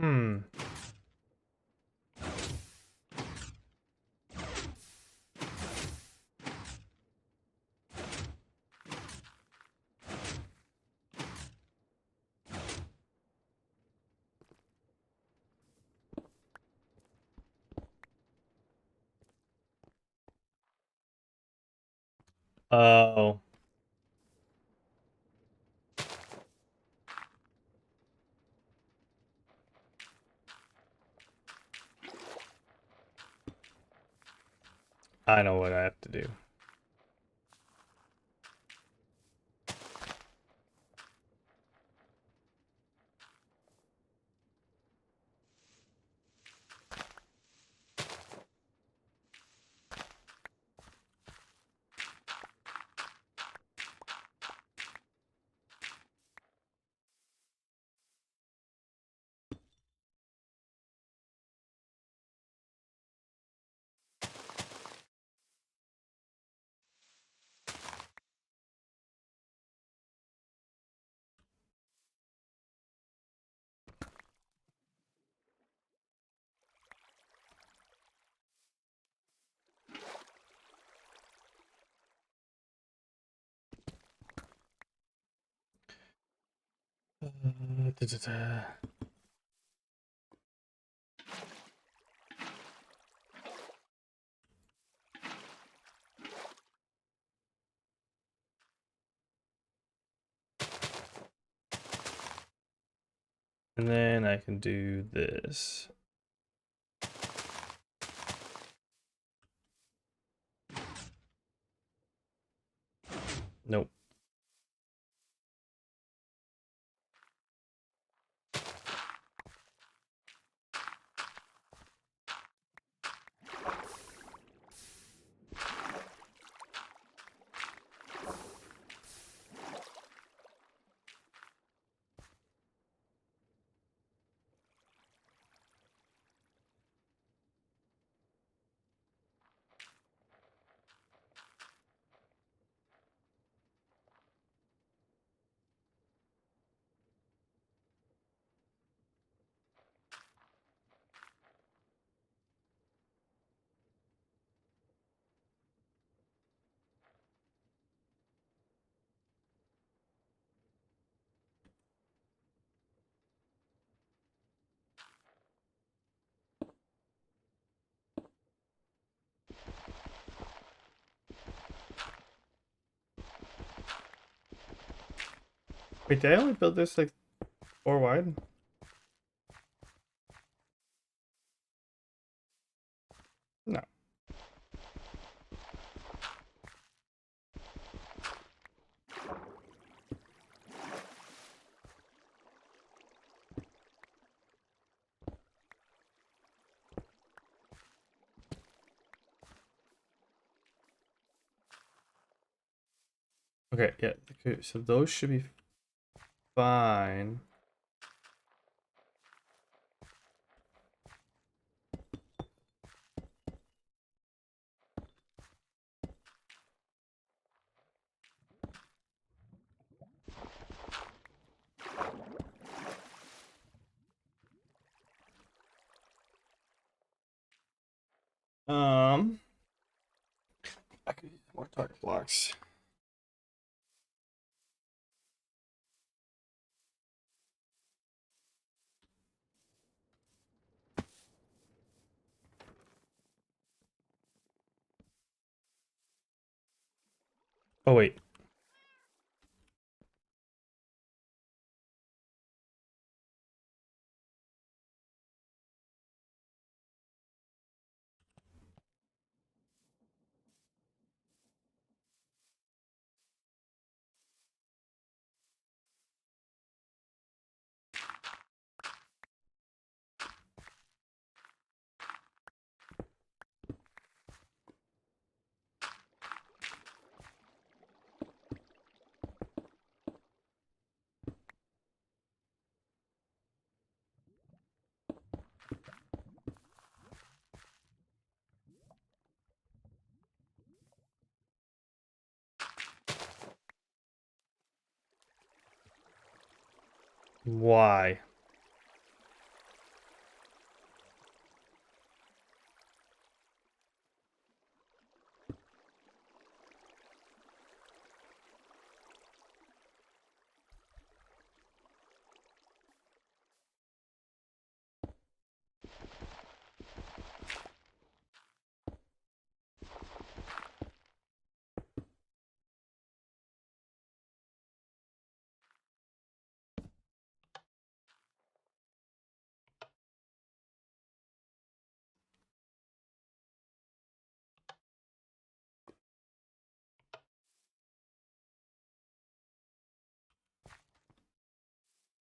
Hmm. Oh. I know what I have to do. Da-da-da. And then I can do this. Nope. Wait, did I only build this like 4 wide? No. Okay, yeah. Okay, so those should be fine. Um, I could use more target blocks. Oh wait. Why?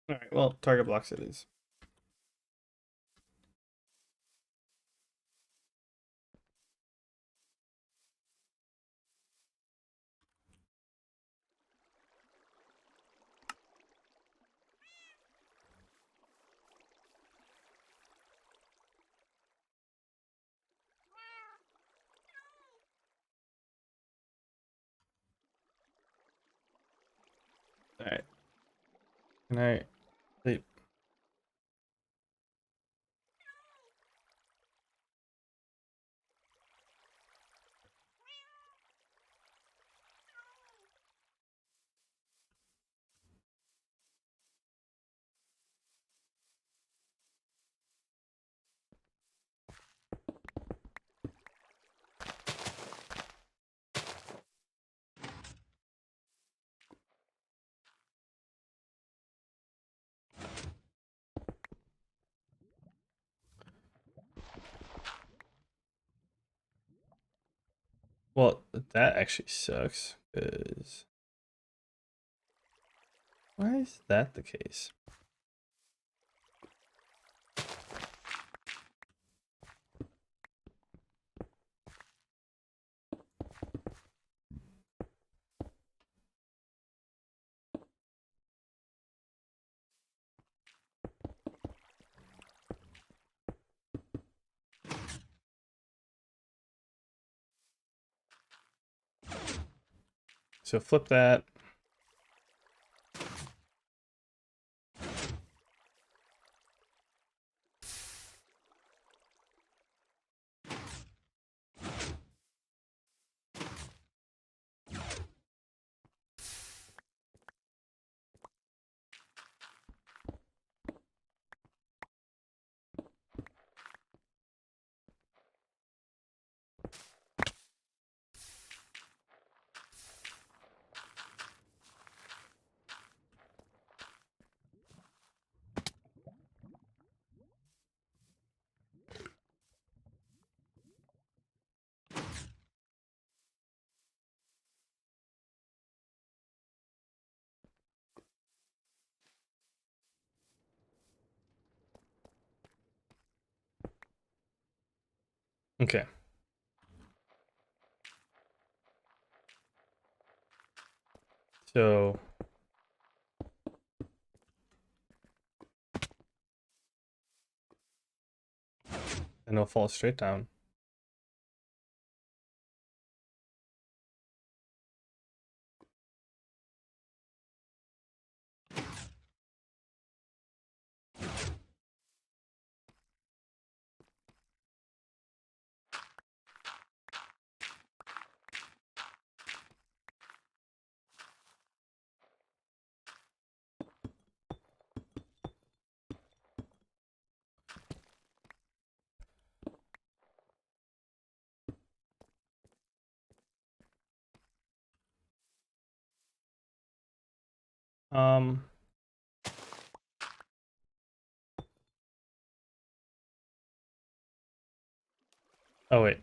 All right. Well, target blocks it is. All right. Can I sleep? Well, that actually sucks. Cause why is that the case? So flip that. Okay. So, and it'll fall straight down. Um, oh wait.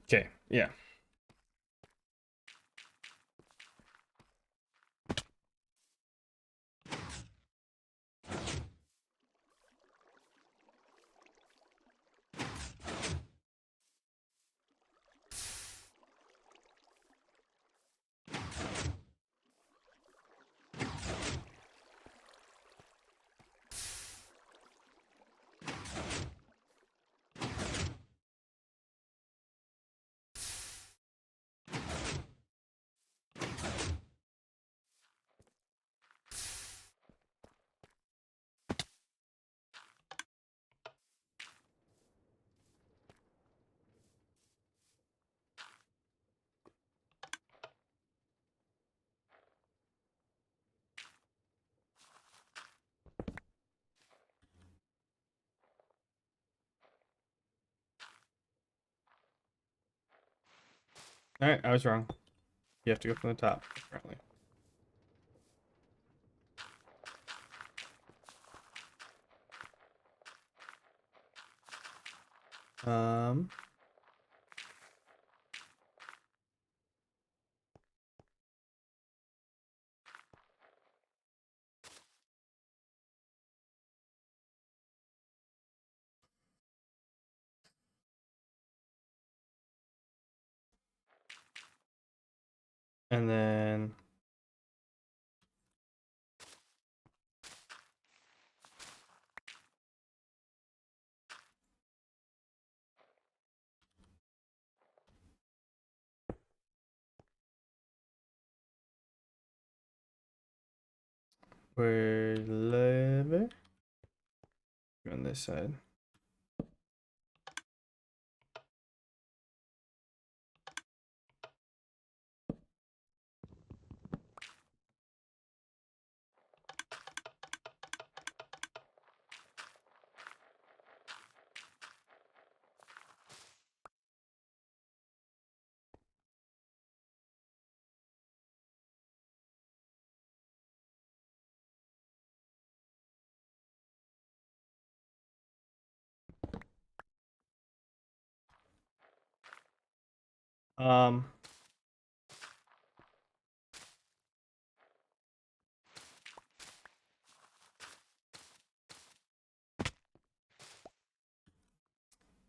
Okay, yeah. All right, I was wrong. You have to go from the top, apparently. Um, and then we're living on this side. Um,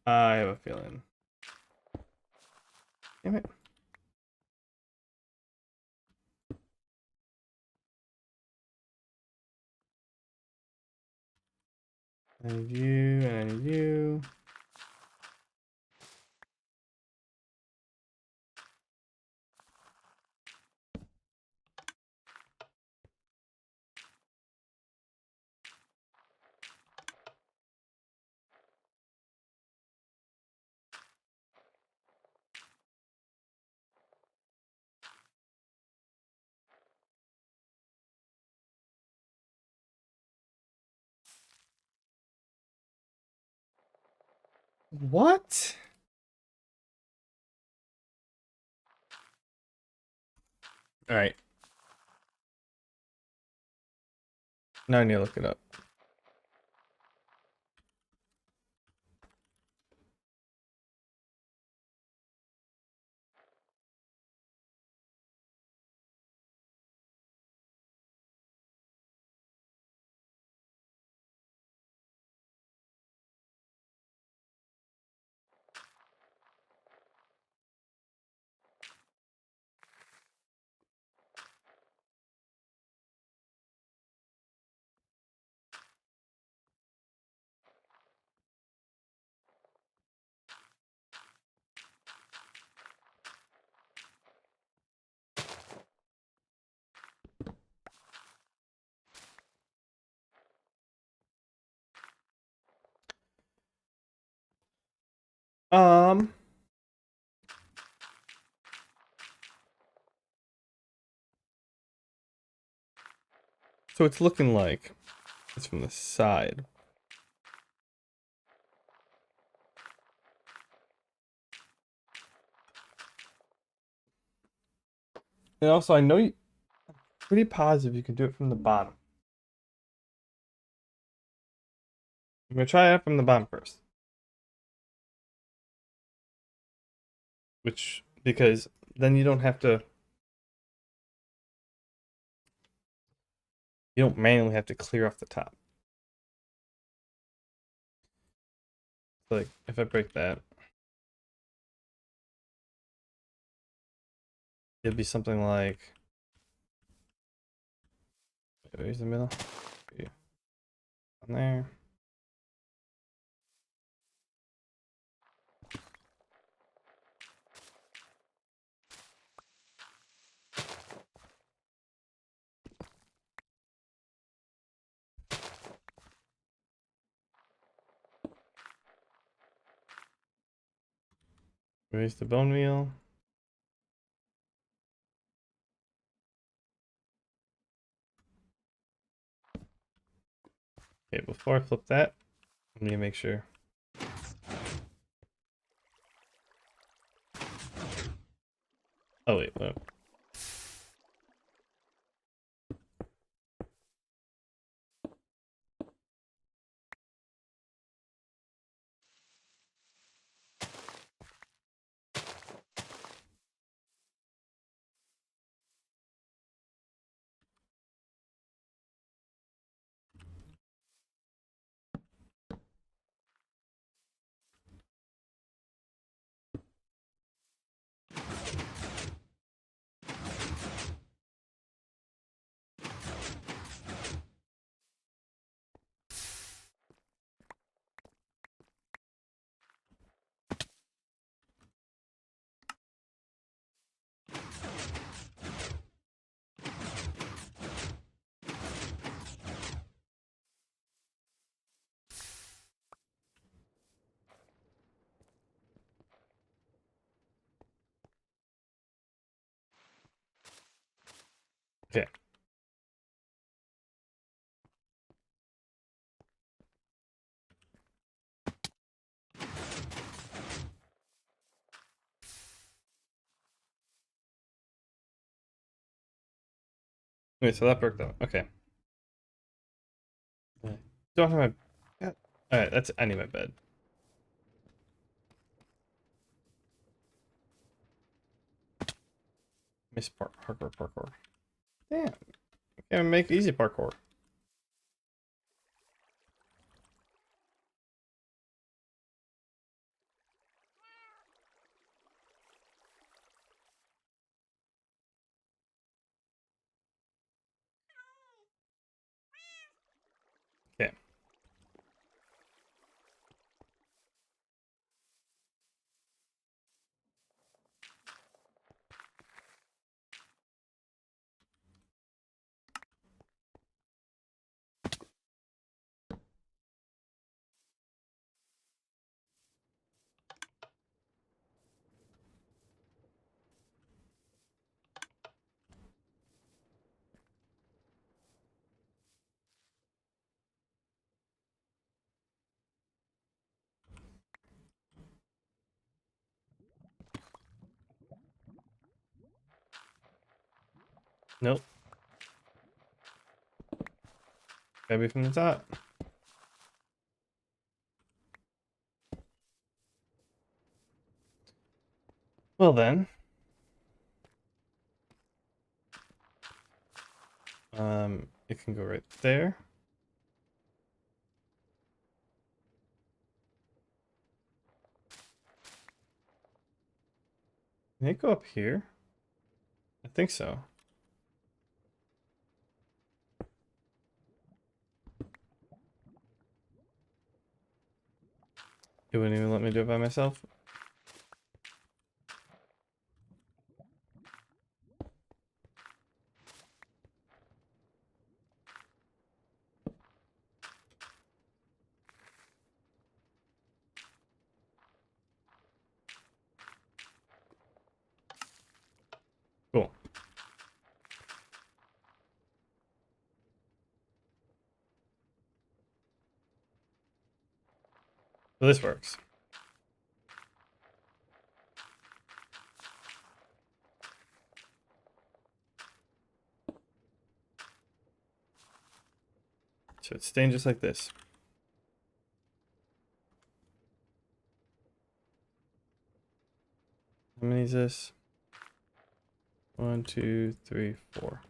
I have a feeling. Damn it. I need you, and I need you. What? All right. Now I need to look it up. Um. So it's looking like it's from the side. And also, I know you. I'm pretty positive you can do it from the bottom. I'm gonna try it from the bottom first. Which because then you don't have to. You don't manually have to clear off the top. So like if I break that, it'd be something like. Where's the middle? Yeah. On there. Where's the bone meal? Okay, before I flip that, I need to make sure. Oh wait, what? Okay. Wait, so that worked out. Okay. Yeah. Don't have my. Yeah. All right, that's. I need my bed. Miss parkour, parkour. Damn. Okay, make easy parkour. Okay. Nope. Gotta be from the top. Well then. It can go right there. Can it go up here? I think so. It wouldn't even let me do it by myself. So this works. So it's staying just like this. How many is this? 1, 2, 3, 4.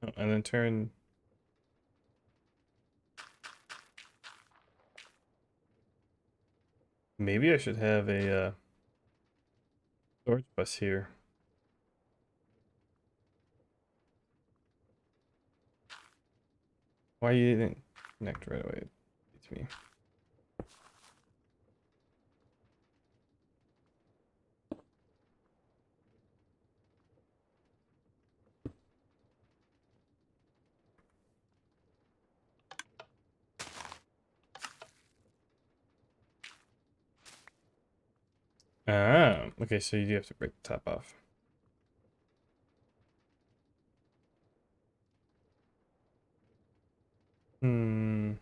Oh, and then turn. Maybe I should have a storage bus here. Why you didn't connect right away? It's me. Ah, okay, so you do have to break the top off. Hmm.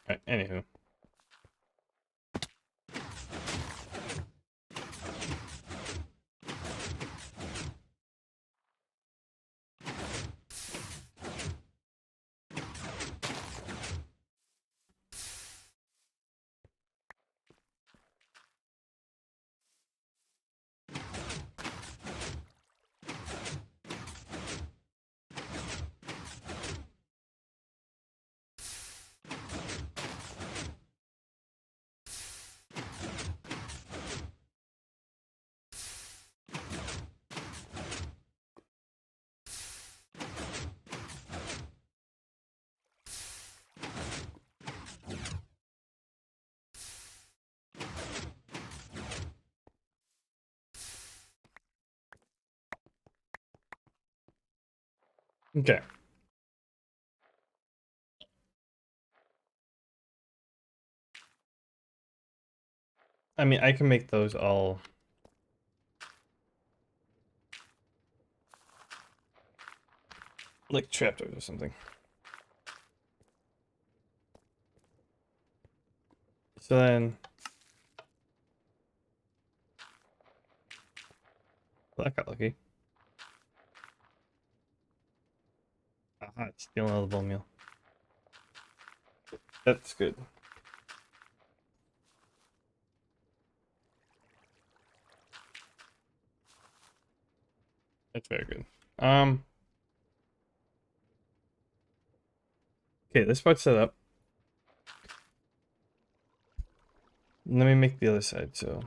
Alright, anywho. Okay. I mean, I can make those all like trapdoors or something. So then, well, that got lucky. Aha, it's stealing all the bone meal. That's good. That's very good. Okay, this part's set up. Let me make the other side. So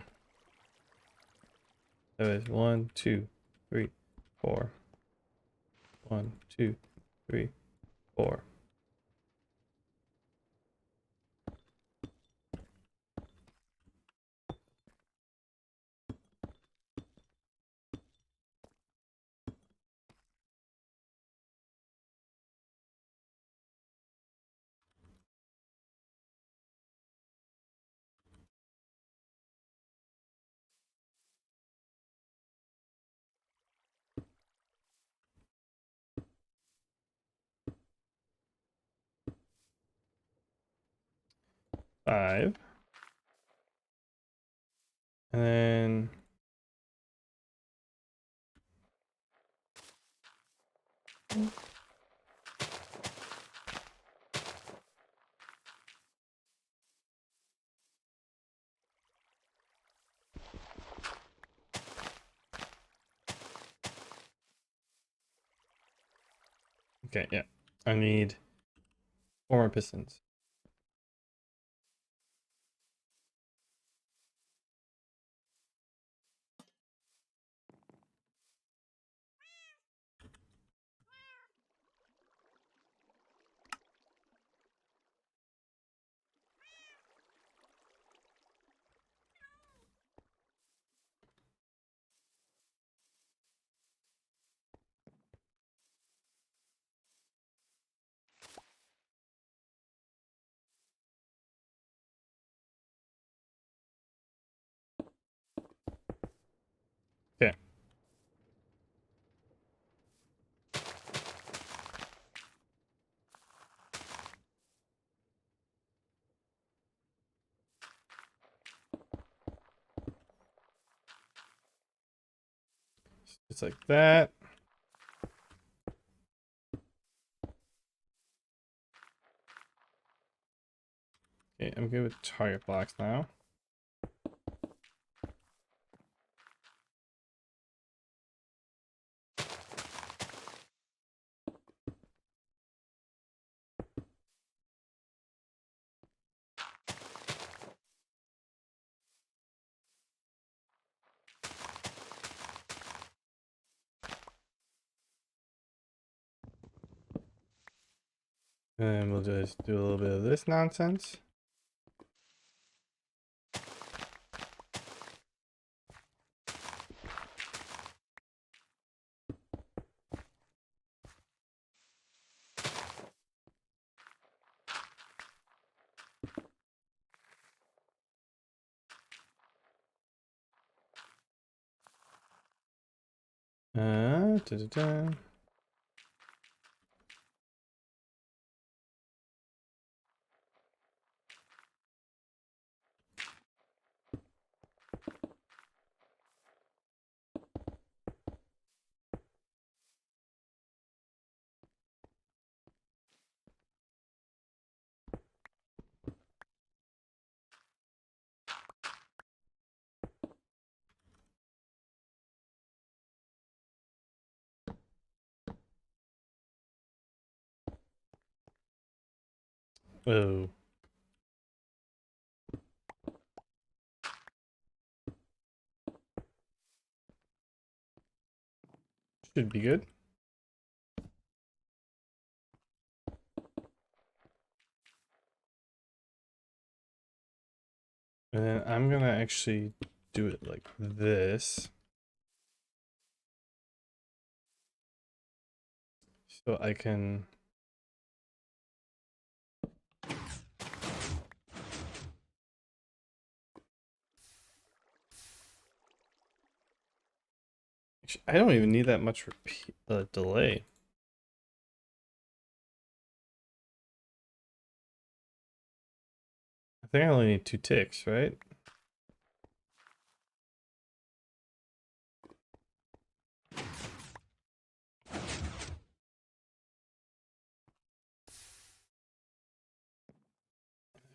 that is 1, 2, 3, 4. 1, 2, 3, 4. Five. And then okay, yeah. I need 4 more pistons. Just like that. Okay, I'm good with target blocks now. And we'll just do a little bit of this nonsense. Da-da-da. Oh, should be good. And then I'm gonna actually do it like this. So I can I don't even need that much repeat delay. I think I only need 2 ticks, right?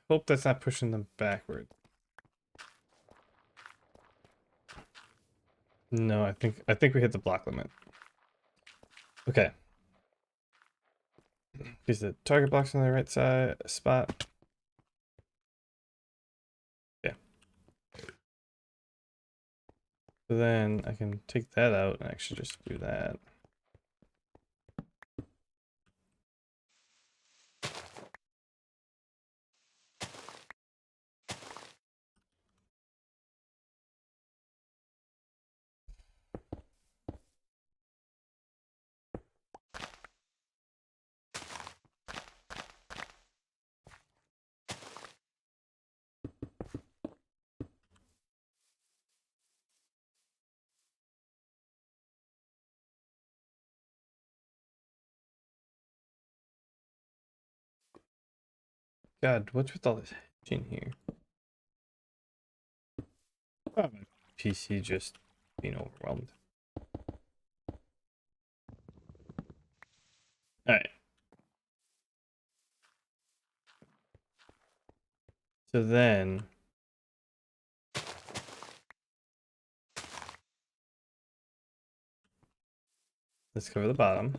Hope that's not pushing them backward. No, I think we hit the block limit. Okay. Is the target blocks on the right side spot? Yeah. So then I can take that out and actually just do that. God, what's with all this in here? Oh, my PC just being overwhelmed. All right. So then let's cover the bottom.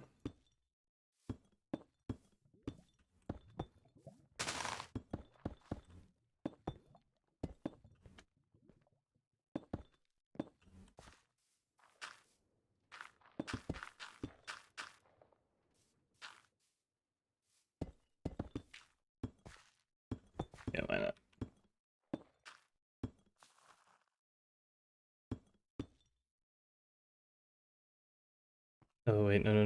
Yeah, why not? Oh wait, no. I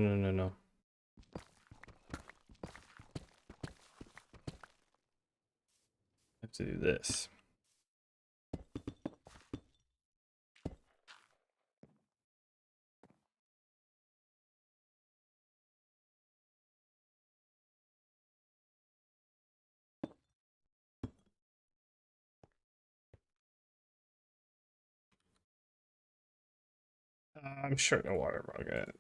have to do this. I'm sure no water bucket.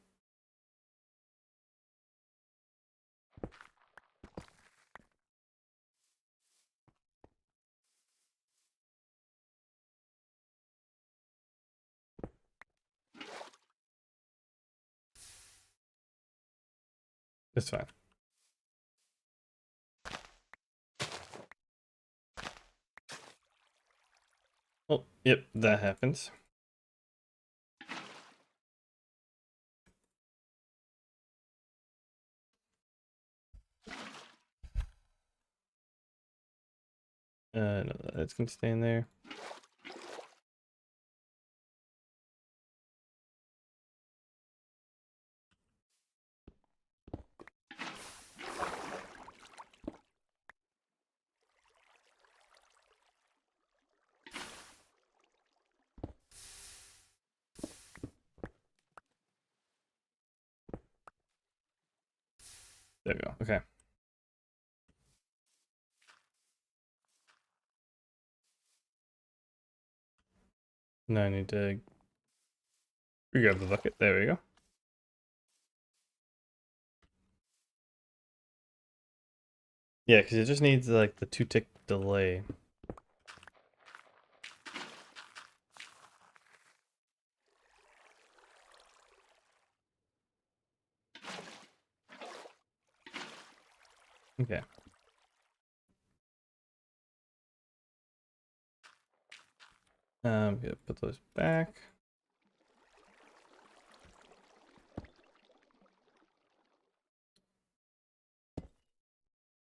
It's fine. Oh, yep, that happens. No, that's gonna stay in there. There we go. Okay. Now I need to grab the bucket. There we go. Yeah, because it just needs like the 2-tick delay. Okay. Gonna put those back.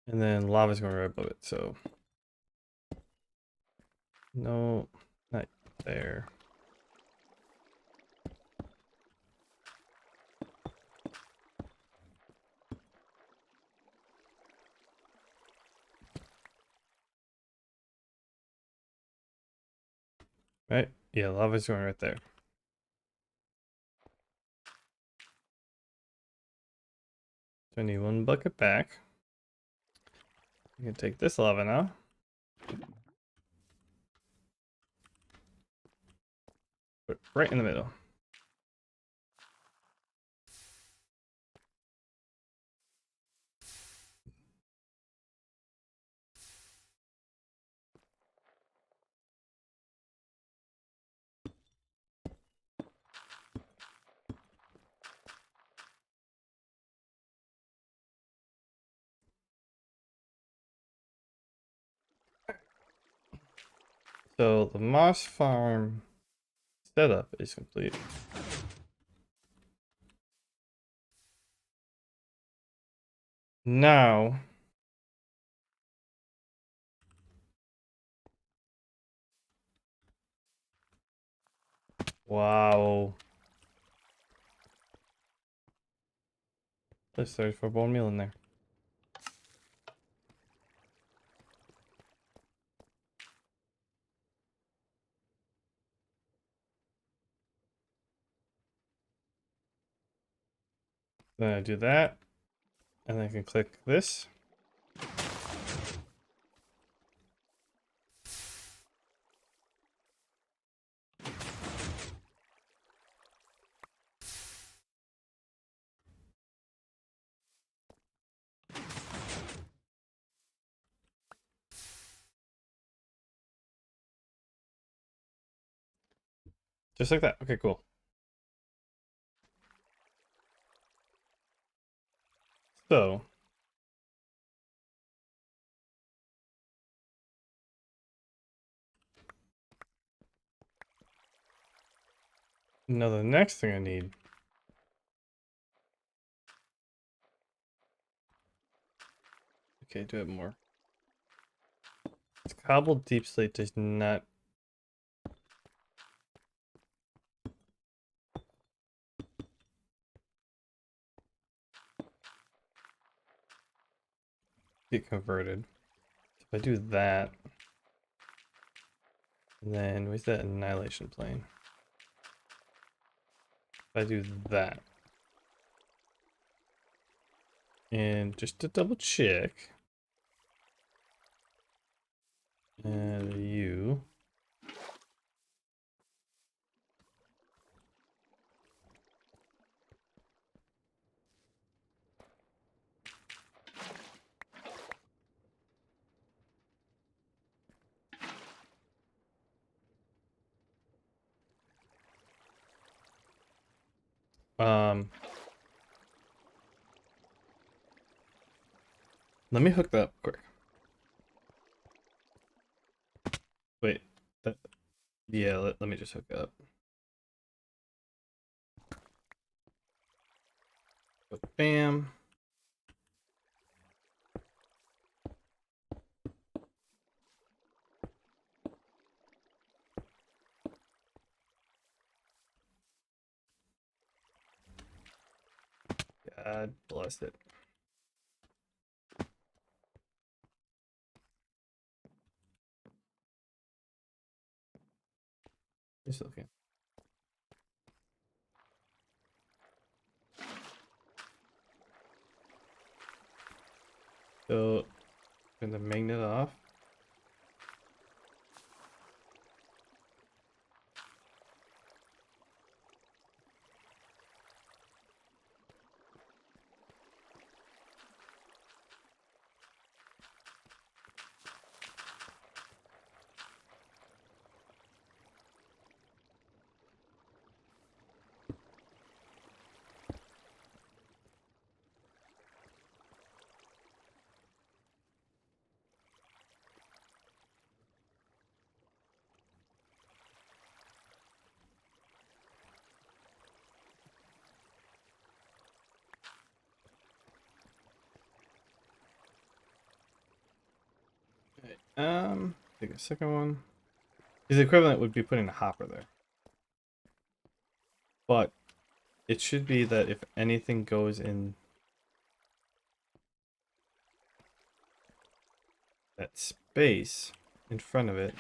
And then lava's going right above it, so no, not there. Right? Yeah, lava's going right there. So I need one bucket back. You can take this lava now. Put it right in the middle. So the moss farm setup is complete. Now, wow. There's 34 bone meal in there. Then I do that, and then I can click this. Just like that. Okay, cool. So, now the next thing I need. Okay, do it more. This cobbled deep slate does not. Get converted. If I do that, and then where's that annihilation plane? If I do that, and just to double check, and you, Let me hook that up quick. Wait, that, yeah, let me just hook it up. Bam. God bless it. It's okay. So, turn the magnet off. Take a second one. His equivalent would be putting a hopper there. But it should be that if anything goes in that space in front of it.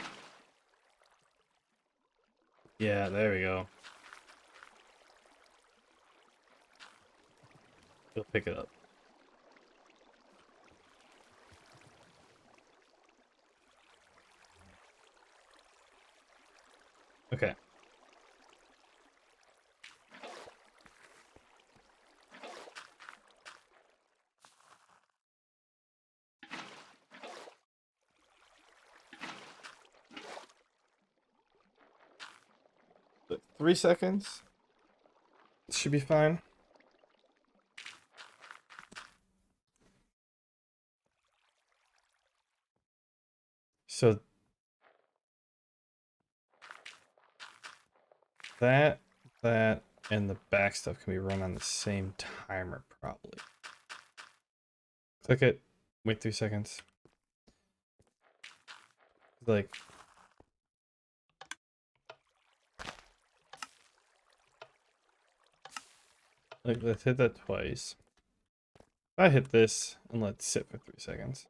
Yeah, there we go. It'll pick it up. Okay. But 3 seconds should be fine. So that, and the back stuff can be run on the same timer, probably. Click it. Wait 3 seconds. Like, let's hit that twice. I hit this and let it sit for 3 seconds.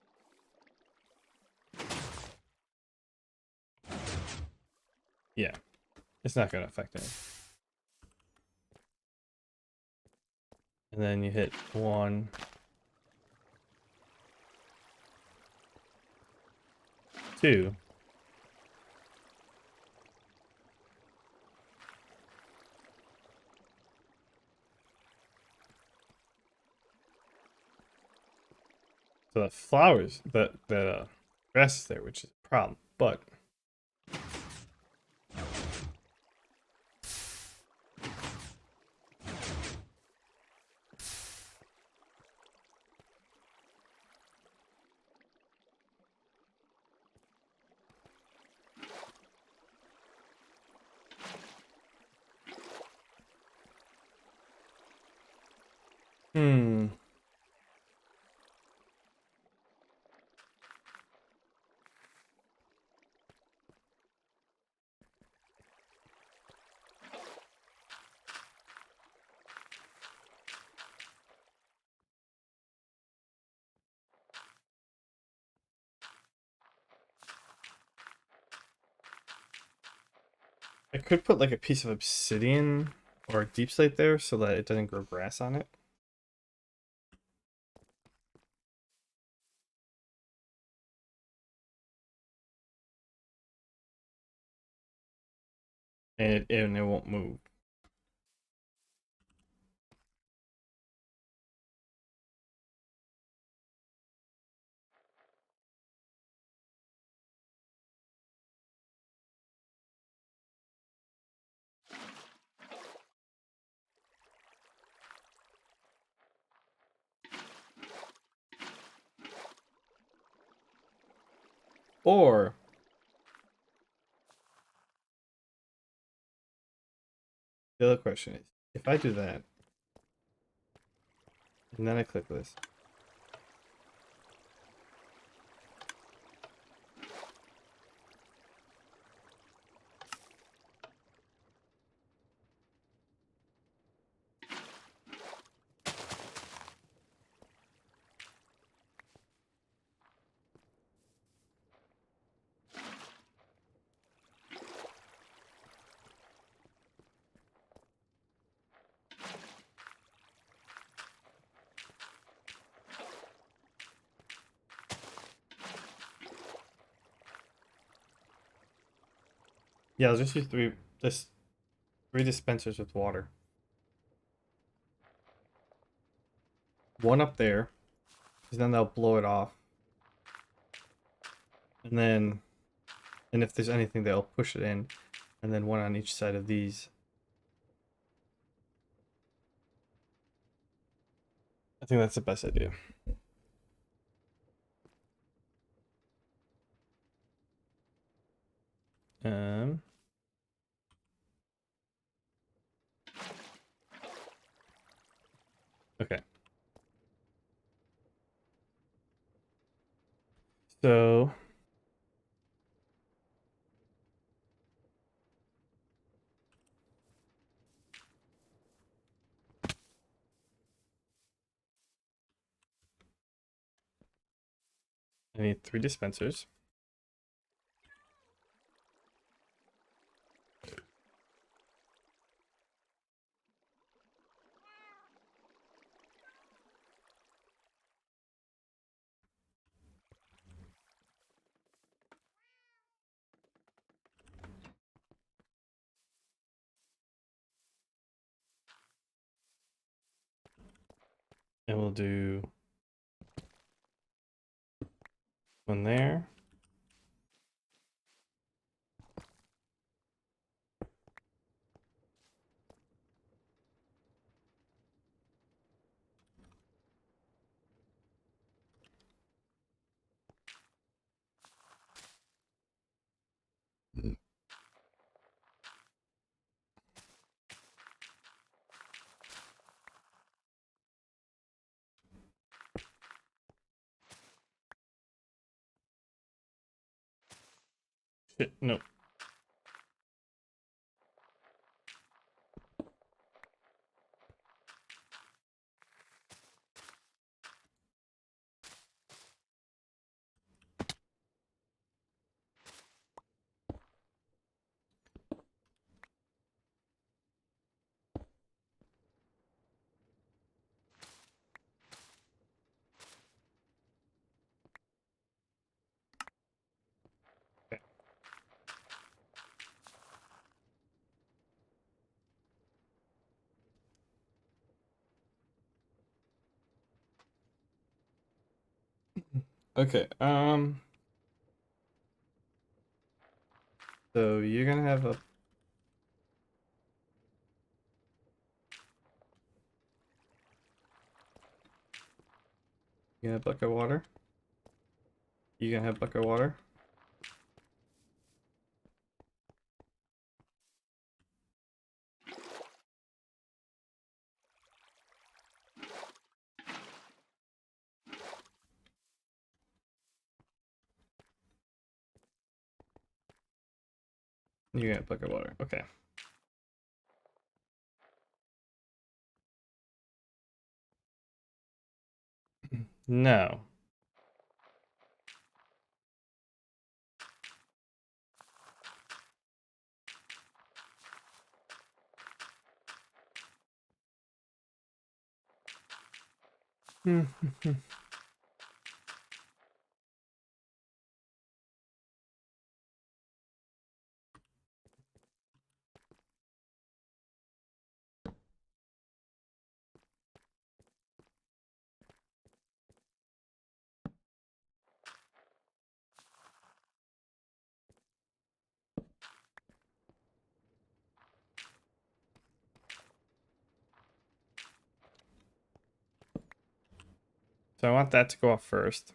Yeah, it's not gonna affect anything. And then you hit 1, 2. So the flowers, that grass is there, which is a problem. But I could put like a piece of obsidian or a deep slate there so that it doesn't grow grass on it. And it won't move. Or the other question is, if I do that, and then I click this, yeah, I'll just use three dispensers with water. One up there, because then they'll blow it off. And then, and if there's anything, they'll push it in. And then one on each side of these. I think that's the best idea. Um, okay. So I need three dispensers. And we'll do one there. Shit, no. Okay. Okay. So you're gonna have a bucket of water. You gonna have bucket of water. You gonna have bucket of water. Okay. No. So I want that to go off first.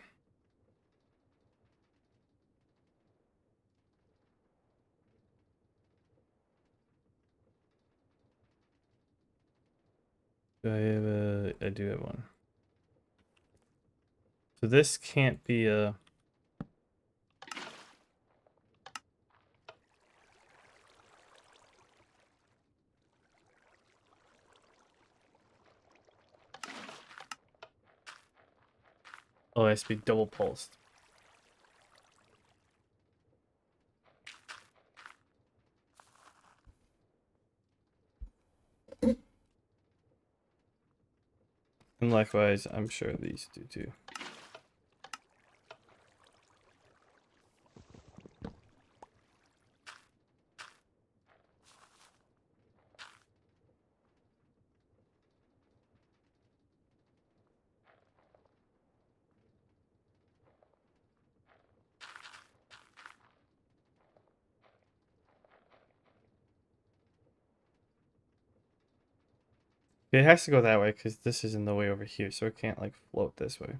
Do I have a? I do have one. So this can't be a. Oh, it has to be double pulsed. And likewise, I'm sure these do too. It has to go that way because this is in the way over here, so it can't like float this way.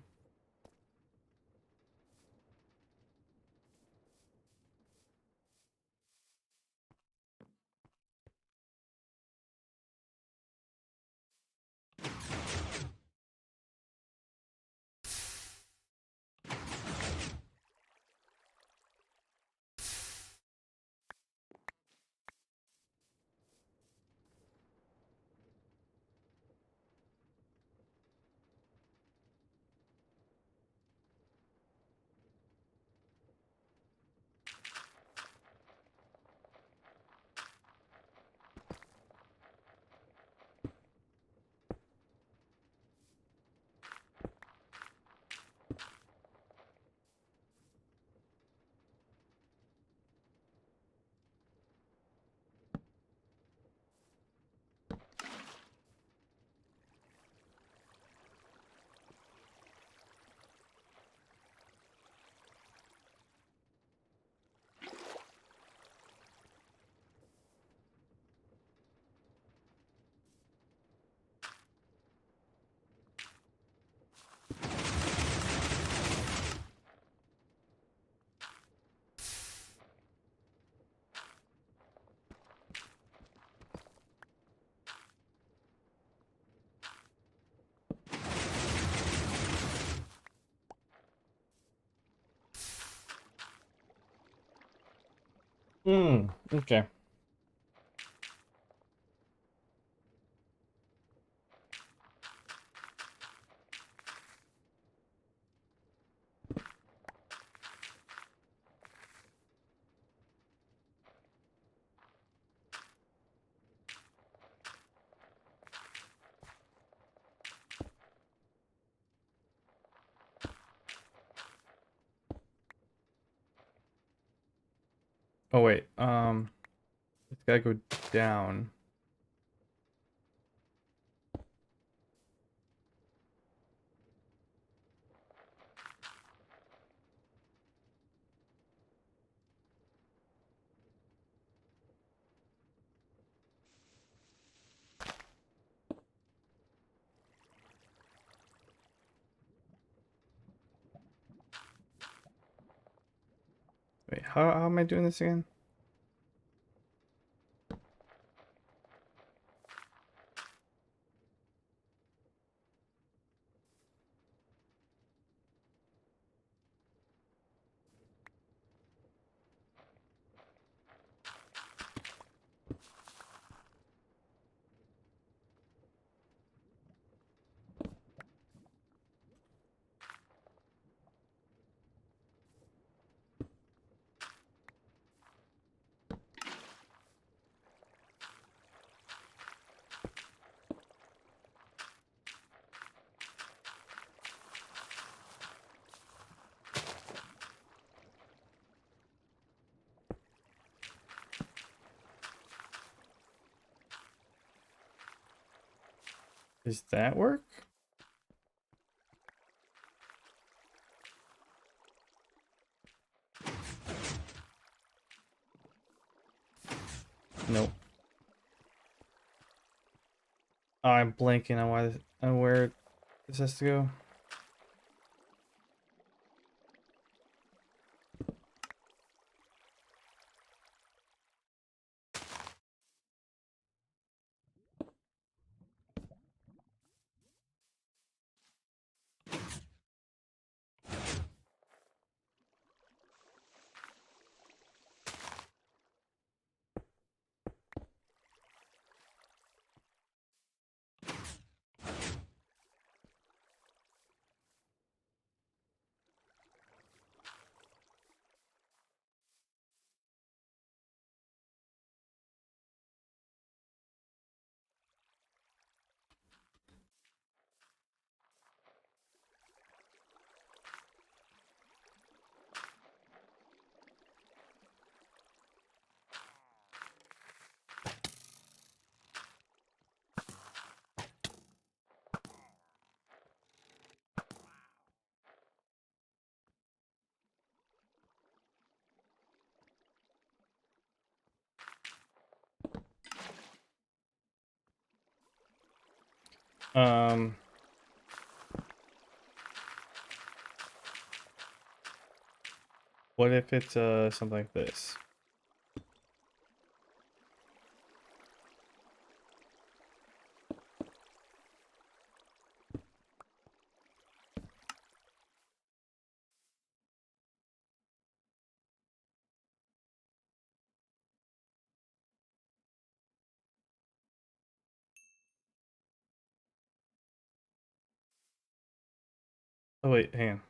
Hmm. Okay. Oh wait. It's gotta go down. Wait, how am I doing this again? Does that work? Nope. Oh, I'm blanking on on where this has to go. Um, what if it's something like this? Oh wait, hang on.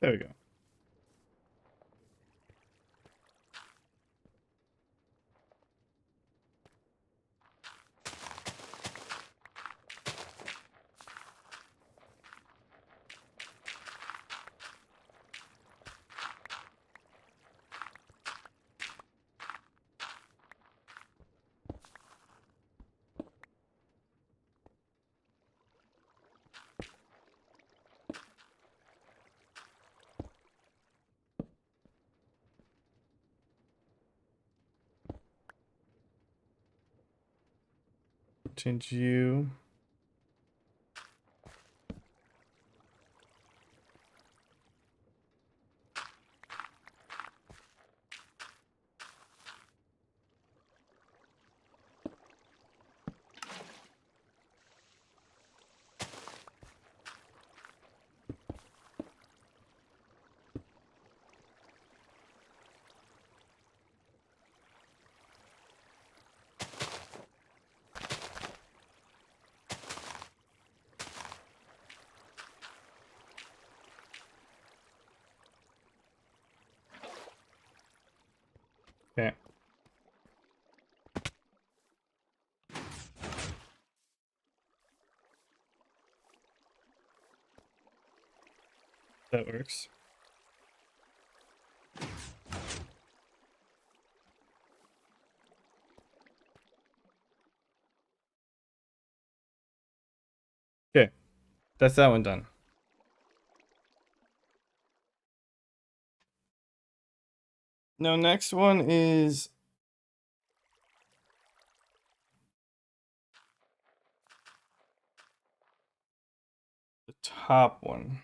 There we go. Change you. Okay. That works. Okay. That's that one done. Now, next one is the top one.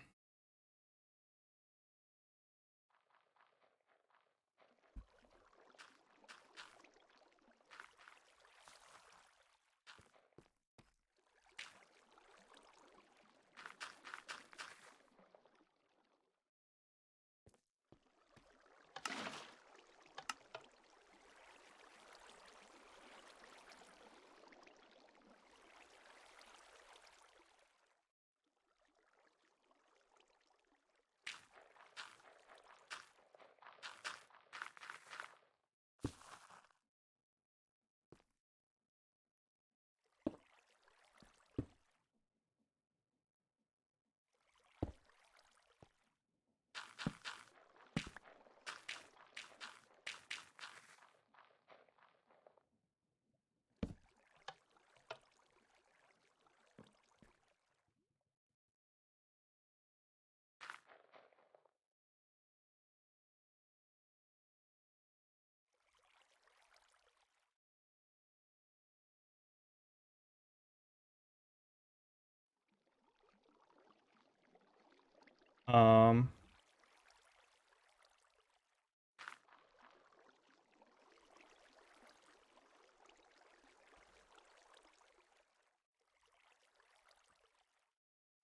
Um,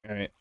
all right.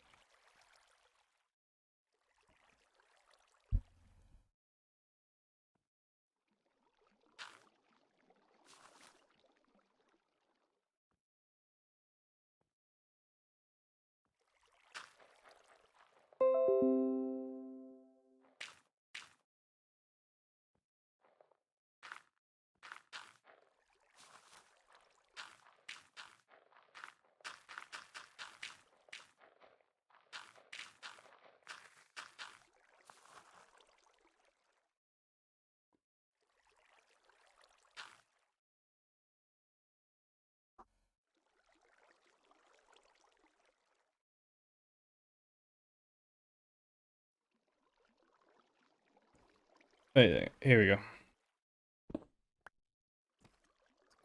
Wait, here we go.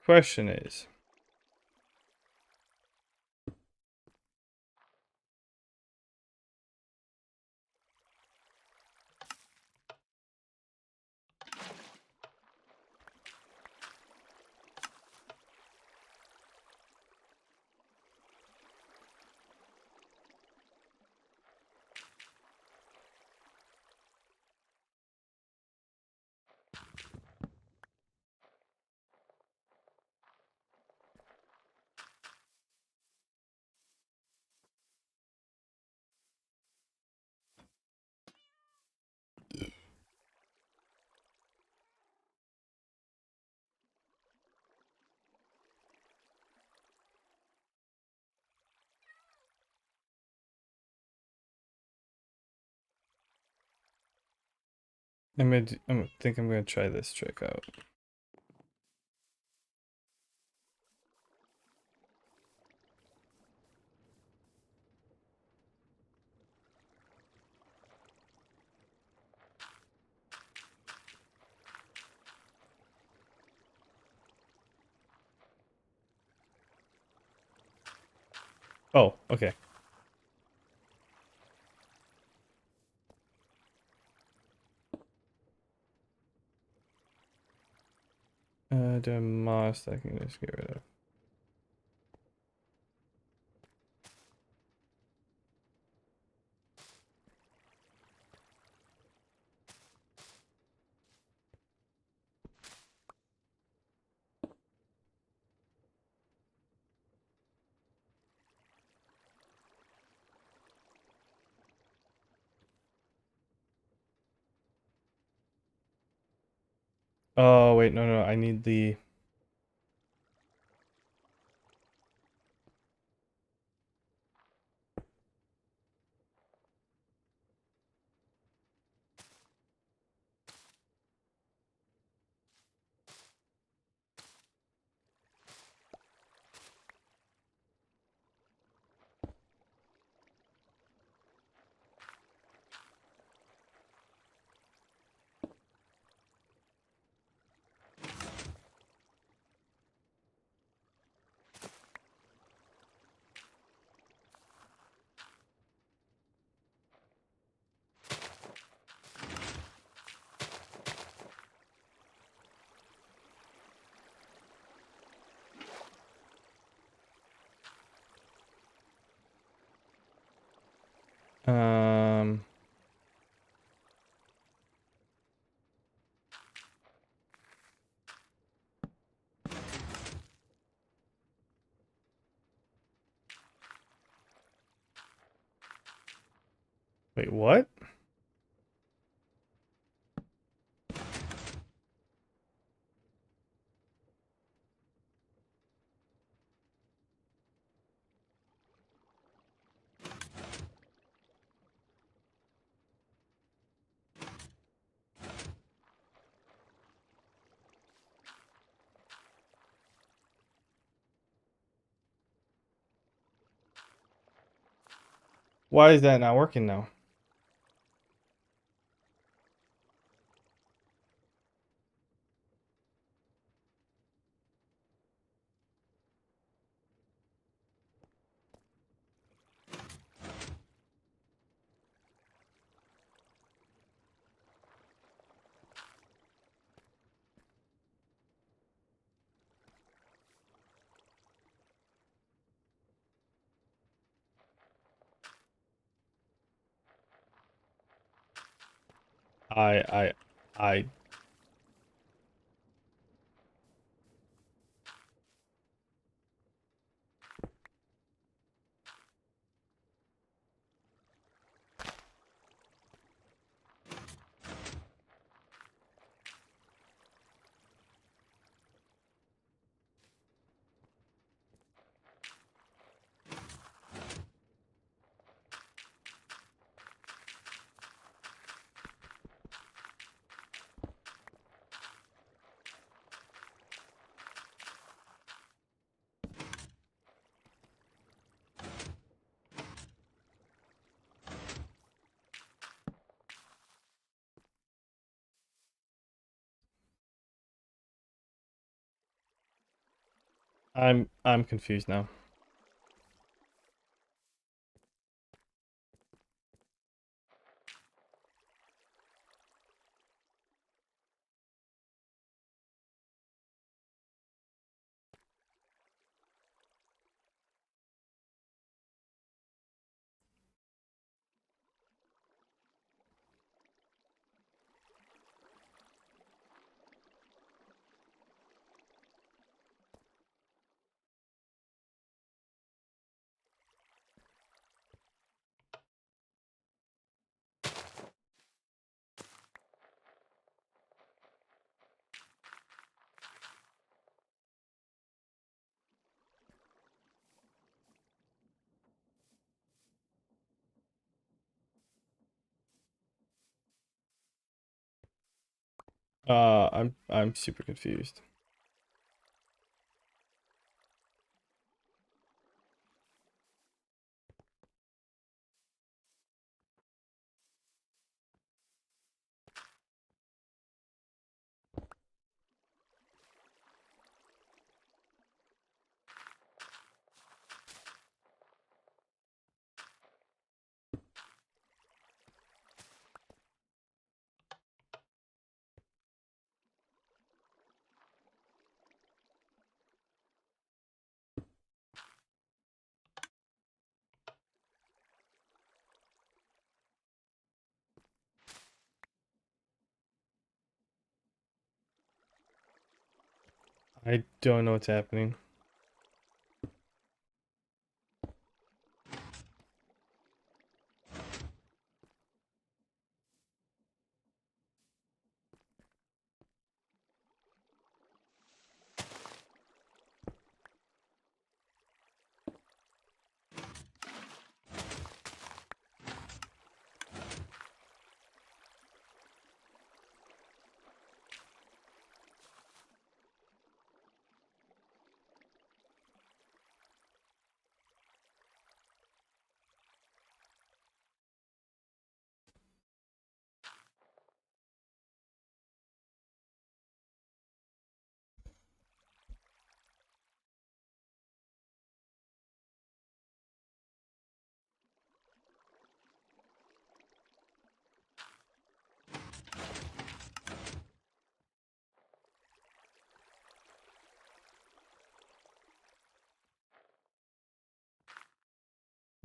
Question is, I think I'm gonna try this trick out. Oh, okay. The moss I can just get rid of. Oh, wait, no, I need the... Um... Wait, what? Why is that not working now? I, I... I'm confused now. I'm super confused. I don't know what's happening.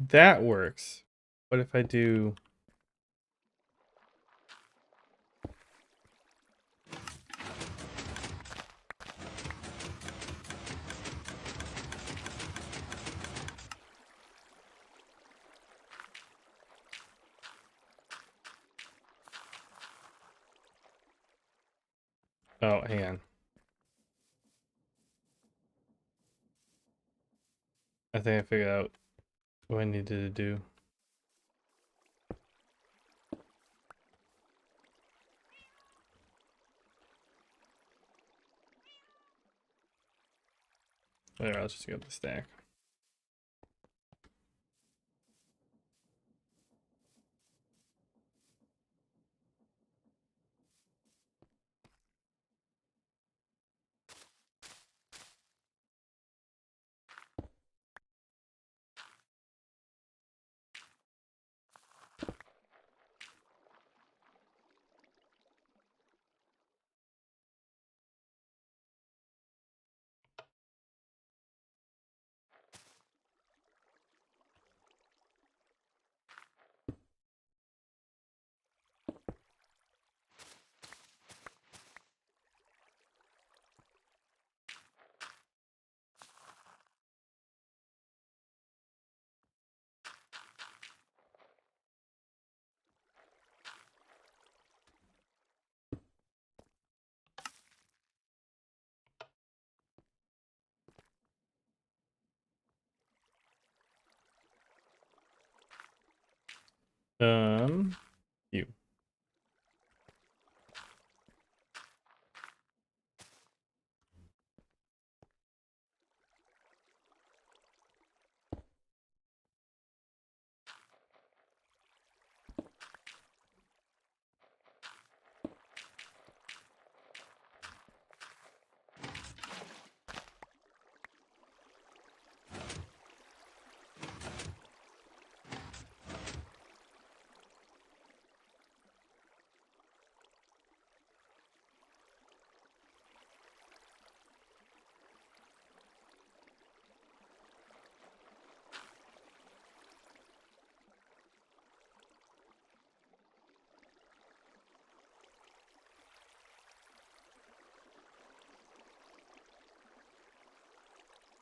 That works. What if I do? Oh, hang on. I think I figured out what I needed to do. There, I'll just get the stack. You.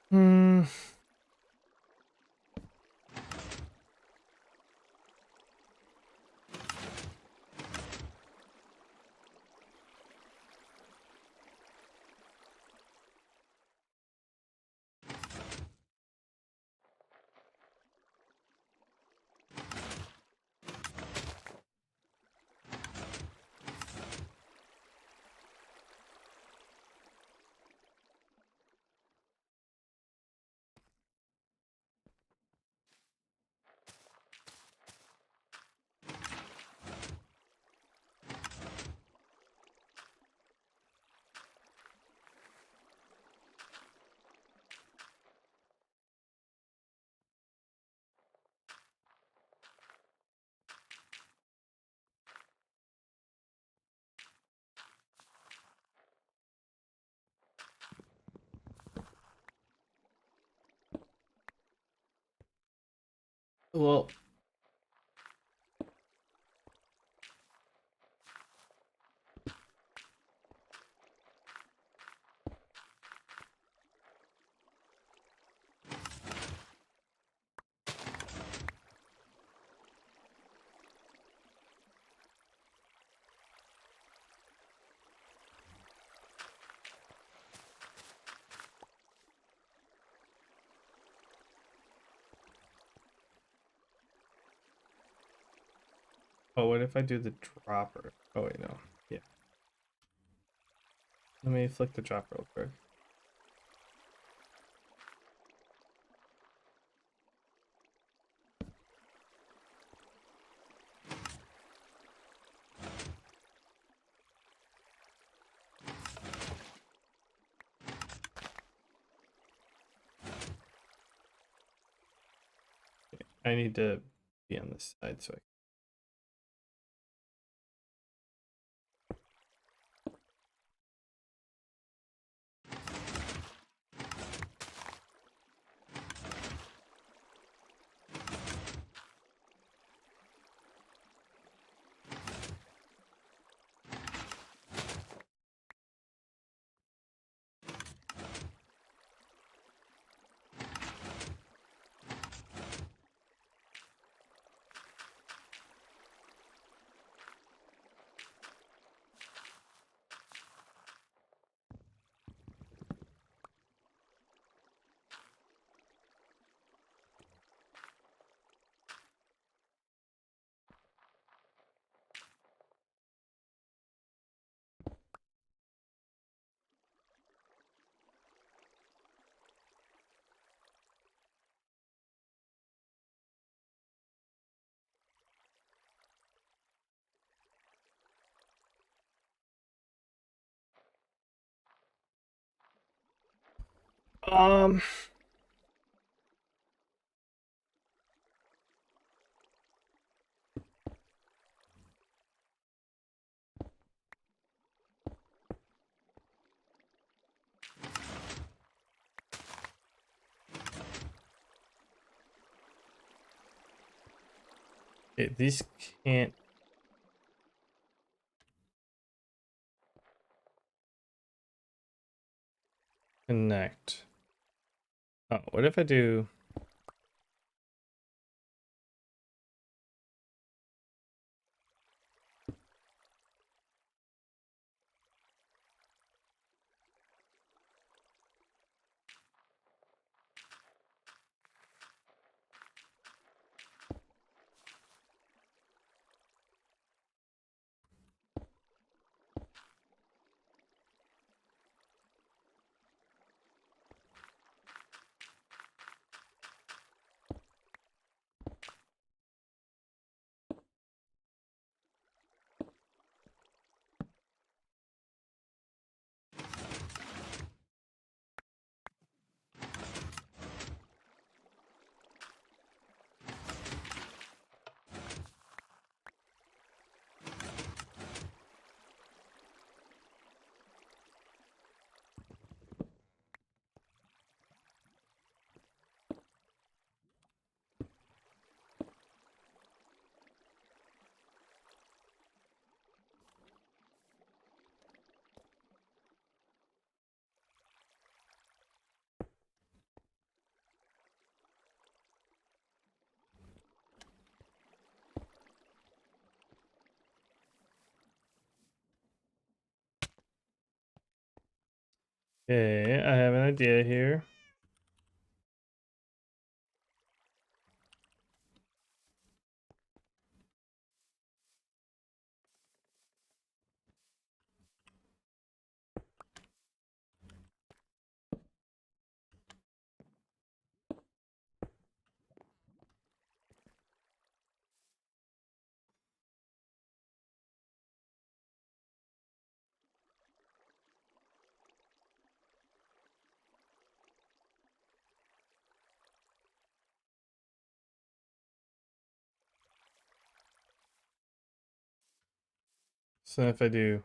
Hmm. Well, oh, what if I do the dropper? Oh wait, no. Yeah. Let me flick the drop real quick. I need to be on this side so I... these can't connect. Oh, what if I do... Okay, I have an idea here. So if I do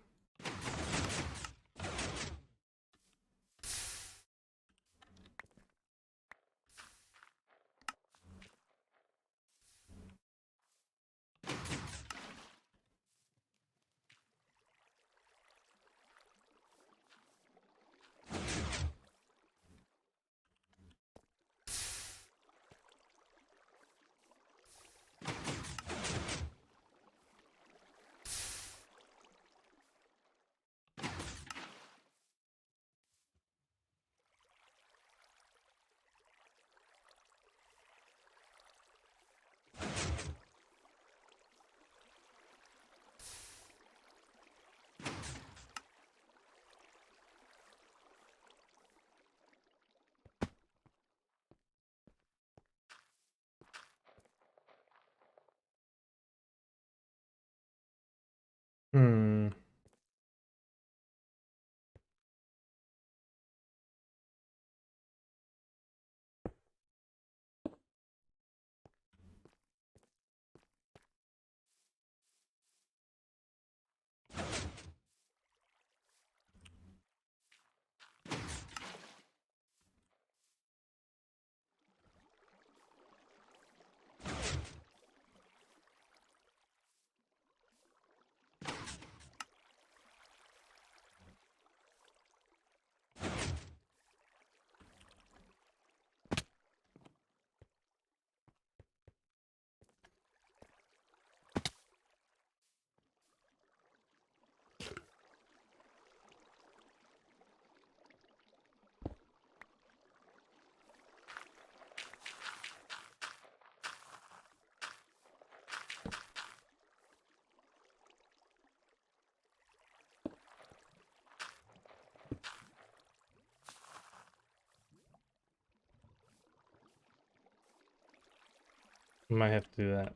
hmm. Might have to do that.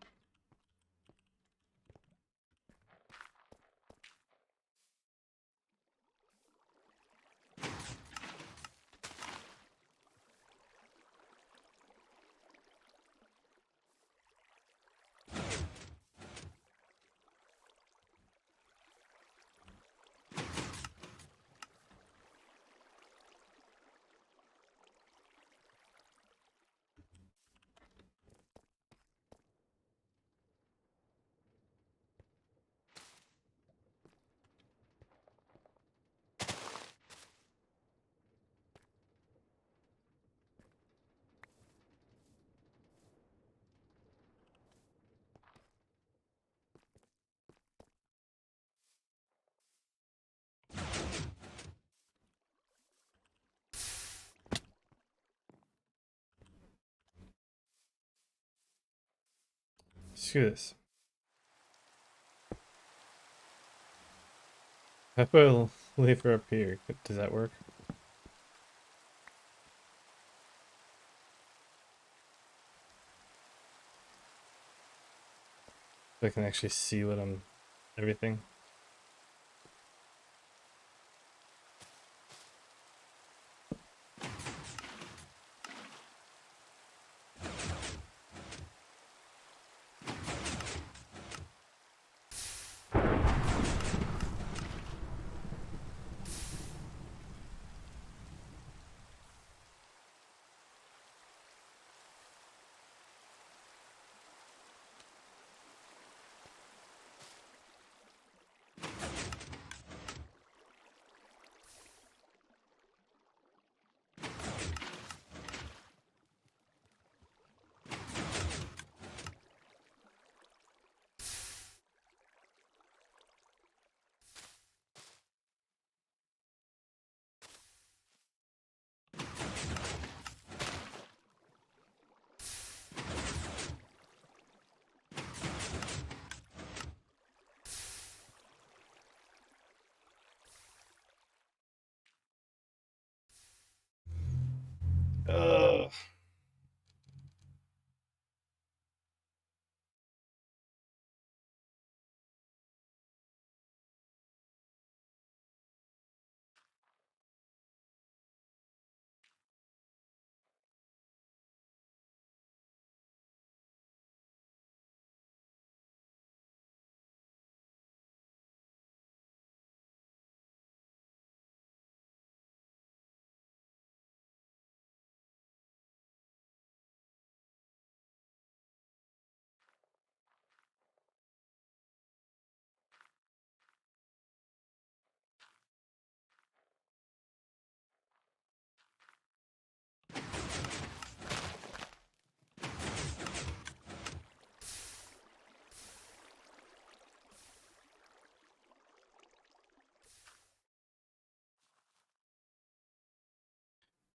Screw this. How about I leave her up here? Does that work? So I can actually see what I'm everything.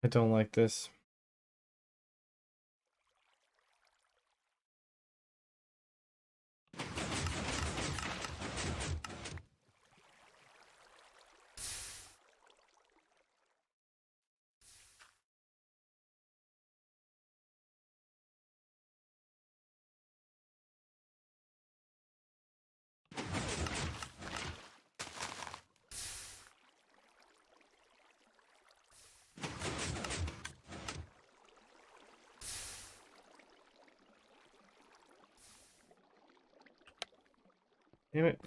I don't like this. Damn it.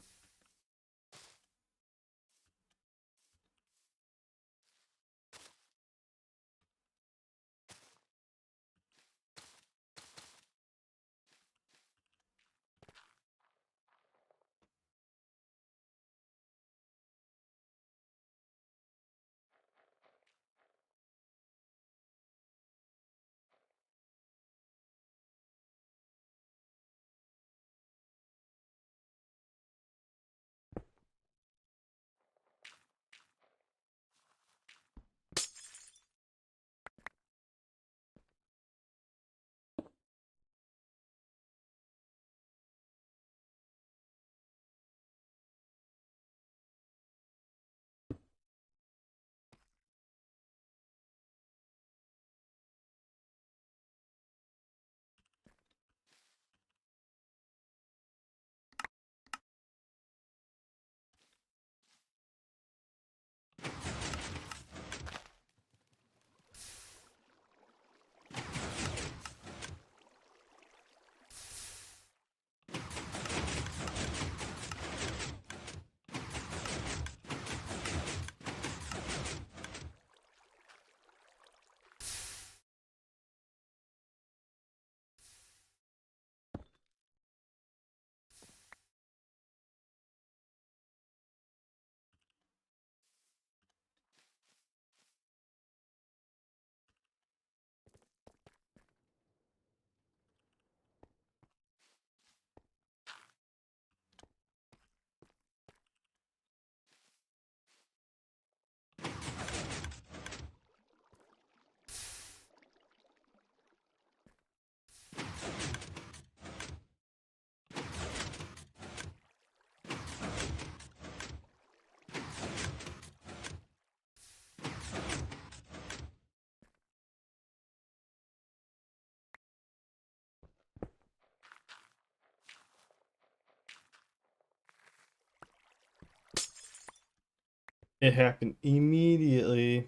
It happened immediately.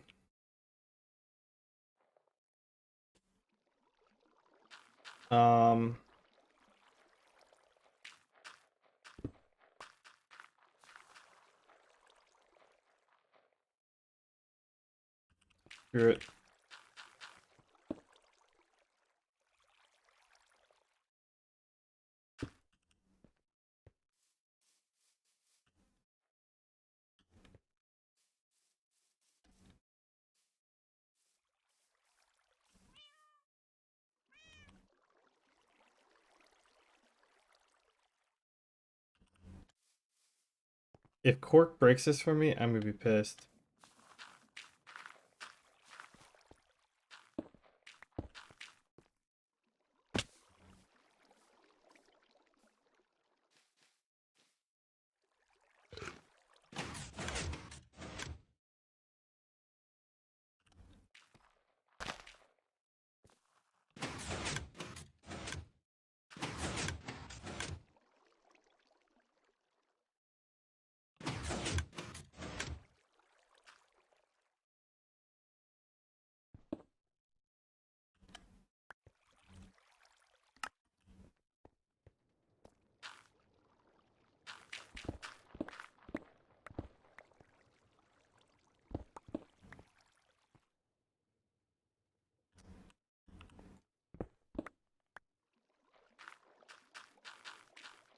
Um, Screw it. If Cork breaks this for me, I'm gonna be pissed.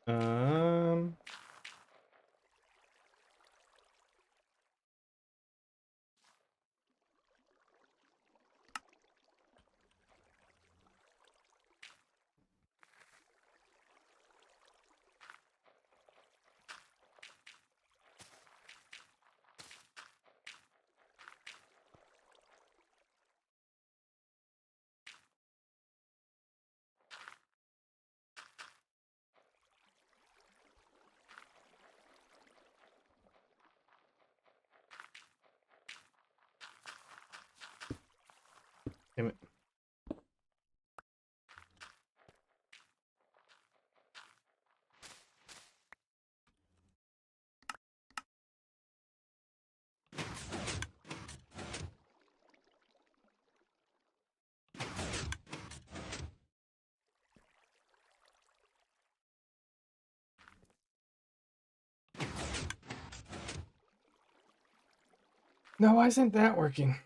Um, Damn it. No, why isn't that working?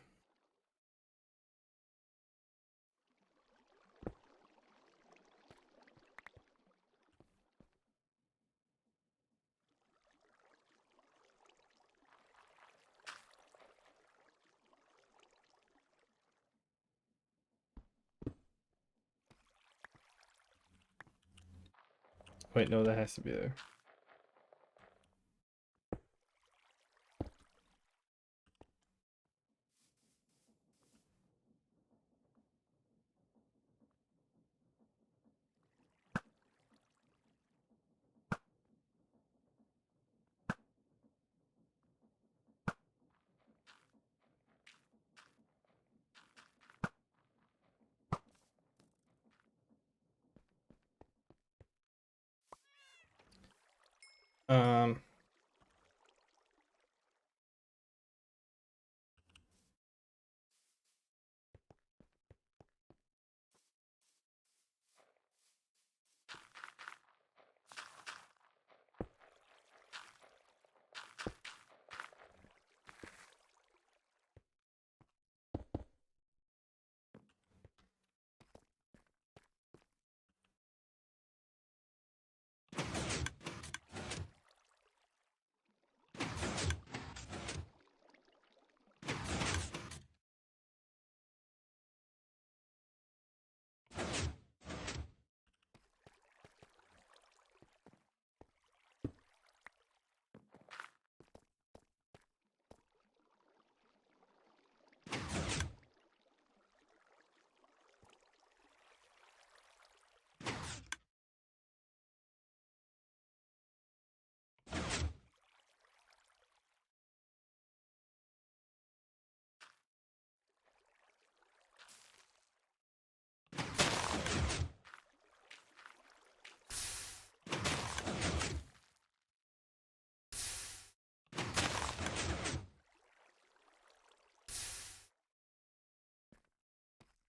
Wait, no, that has to be there. Um,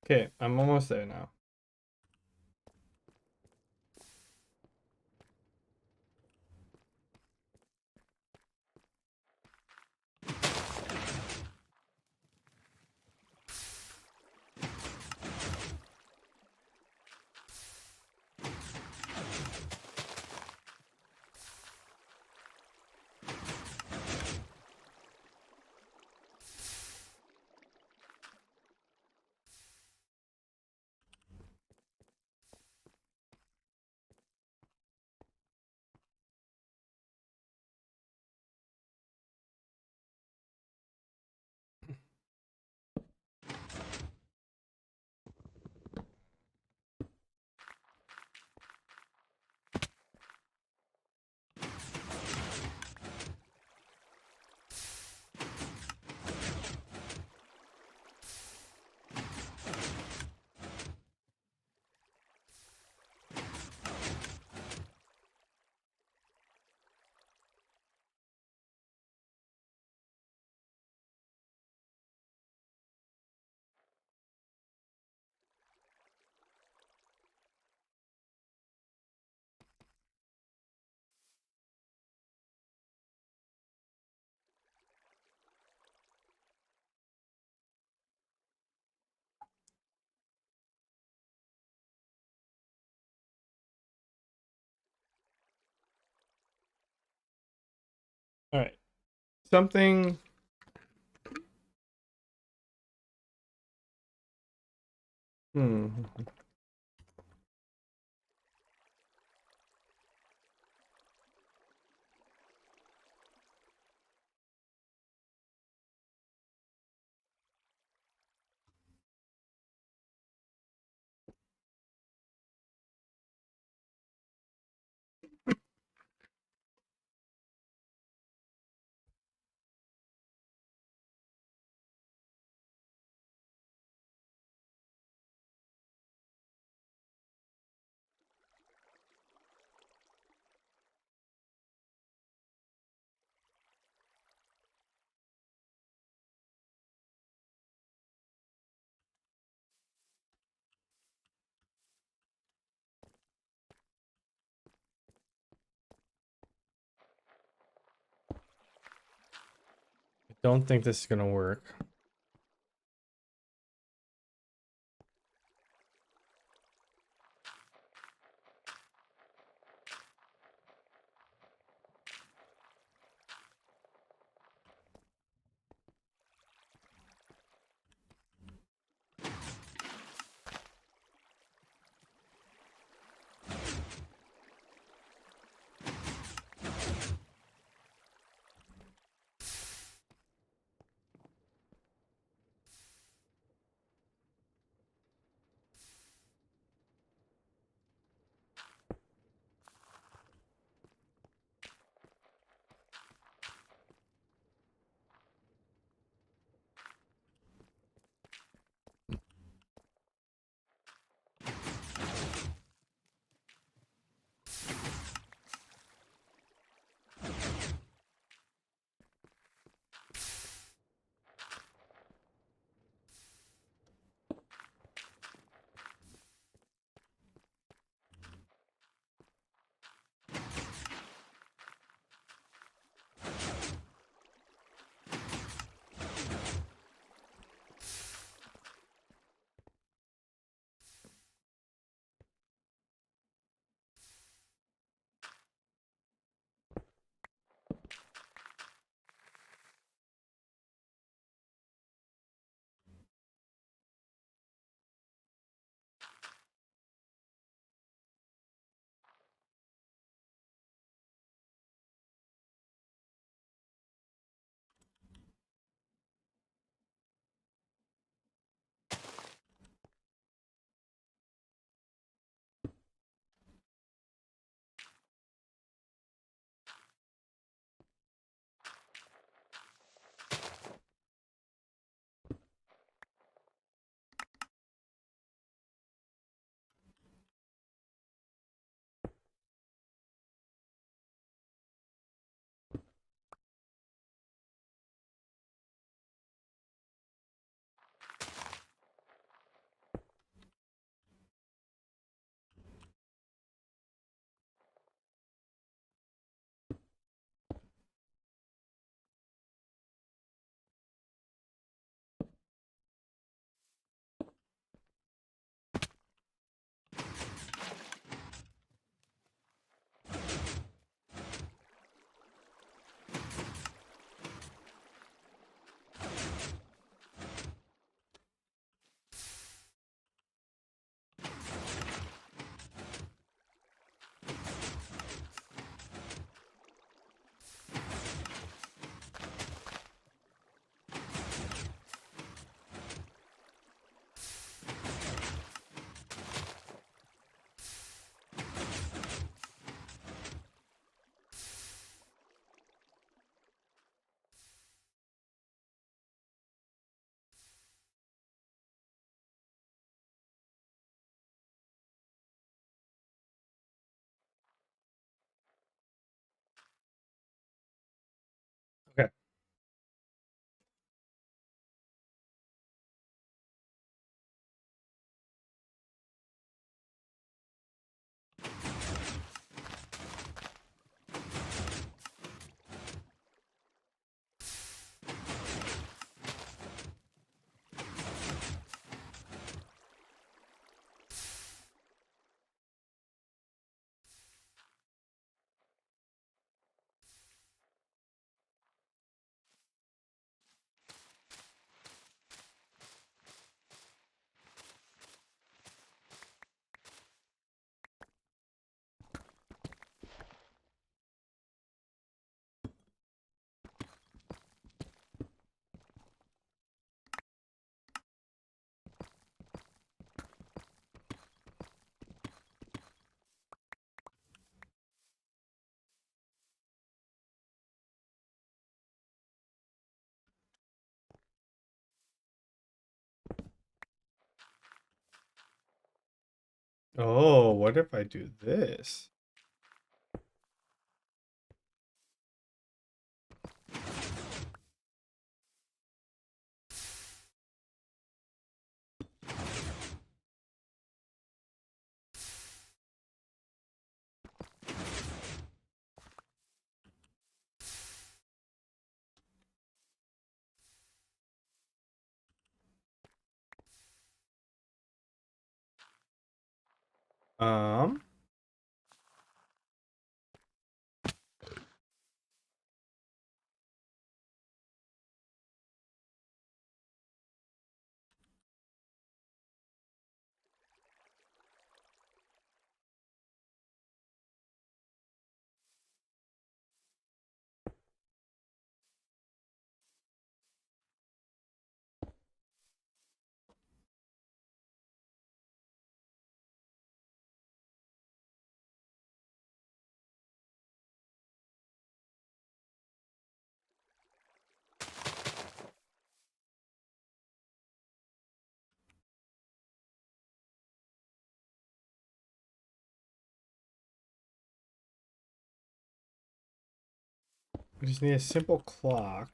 okay, I'm almost there now. All right, something. Hmm. Don't think this is gonna work. Okay. Oh, what if I do this? Um, we just need a simple clock.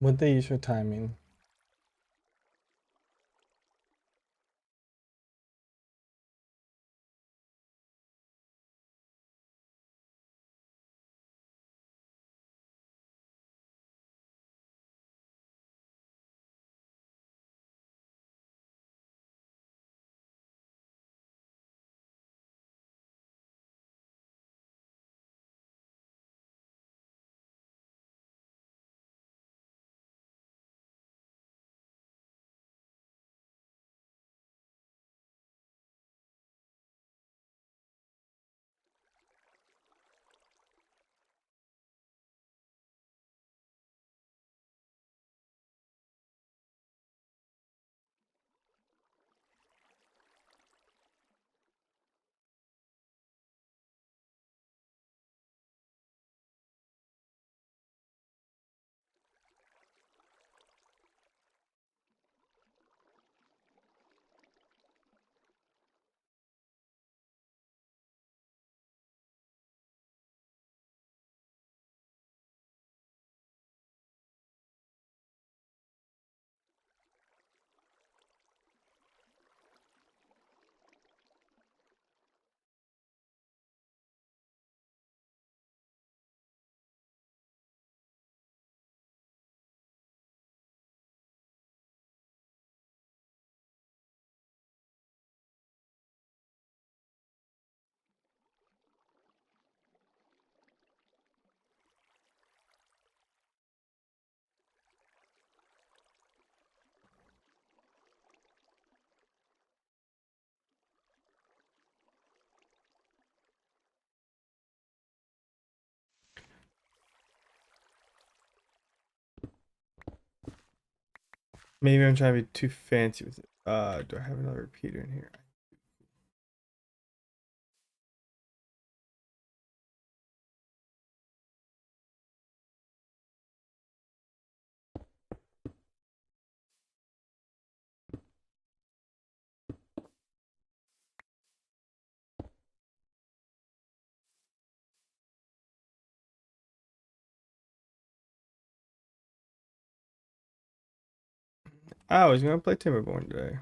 What they use for timing? Maybe I'm trying to be too fancy with it. Do I have another repeater in here? I was gonna play Timberborn today.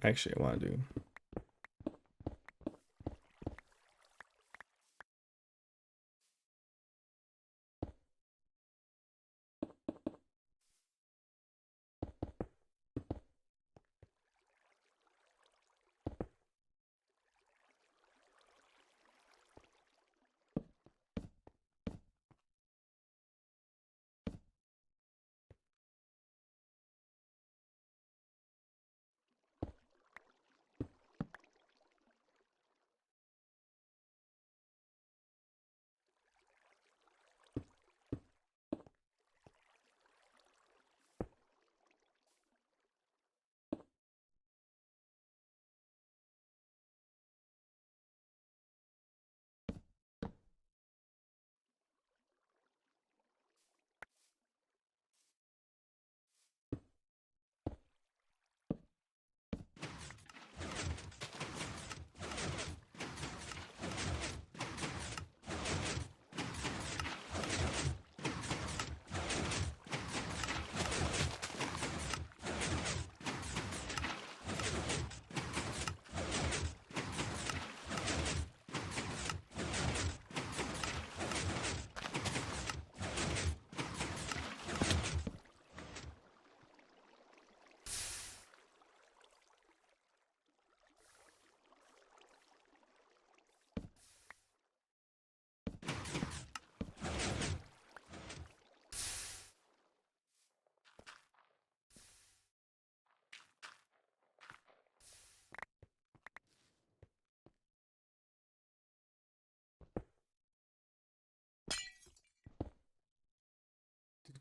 Actually, I want to do.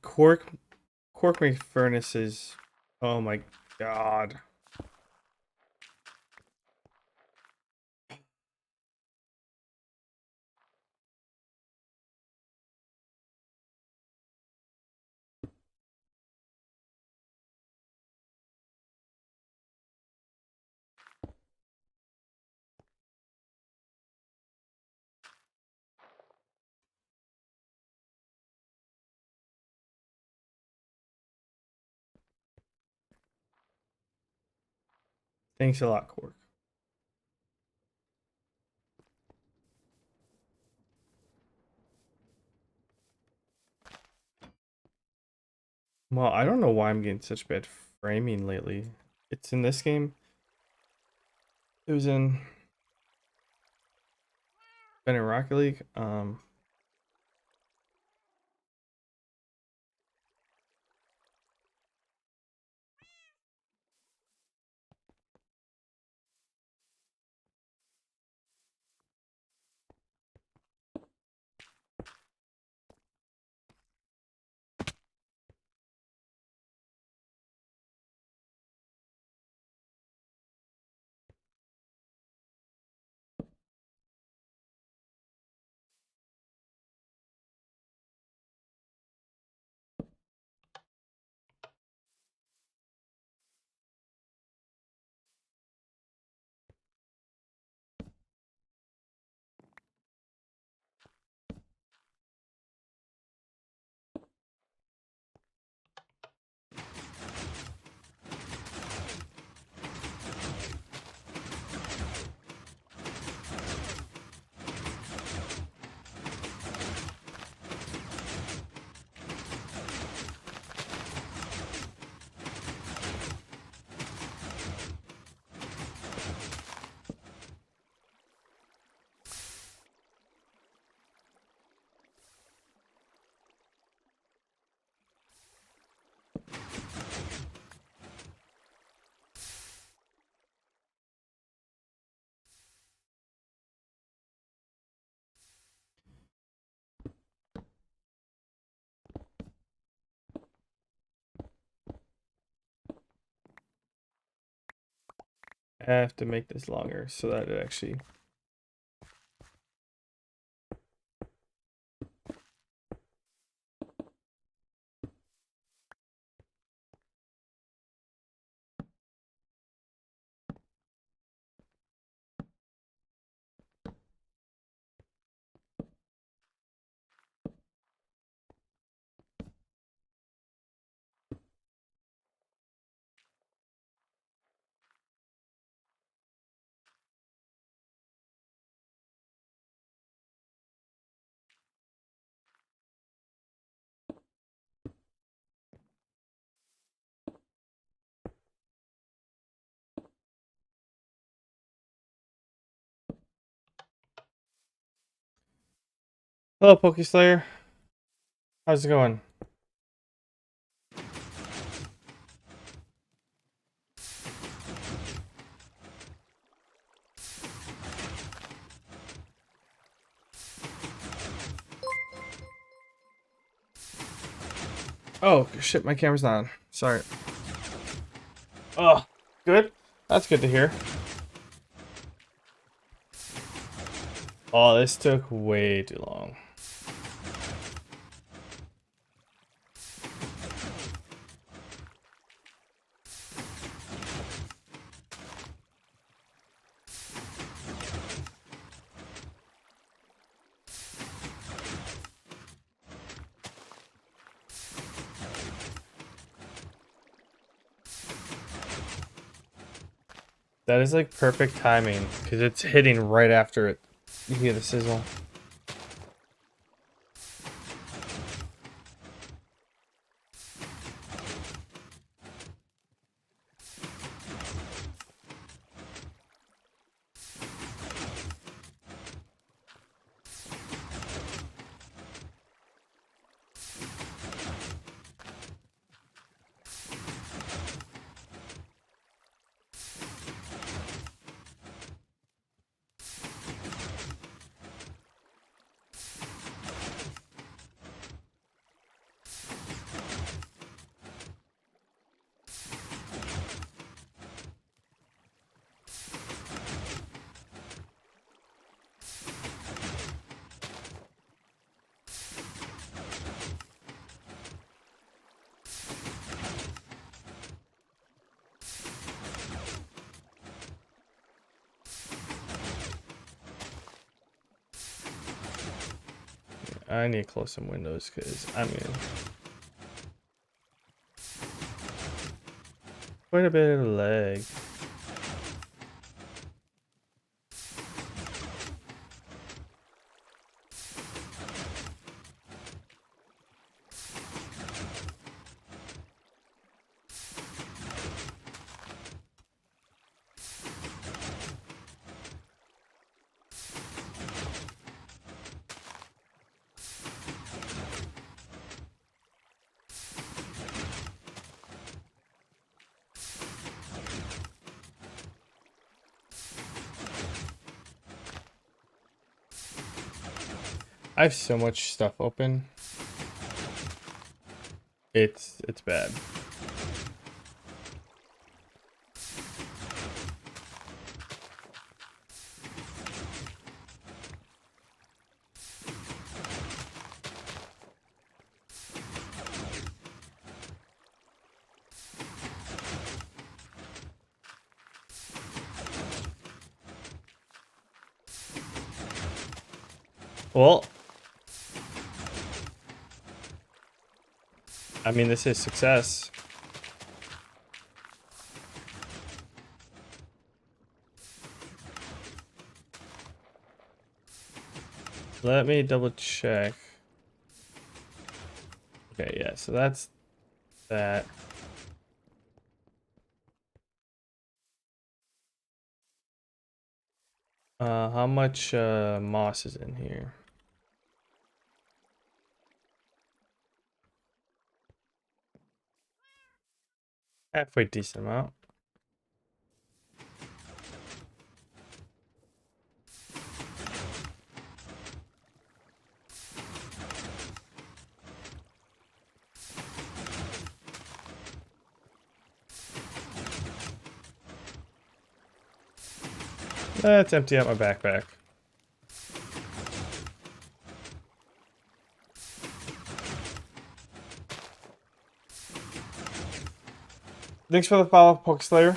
Cork make furnaces. Oh my god. Thanks a lot, Cork. Well, I don't know why I'm getting such bad framing lately. It's in this game. It was in been in Rocket League. I have to make this longer so that it actually. Hello, Pokeslayer. How's it going? Oh shit, my camera's not on. Sorry. Oh, good. That's good to hear. Oh, this took way too long. That is like perfect timing because it's hitting right after it. You hear the sizzle. I need to close some windows because I'm in quite a bit of lag. I have so much stuff open. It's bad. Well, I mean, this is success. Let me double check. Okay, yeah, so that's that. How much moss is in here? Halfway decent amount. Let's empty out my backpack. Thanks for the follow, Pokeslayer.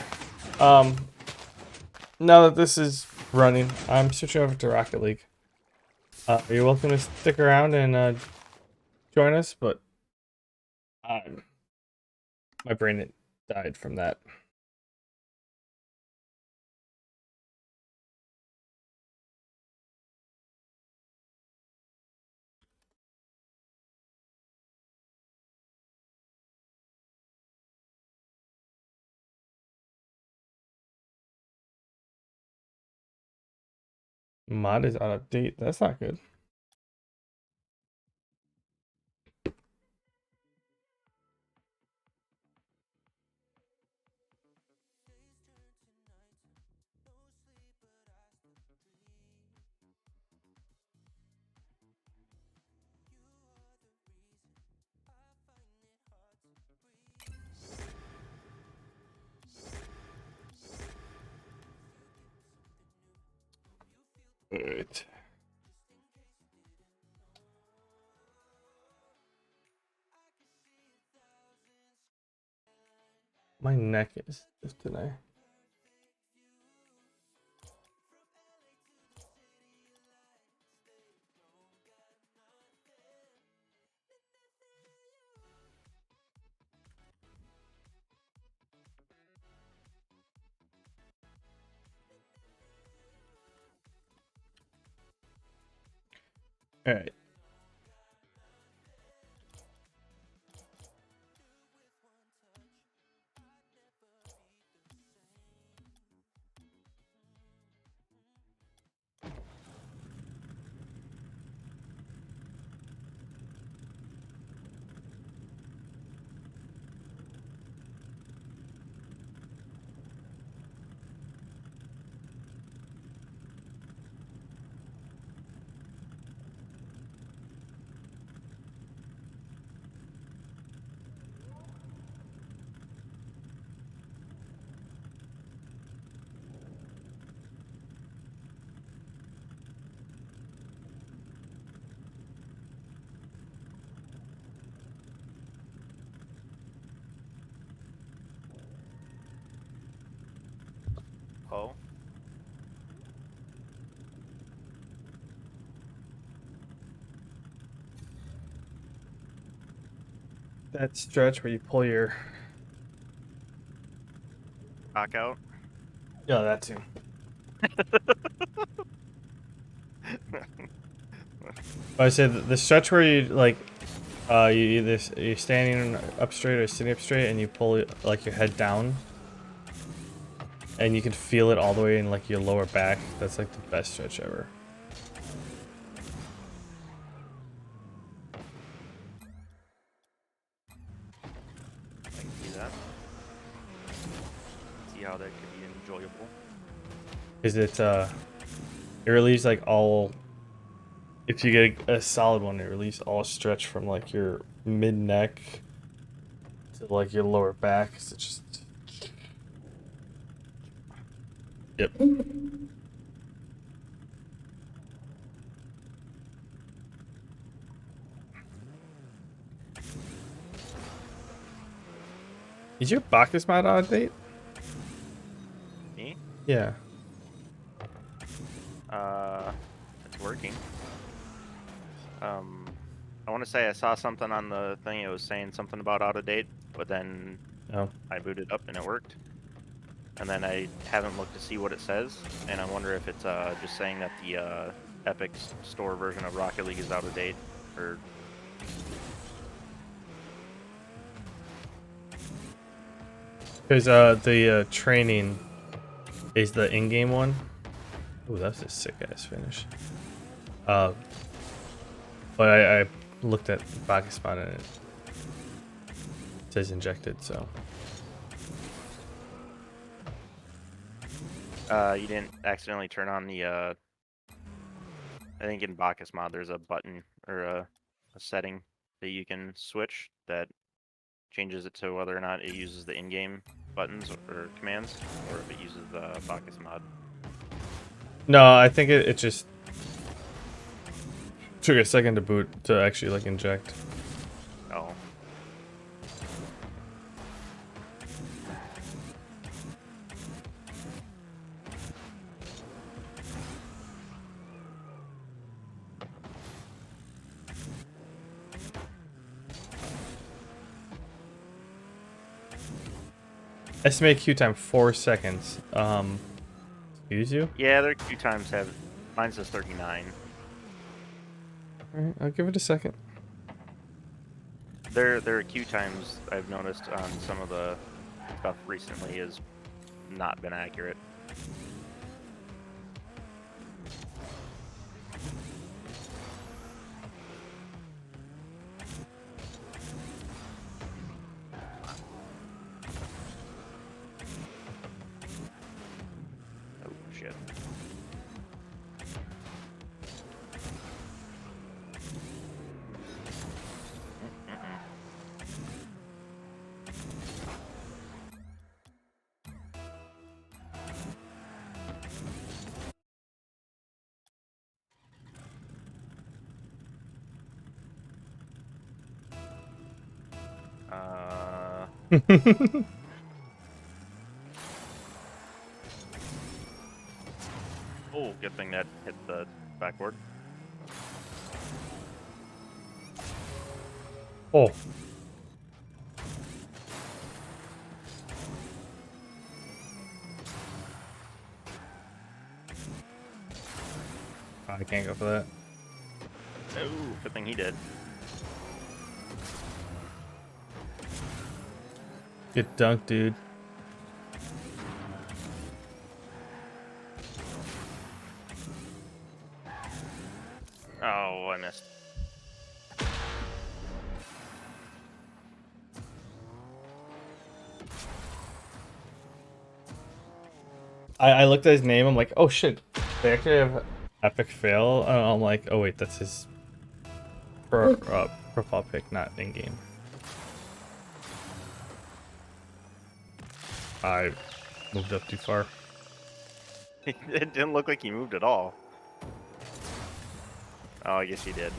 Now that this is running, I'm switching over to Rocket League. You're welcome to stick around and join us, but my brain died from that. Mod is out of date. That's not good. Alright. My neck is stiff today. Alright. that stretch where you pull your. Knock out. Yeah, that too. I said the stretch where you like, you either you're standing up straight or sitting up straight, and you pull like your head down, and you can feel it all the way in like your lower back. That's like the best stretch ever. I can see that. See how that could be enjoyable. Is it relieves like all. If you get a solid one, it relieves all stretch from like your mid neck to like your lower back. So it's just. Yep. Is your Bacchus mod out of date? Me? Yeah. It's working. I want to say I saw something on the thing. It was saying something about out of date, but then Oh. I booted up and it worked. And then I haven't looked to see what it says, and I wonder if it's just saying that the Epic Store version of Rocket League is out of date, or Because the training is the in-game one. Oh, that's a sick ass finish. But I looked at Bacchus mod and it says injected, so. you didn't accidentally turn on the. I think in Bacchus mod there's a button or a setting that you can switch that changes it to whether or not it uses the in-game buttons or commands, or if it uses the Bacchus mod. No, I think it just took a second to boot to actually like inject. Oh. Estimate queue time 4 seconds. Excuse you? Yeah, their queue times have. Mine says 39. Alright, I'll give it a second. Their queue times I've noticed on some of the stuff recently has not been accurate. Oh shit. Oh, good thing that hit the backboard. Oh. I can't go for that. Oh, good thing he did. Get dunked, dude. Oh, I missed. I looked at his name. I'm like, oh shit. They actually have epic fail. And I'm like, oh wait, that's his profile pic, not in game. I moved up too far. It didn't look like he moved at all. Oh, I guess he did.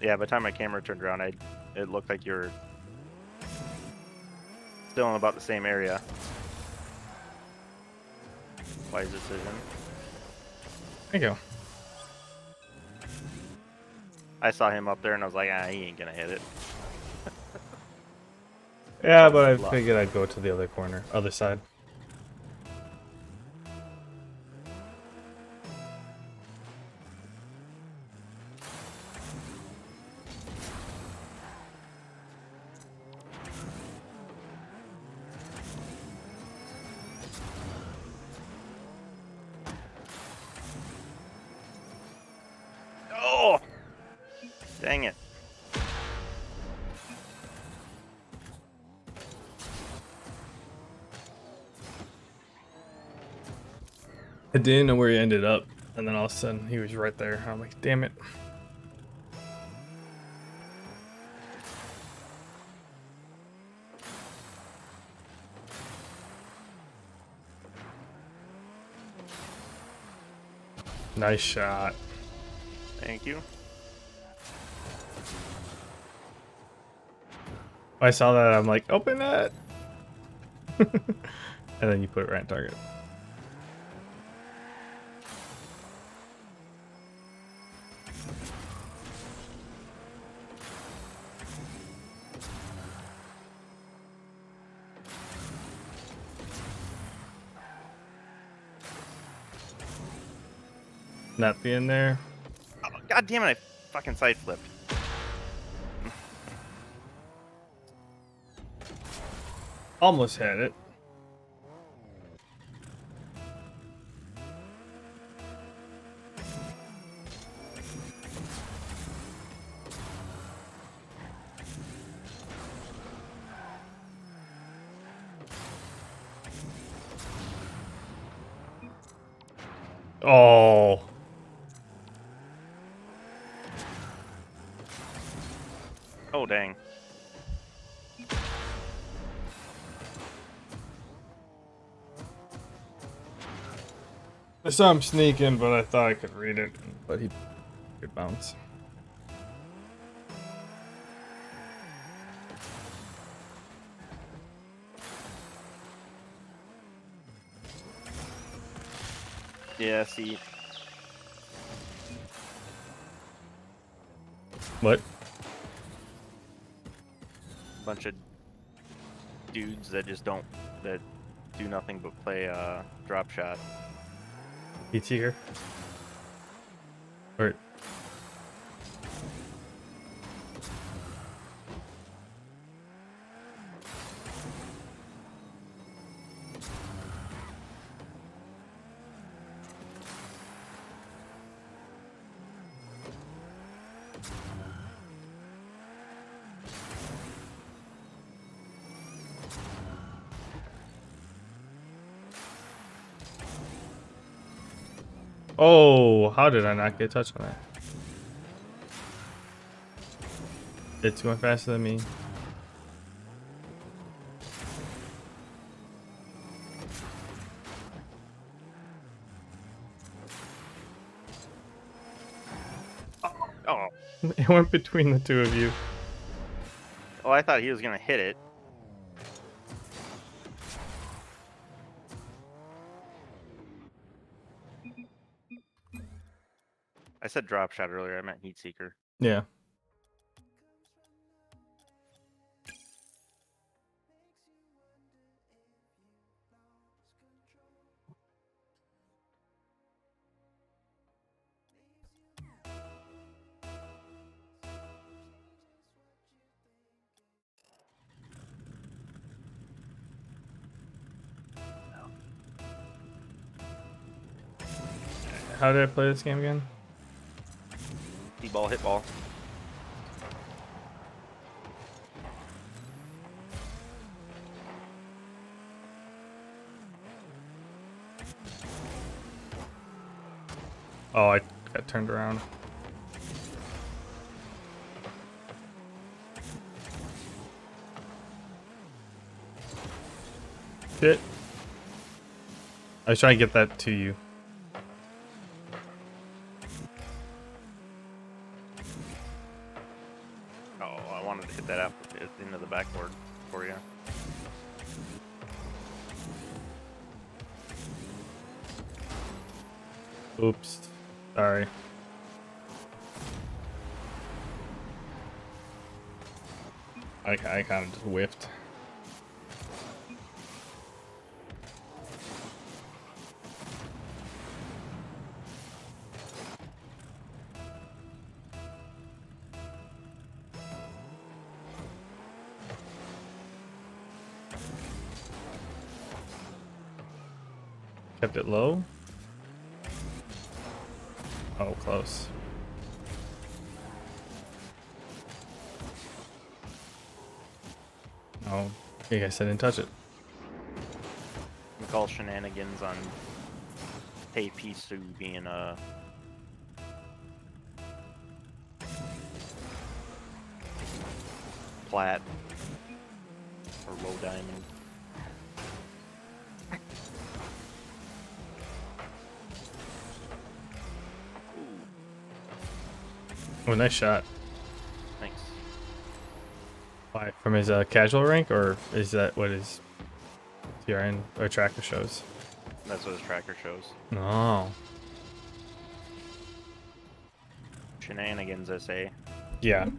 Yeah, by the time my camera turned around, it looked like you were still in about the same area. Wise decision. There you go. I saw him up there and I was like, ah, he ain't gonna hit it. Yeah, Call but my I bluff. figured I'd go to the other corner, other side. Oh, dang it! I didn't know where he ended up, and then all of a sudden he was right there. I'm like, damn it. Nice shot. Thank you. I saw that, I'm like, open that. And then you put it right on target. Not being there. Oh, God damn it! I fucking side flipped. Almost had it. Oh. Oh dang! I saw him sneaking, but I thought I could read it. But he could bounce. Yeah, see, What? bunch of dudes that just don't that do nothing but play drop shot. Heat seeker? Or oh, how did I not get a touch on that? It's going faster than me. Oh, It went between the two of you. oh, I thought he was gonna hit it. I said drop shot earlier. I meant heat seeker. Yeah. How did I play this game again? Hit ball, hit ball. Oh, I got turned around. Shit. I was trying to get that to you. Oh, I wanted to hit that up into the backboard for you. Oops. Sorry. I kind of just whiffed. Kept it low. Oh, close. Oh, I guess I didn't touch it. We call shenanigans on Hey Pisu being a plat or low diamond. Oh, nice shot. Thanks. Why? From his casual rank, or is that what his TRN or tracker shows? That's what his tracker shows. No. Shenanigans, I say. Yeah.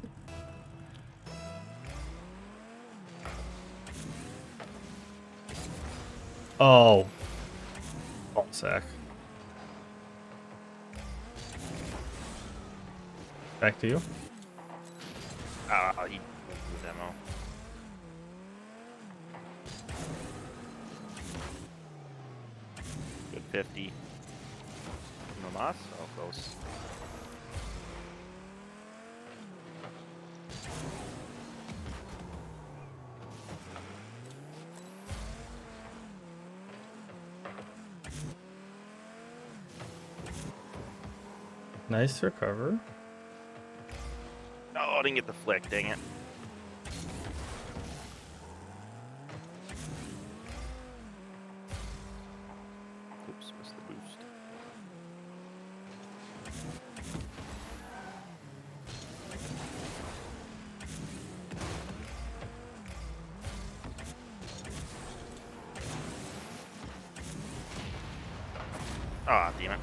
Oh. Ball sack. Back to you. He moved the demo. Good 50. No mas? Oh, close. Nice recover. No, I didn't get the flick, dang it. Oops, missed the boost. Ah, damn it.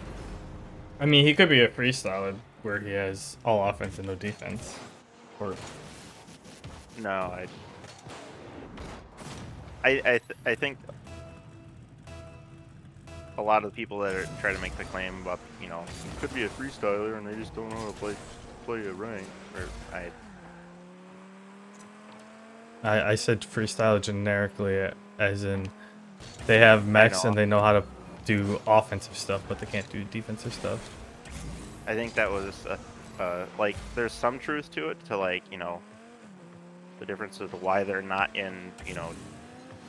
I mean, he could be a freestyler where he has all offense and no defense. Or No, I think a lot of the people that try to make the claim about, you know, could be a freestyler and they just don't know how to play a rank. Or I said freestyle generically, as in they have mechs and they know how to do offensive stuff, but they can't do defensive stuff. I think that was like there's some truth to it, to like, you know, the difference of why they're not in, you know,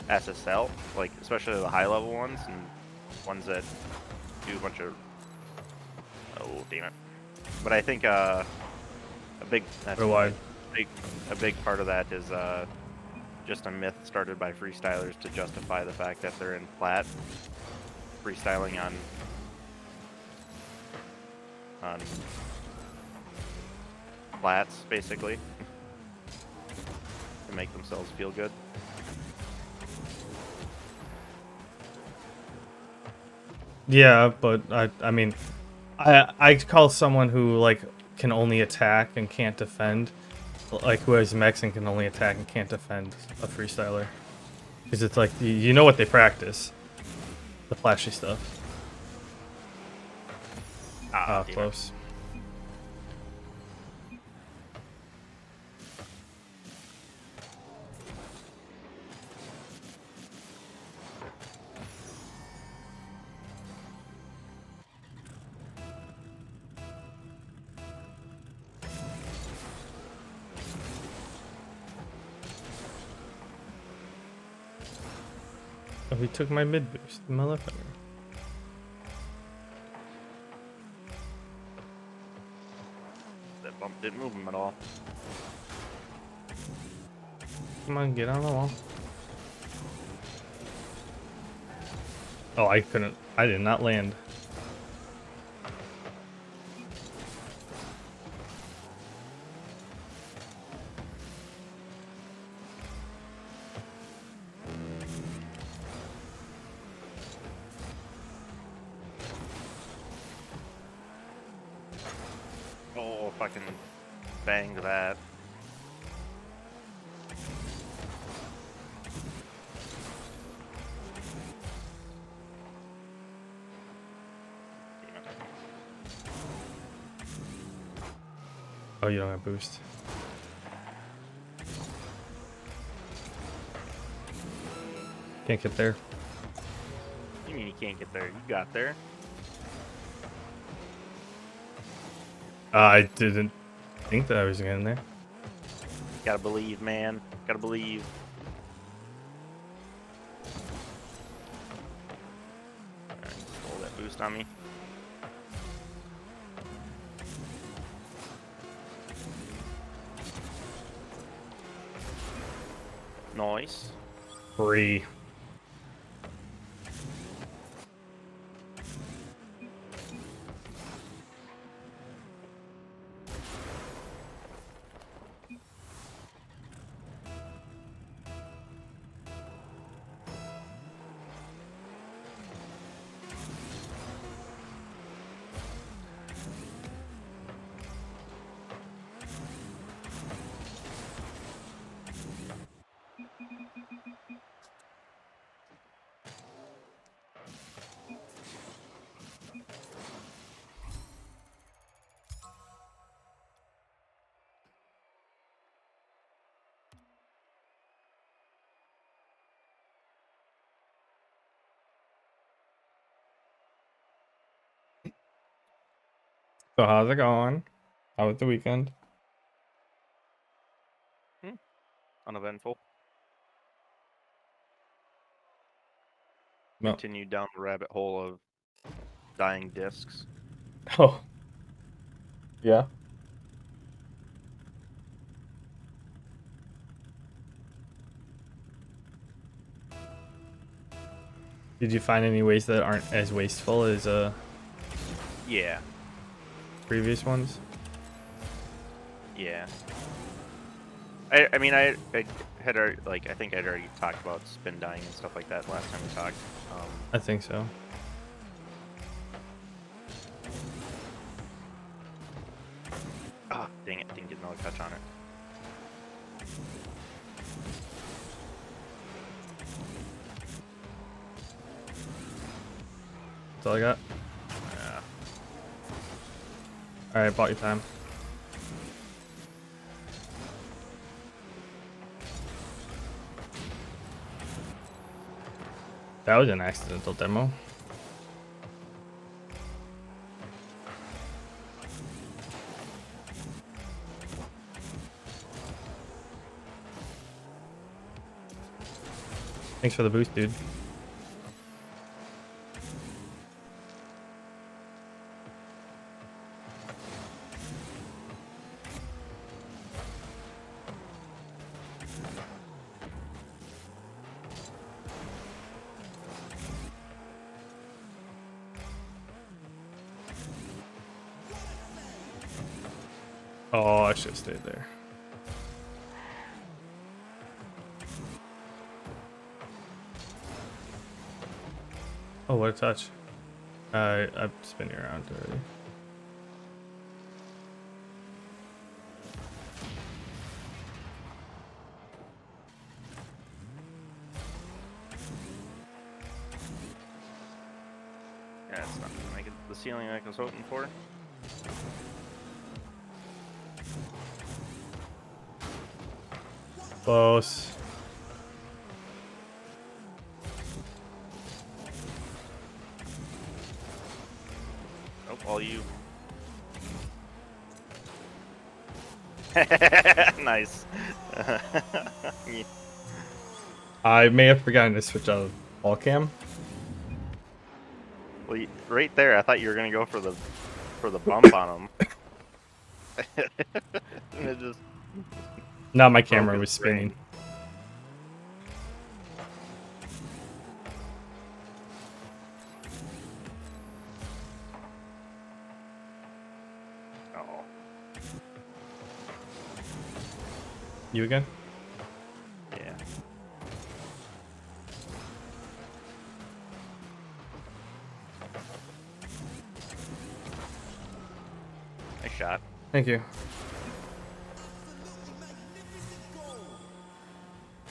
SSL, like especially the high level ones and ones that do a bunch of, oh damn it. But I think a big part of that is just a myth started by freestylers to justify the fact that they're in plat, freestyling on plats basically to make themselves feel good. Yeah, but I mean, I call someone who like can only attack and can't defend, like who has mechs and can only attack and can't defend, a freestyler, because it's like you know what they practice, the flashy stuff. Ah, close. Oh, he took my mid boost, motherfucker. That bump didn't move him at all. Come on, get on the wall. Oh, I couldn't. I did not land. Oh, fucking banged that. Oh, you don't have boost. Can't get there. You mean you can't get there? You got there. I didn't think that I was getting there. Gotta believe, man. Gotta believe. Alright, roll that boost on me. Nice. Free. So how's it going? How was the weekend? Uneventful. No. Continued down the rabbit hole of dying discs. Oh. Yeah. Did you find any ways that aren't as wasteful as Yeah. previous ones? Yeah. I mean, I had already, like, I think I'd already talked about spin dying and stuff like that last time we talked. I think so. Ah, dang it, didn't get another touch on it. That's all I got. Yeah. Alright, bought your time. That was an accidental demo. Thanks for the boost, dude. Oh, I should have stayed there. Oh, what a touch. I'm spinning around already. Yeah, it's not gonna make it the ceiling like I was hoping for. Close. Nope, all you. Nice. Yeah. I may have forgotten to switch out of all cam. Well, right there, I thought you were gonna go for the bump on him. And it just No, my broke camera his was spinning. brain. Oh, You again? yeah. Nice shot. Thank you.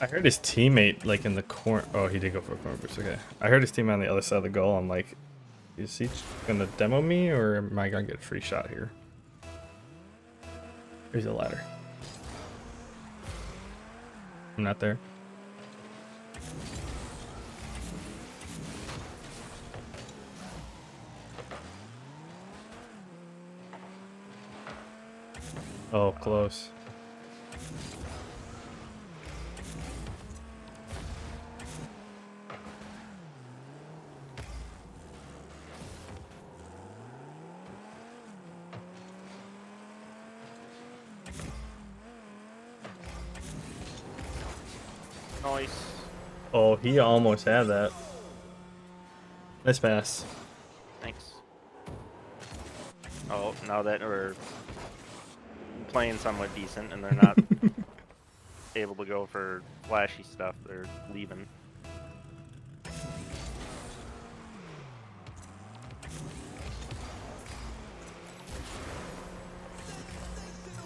I heard his teammate like in the corner. Oh, he did go for a corner boost. Okay. I heard his teammate on the other side of the goal. I'm like, is he gonna demo me or am I gonna get a free shot here? There's a ladder. I'm not there. Oh, close. Nice. Oh, he almost had that. Nice pass. Thanks. Oh, now that we're playing somewhat decent and they're not able to go for flashy stuff, they're leaving.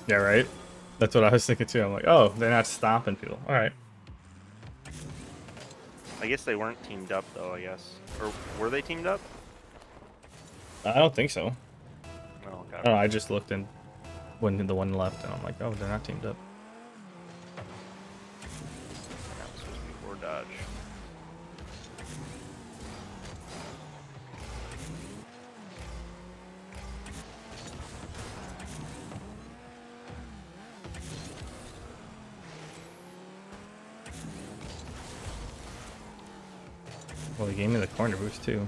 Yeah, right? That's what I was thinking too. I'm like, oh, they're not stomping people. All right. I guess they weren't teamed up though, I guess. Or were they teamed up? I don't think so. Oh, I okay. don't know, I just looked and when the one left, and I'm like, oh, they're not teamed up. That was supposed to be or dodge. Well, he gave me the corner boost too.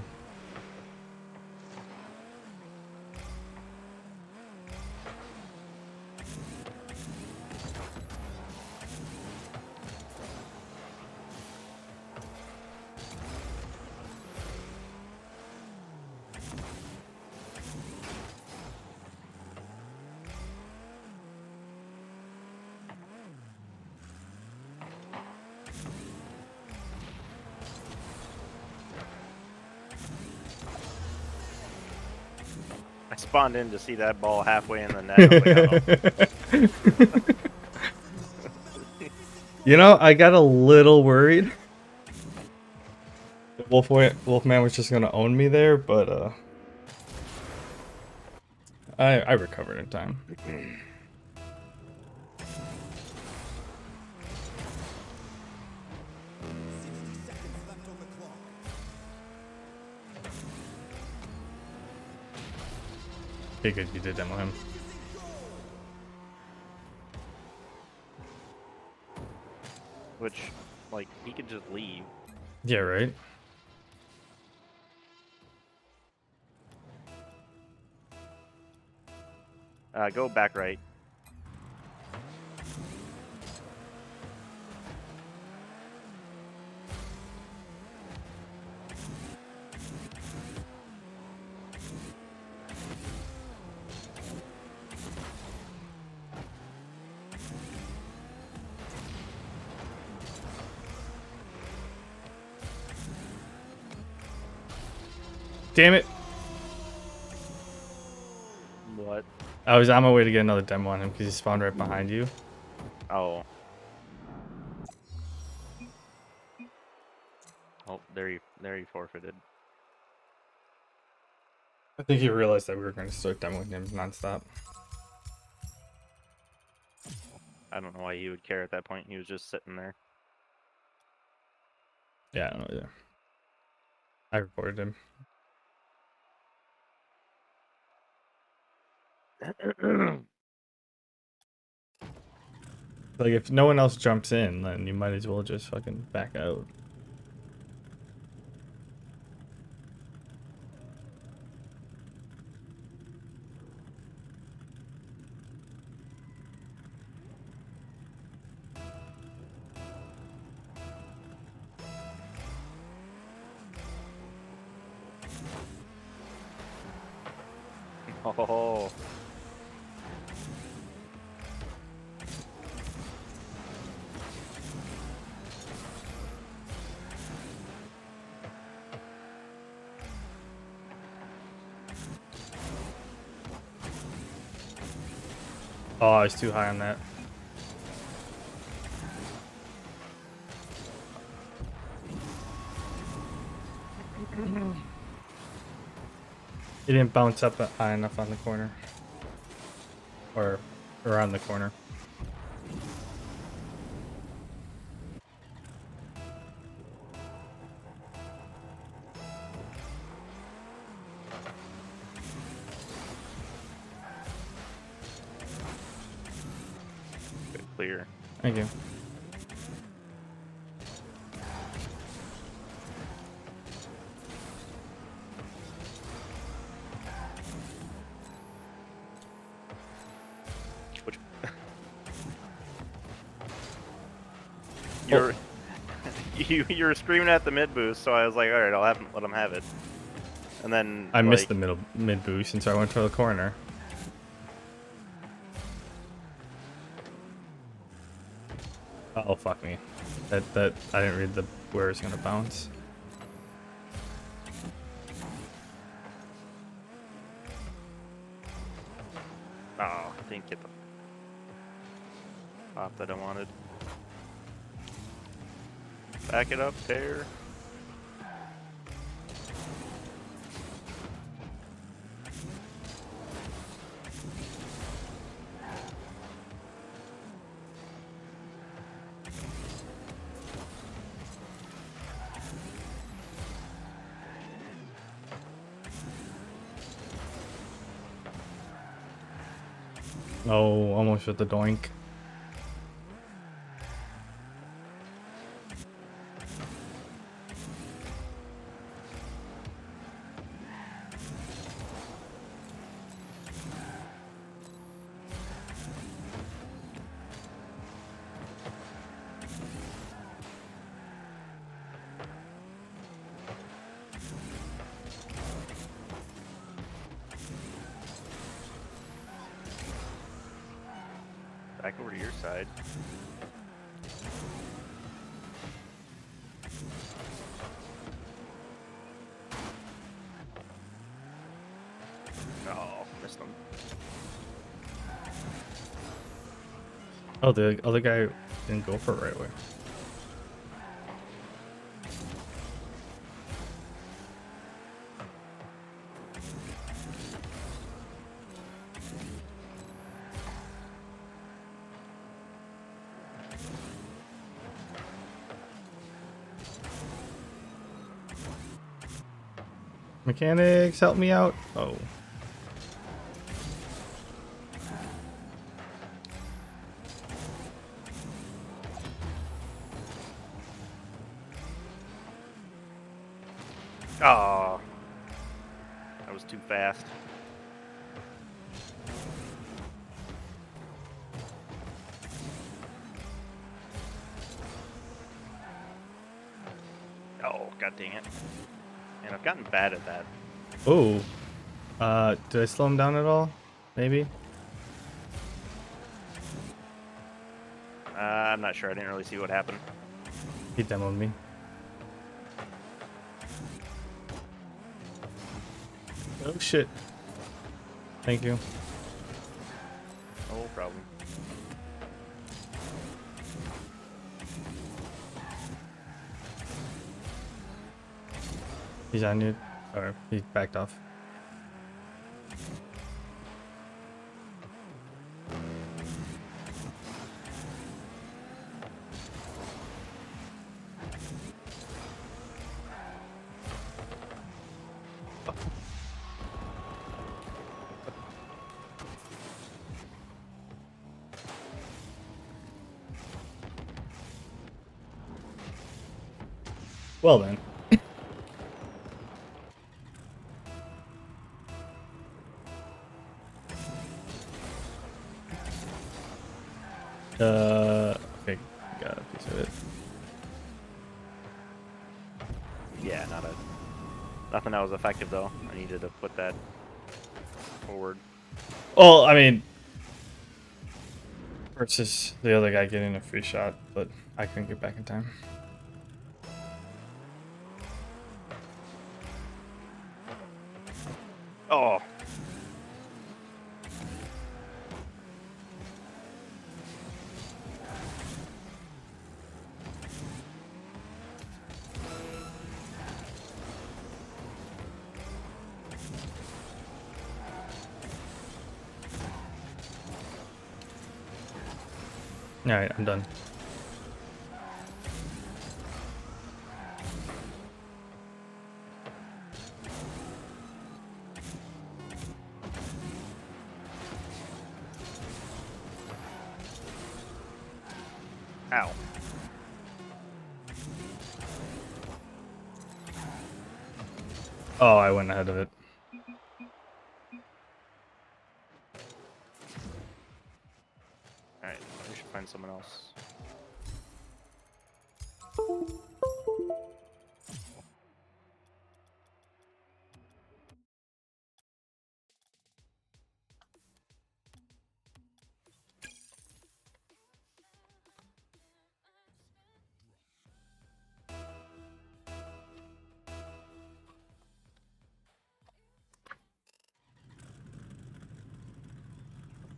I spawned in to see that ball halfway in the net. I was like, uh-oh. You know, I got a little worried. Wolfman was just gonna own me there, but I recovered in time. Figured you did demo him. Which, like, he could just leave. Yeah, right. Go back right. Damn it! What? I was on my way to get another demo on him because he spawned right behind you. Oh. Oh, there he forfeited. I think he realized that we were going to start demoing him nonstop. I don't know why he would care at that point. He was just sitting there. Yeah, I don't know either. I reported him. Like, if no one else jumps in, then you might as well just fucking back out. Oh. Oh, I was too high on that. He didn't bounce up high enough on the corner. Or Around the corner. Good clear. Thank you. Which you're you were screaming at the mid boost, so I was like, all right, let him have it. And then I missed like, the mid boost, and so I went to the corner. Oh fuck me. That I didn't read the where it's gonna bounce. oh, I didn't get the pop that I wanted. Back it up there. Oh, almost with the doink. Back over to your side. Oh, missed him. Oh, the other guy didn't go for it right away. Mechanics, help me out. Oh. Oh, that was too fast. Oh, god dang it. And I've gotten bad at that. Oh. Did I slow him down at all? Maybe? I'm not sure. I didn't really see what happened. He demoed me. Oh shit. Thank you. No problem. He's on you. Or he backed off. Well then. Okay, got a piece of it. Yeah, nothing that was effective though. I needed to put that forward. Well, I mean, versus the other guy getting a free shot, but I couldn't get back in time. Oh. Alright, I'm done. Ow. Oh, I went ahead of it. Alright, we should find someone else.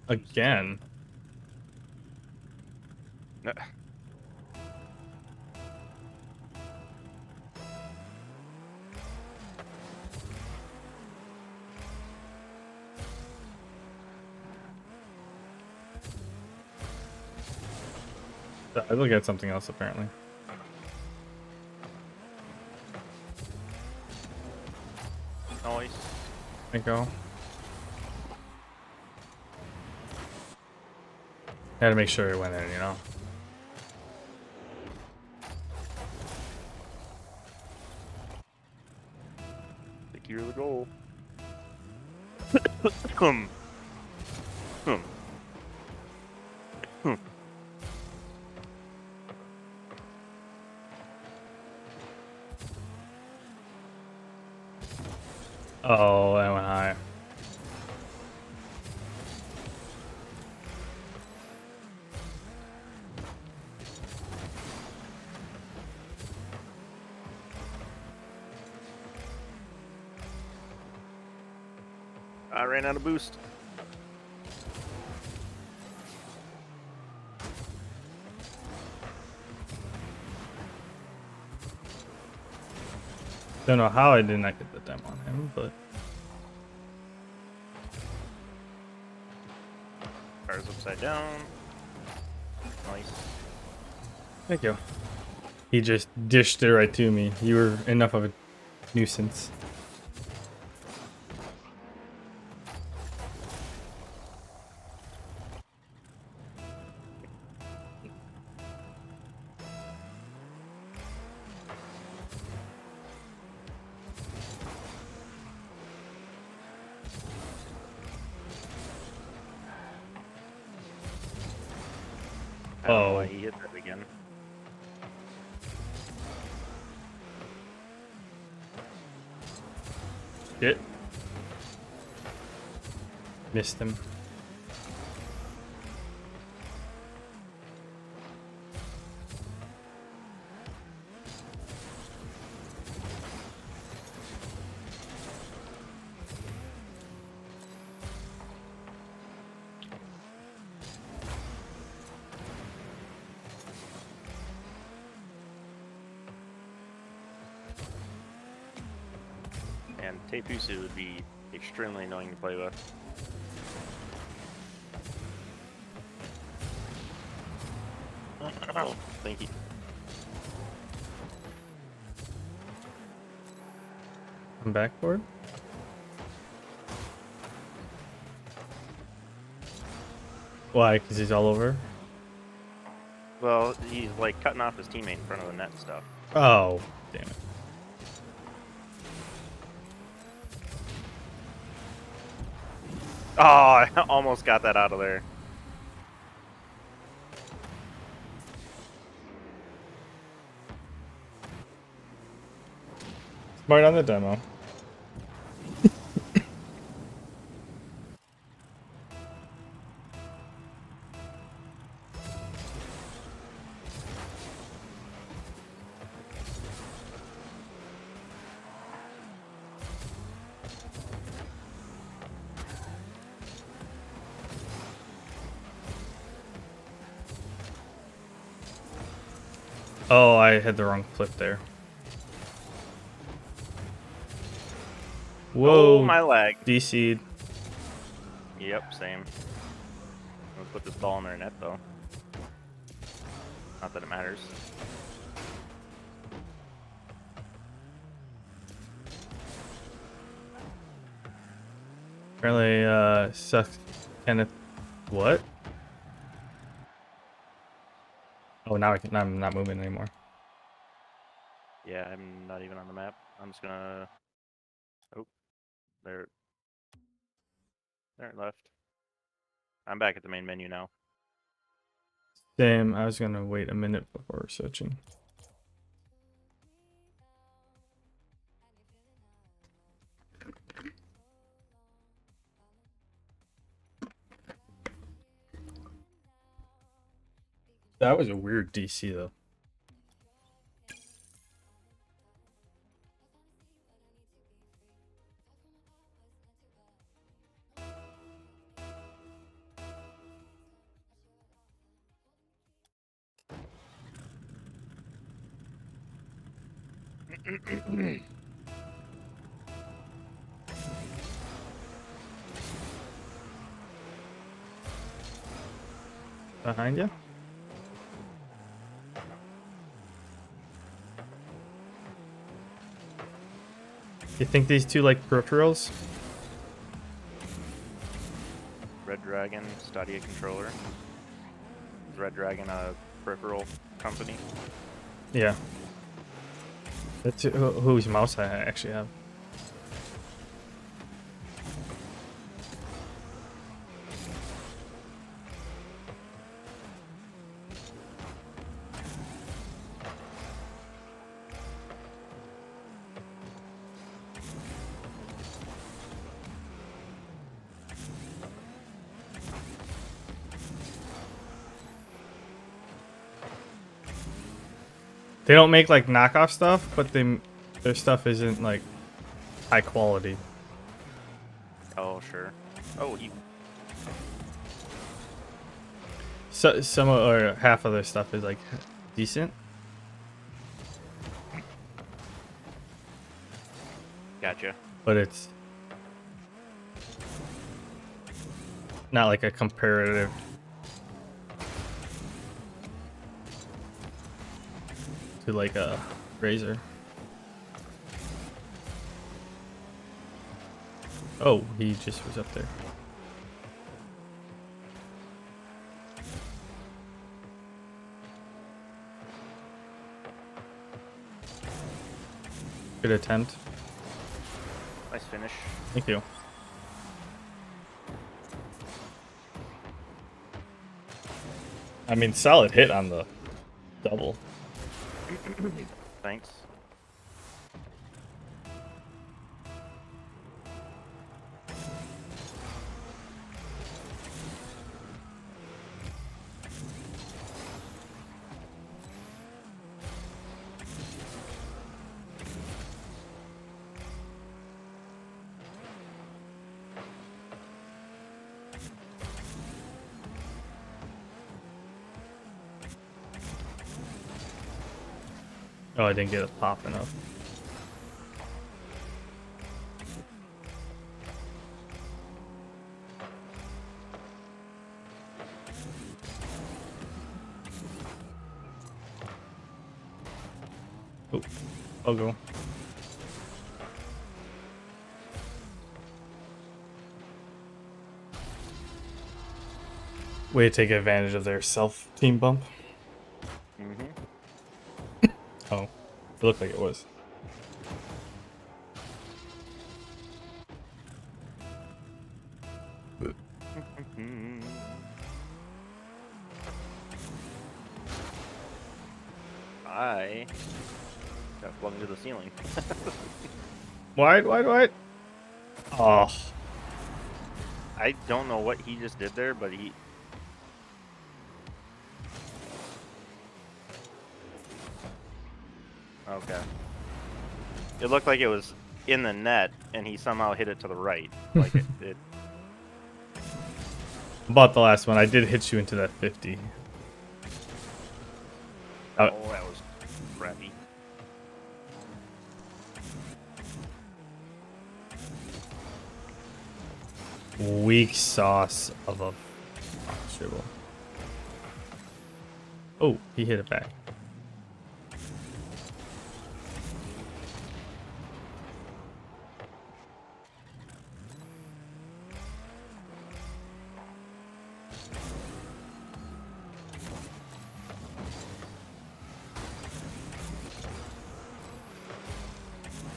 Again. I look at something else apparently. Nice. There you go. Had to make sure it went in, you know. Secure the goal. Hmm. Hmm. Hmm. Oh, that went high. I ran out of boost. Don't know how I did not get the demo on him, but Car's upside down. Nice. thank you. He just dished it right to me. You were enough of a nuisance. I don't know Oh. why he hit that again. Shit. Missed him. And Tepusu would be extremely annoying to play with. Thank you. I'm backboard. Why? Because he's all over? Well, he's like cutting off his teammate in front of the net and stuff. Oh, damn it. Oh, I almost got that out of there. Smart on the demo. Oh, I had the wrong flip there. Whoa, Oh, my lag. DC'd. Yep, same. Let's put this ball in their net, though. Not that it matters. Apparently, Seth Kenneth. What? Oh, now I'm not moving anymore. Yeah, I'm not even on the map. I'm just gonna. Oh, there. There it left. I'm back at the main menu now. Same. I was gonna wait a minute before searching. That was a weird DC though. Behind you? You think these two like peripherals? Red Dragon Stadia controller. Is Red Dragon a peripheral company? Yeah. That's whose mouse I actually have. They don't make like knockoff stuff, but their stuff isn't like high quality. Oh, sure. Oh, he. So some or half of their stuff is like decent. Gotcha. But it's not like a comparative. To like a Razer. Oh, he just was up there. Good attempt. Nice finish. Thank you. I mean, solid hit on the double. Thanks. Oh, I didn't get it pop enough. Oh, I'll go. Way to take advantage of their self-team bump. Mm-hmm. Oh, it looked like it was. I got flung into the ceiling. Wide. Oh, I don't know what he just did there, but he. Okay. It looked like it was in the net, and he somehow hit it to the right. Like it about the last one. I did hit you into that 50. Oh, that was crappy. Weak sauce of a dribble. Oh, he hit it back.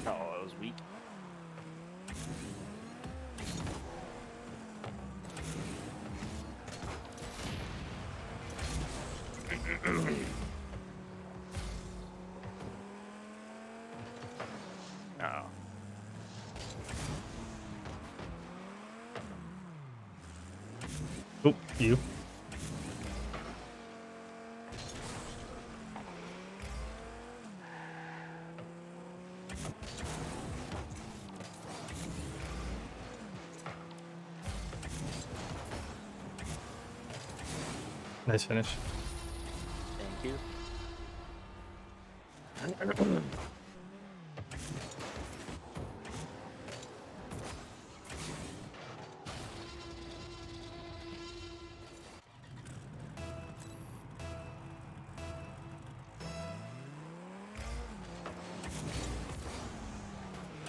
Oh, that was weak. Oh. Oh, you. Nice finish. Thank you.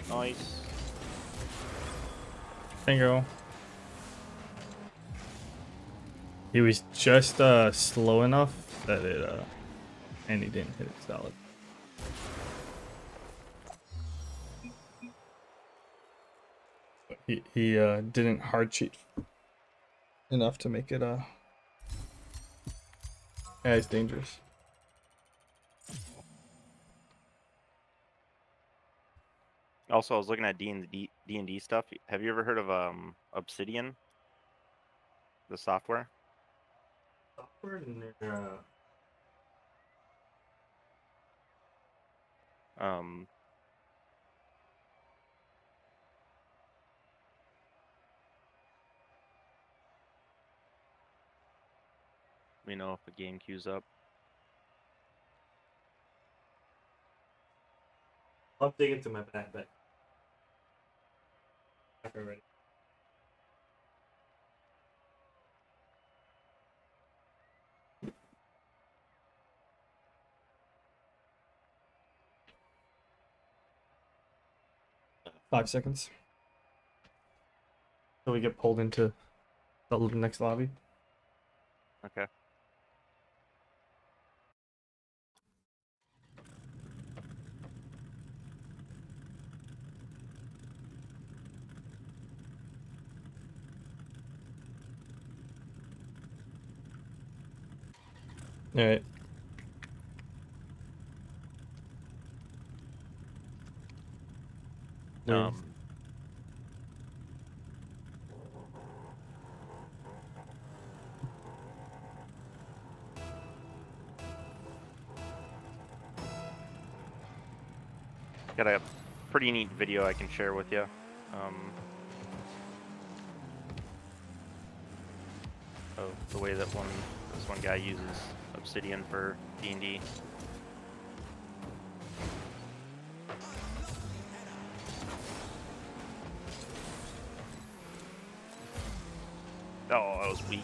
Nice. Bingo. He was just slow enough that it and he didn't hit it solid. He didn't hard cheat enough to make it as dangerous. Also, I was looking at D&D stuff. Have you ever heard of Obsidian, the software? Um, Let me know if the game queues up. I'll dig into my backpack. Already. Five seconds. So we get pulled into the next lobby. Okay. All right. Wait. Got a pretty neat video I can share with you. Of the way that this one guy uses Obsidian for D&D. Oh, that was weak.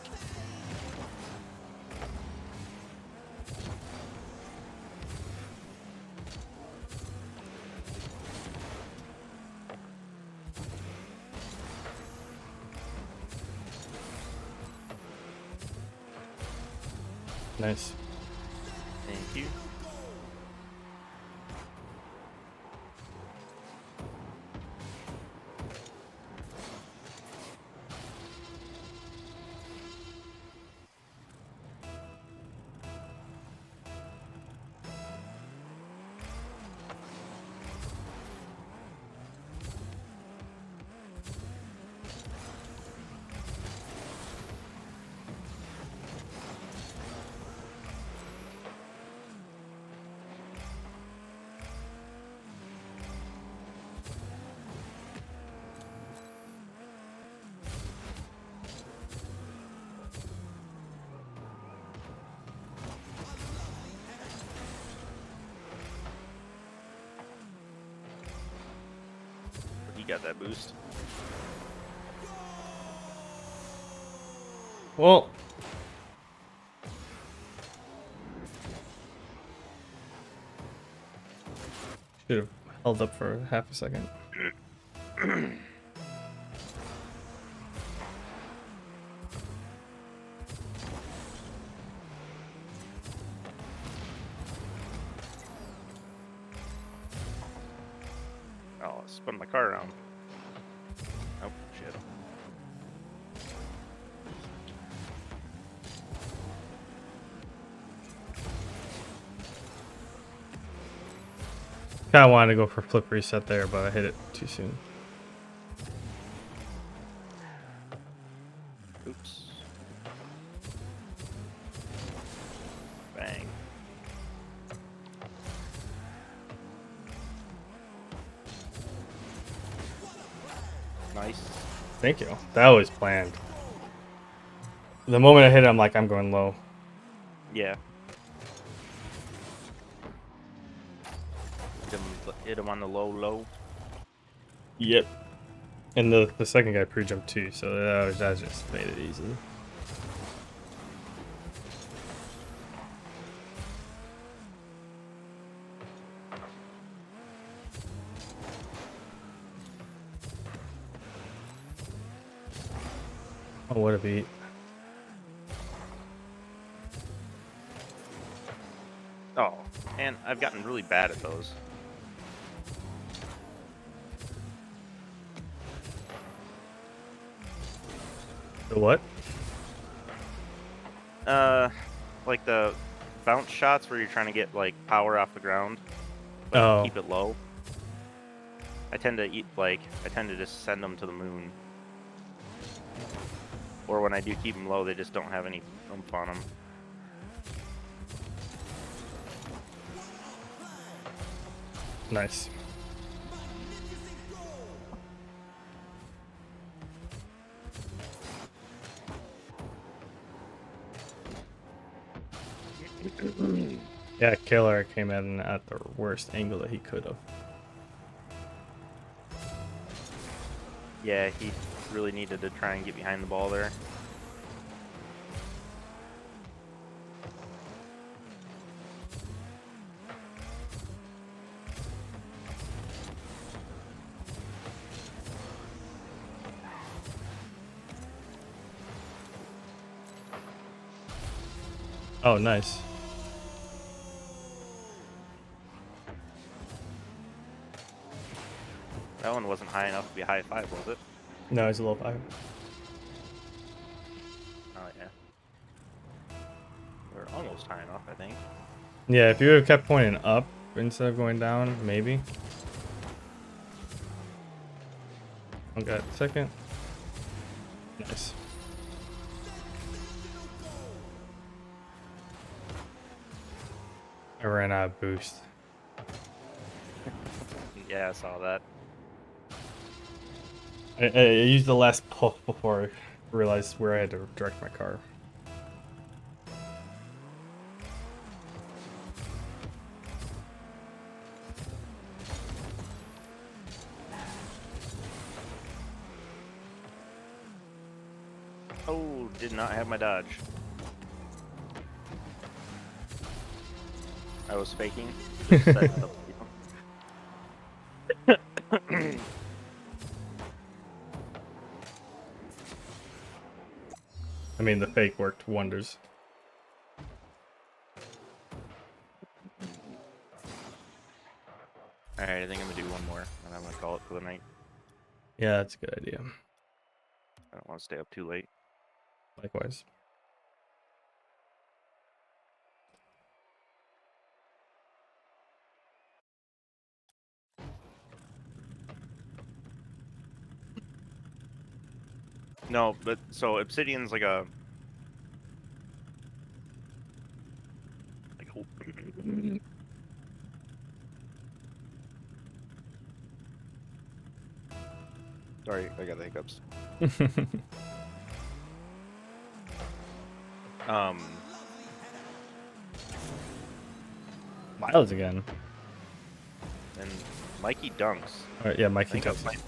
Nice. Thank you. He got that boost. Well, Should have held up for half a second. Oh, I spun my car around. Oh, shit. Kinda wanted to go for flip reset there, but I hit it too soon. Oops. Bang. Nice. Thank you. That was planned. The moment I hit it, I'm like, I'm going low. Yeah. Hit him on the low. Yep. And the second guy pre-jumped too, so that just made it easy. Oh, what a beat. Oh, and I've gotten really bad at those. The what? Like the bounce shots where you're trying to get like power off the ground, but Oh. keep it low. I tend to just send them to the moon. Or when I do keep them low, they just don't have any oomph on them. Nice. Yeah, Killer came in at the worst angle that he could have. Yeah, he really needed to try and get behind the ball there. Oh, nice. That one wasn't high enough to be a high five, was it? No, he's a low five. Oh, yeah. We're almost high enough, I think. Yeah, if you would have kept pointing up instead of going down, maybe. Okay, second. Nice. I ran out of boost. Yeah, I saw that. I used the last puff before I realized where I had to direct my car. Oh, did not have my dodge. I was faking. Just setting it up. I mean, the fake worked wonders. Alright, I think I'm gonna do one more, and I'm gonna call it for the night. Yeah, that's a good idea. I don't want to stay up too late. Likewise. No, but so Obsidian's like a sorry, I got the hiccups. Um, Miles again. and Mikey dunks. All right, yeah, I Mikey think does. that's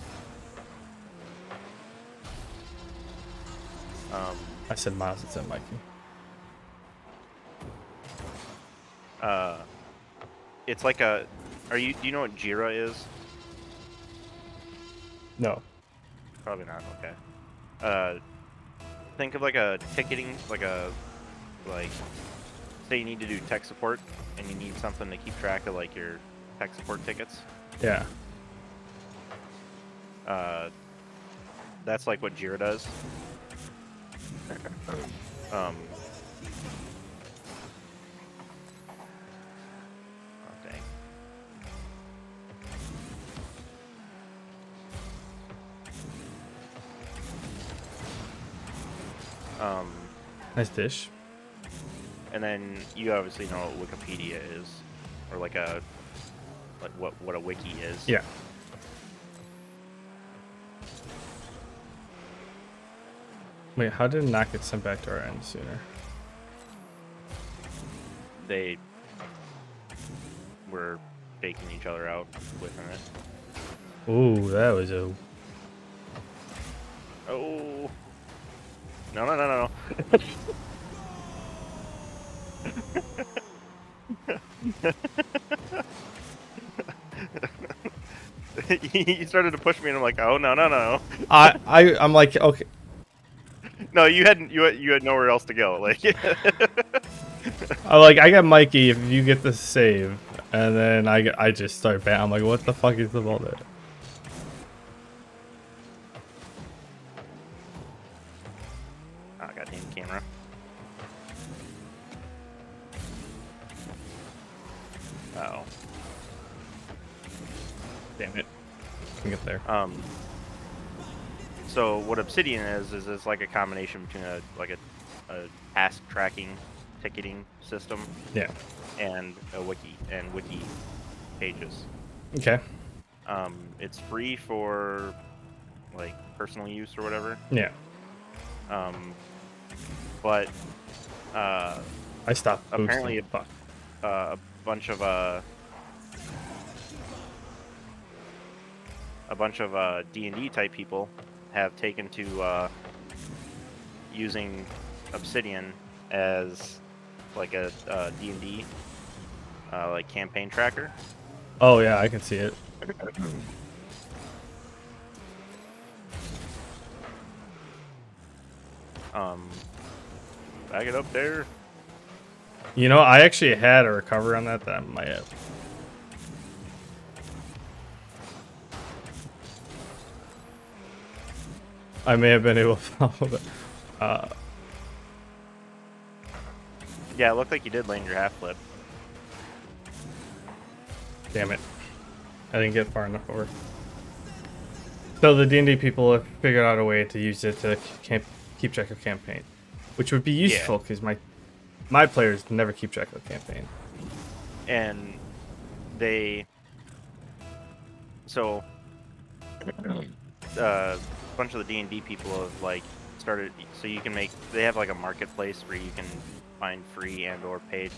I said Miles, it said Mikey. it's like a Do you know what Jira is? No. Probably not. Okay. Think of like a ticketing, like say you need to do tech support and you need something to keep track of like your tech support tickets. Yeah. That's like what Jira does. Oh, dang. Nice dish. And then you obviously know what Wikipedia is, or like what a wiki is. Yeah. Wait, how did it not get sent back to our end sooner? They were faking each other out within it. Ooh, that was a... Oh. No. You started to push me, and I'm like, oh no. I'm like, okay. No, you had nowhere else to go. Like, I got Mikey if you get the save, and then I just start I'm like, what the fuck is the ball there? oh, goddamn camera. Oh. Damn it. Can get there. So what Obsidian is it's like a combination between a task tracking, ticketing system, Yeah. and a wiki pages. Okay. It's free for like personal use or whatever. Yeah. But I stopped boosting. apparently Fuck. a bunch of D&D type people have taken to using Obsidian as like a D&D like campaign tracker. Oh yeah, I can see it. Back it up there. You know, I actually had a recovery on that I might have. I may have been able to follow it. Yeah, it looked like you did land your half flip. Damn it. I didn't get far enough over. So the D&D people have figured out a way to use it to keep track of campaign, which would be useful because my players never keep track of the campaign. And so a bunch of the D&D people have like started, so you can they have like a marketplace where you can find free and or paid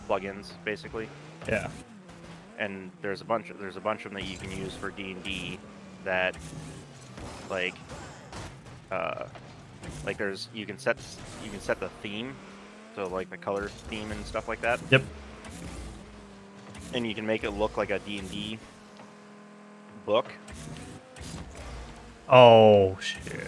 plugins basically. Yeah. And there's a bunch of them that you can use for D&D that like you can set the theme, so like the color theme and stuff like that. Yep. And you can make it look like a D&D book. Oh shit.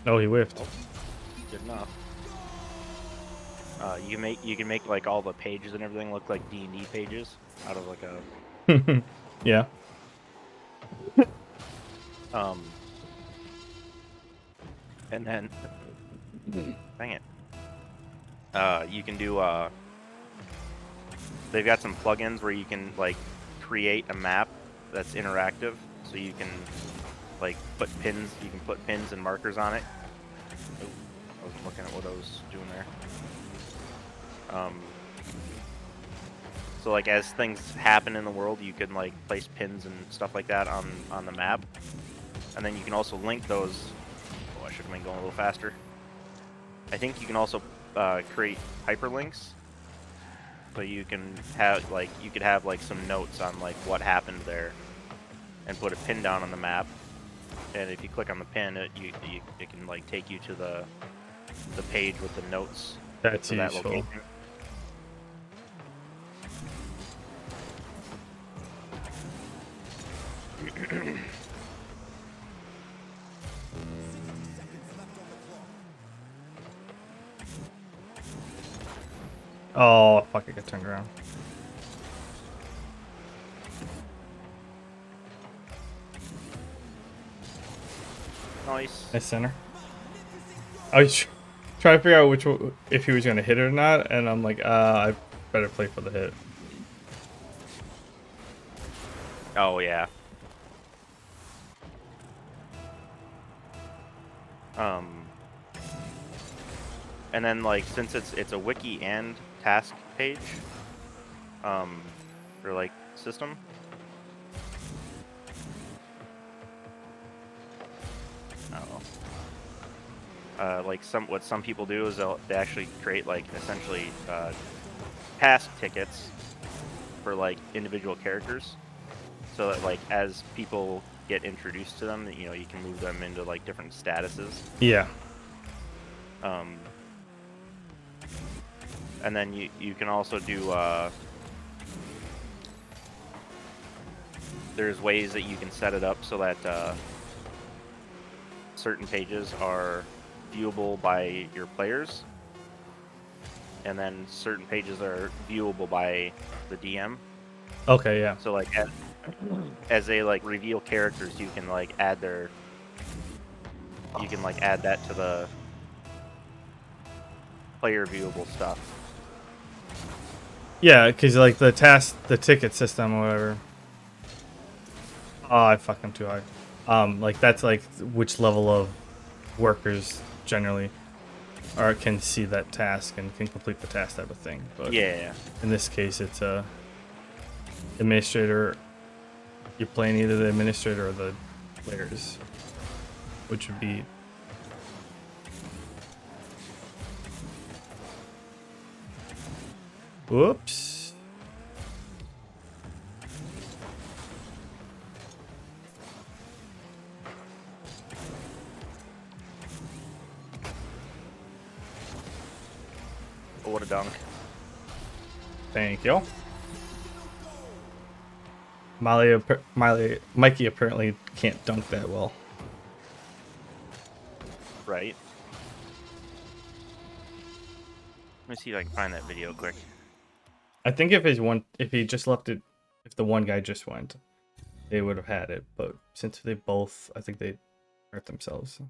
Oh, he whiffed. Good enough. You can make like all the pages and everything look like D&D pages out of like a Yeah. and then dang it. You can do they've got some plugins where you can like create a map that's interactive, so you can like put pins and markers on it. Oh, I was looking at what I was doing there. So like as things happen in the world, you can like place pins and stuff like that on the map, and then you can also link those. Oh, I should have been going a little faster. I think you can also create hyperlinks, so you can have like some notes on like what happened there, and put a pin down on the map, and if you click on the pin, it can like take you to the page with the notes That's for that useful. location. Oh, fuck, I got turned around. Nice. Nice center. I was trying to figure out which one, if he was going to hit it or not, and I'm like, I better play for the hit. Oh yeah. And then like since it's a wiki and task page, or like system. Oh. Like what some people do is they actually create like essentially task tickets for like individual characters, so that like as people get introduced to them, you know, you can move them into like different statuses. Yeah. And then you can also do there's ways that you can set it up so that certain pages are viewable by your players, and then certain pages are viewable by the DM. Okay, yeah. So like as they like reveal characters, you can like add that to the player viewable stuff. Yeah, because like the ticket system or whatever. Oh, I fucking too high. Like that's like which level of workers generally can see that task and can complete the task type of thing. But Yeah. in this case, it's a administrator. You're playing either the administrator or the players, which would be. Whoops. Oh, what a dunk. Thank you. Mikey apparently can't dunk that well. Right. Let me see if I can find that video quick. I think if he just left it, if the one guy just went, they would have had it. But since they both, I think they hurt themselves.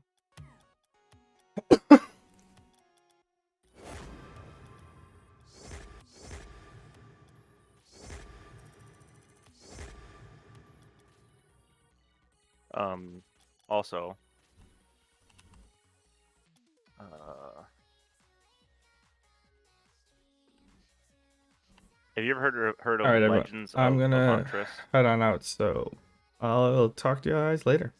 Also, have you ever heard of All right, everyone. Legends I'm of gonna Huntress? head on out. So I'll talk to you guys later.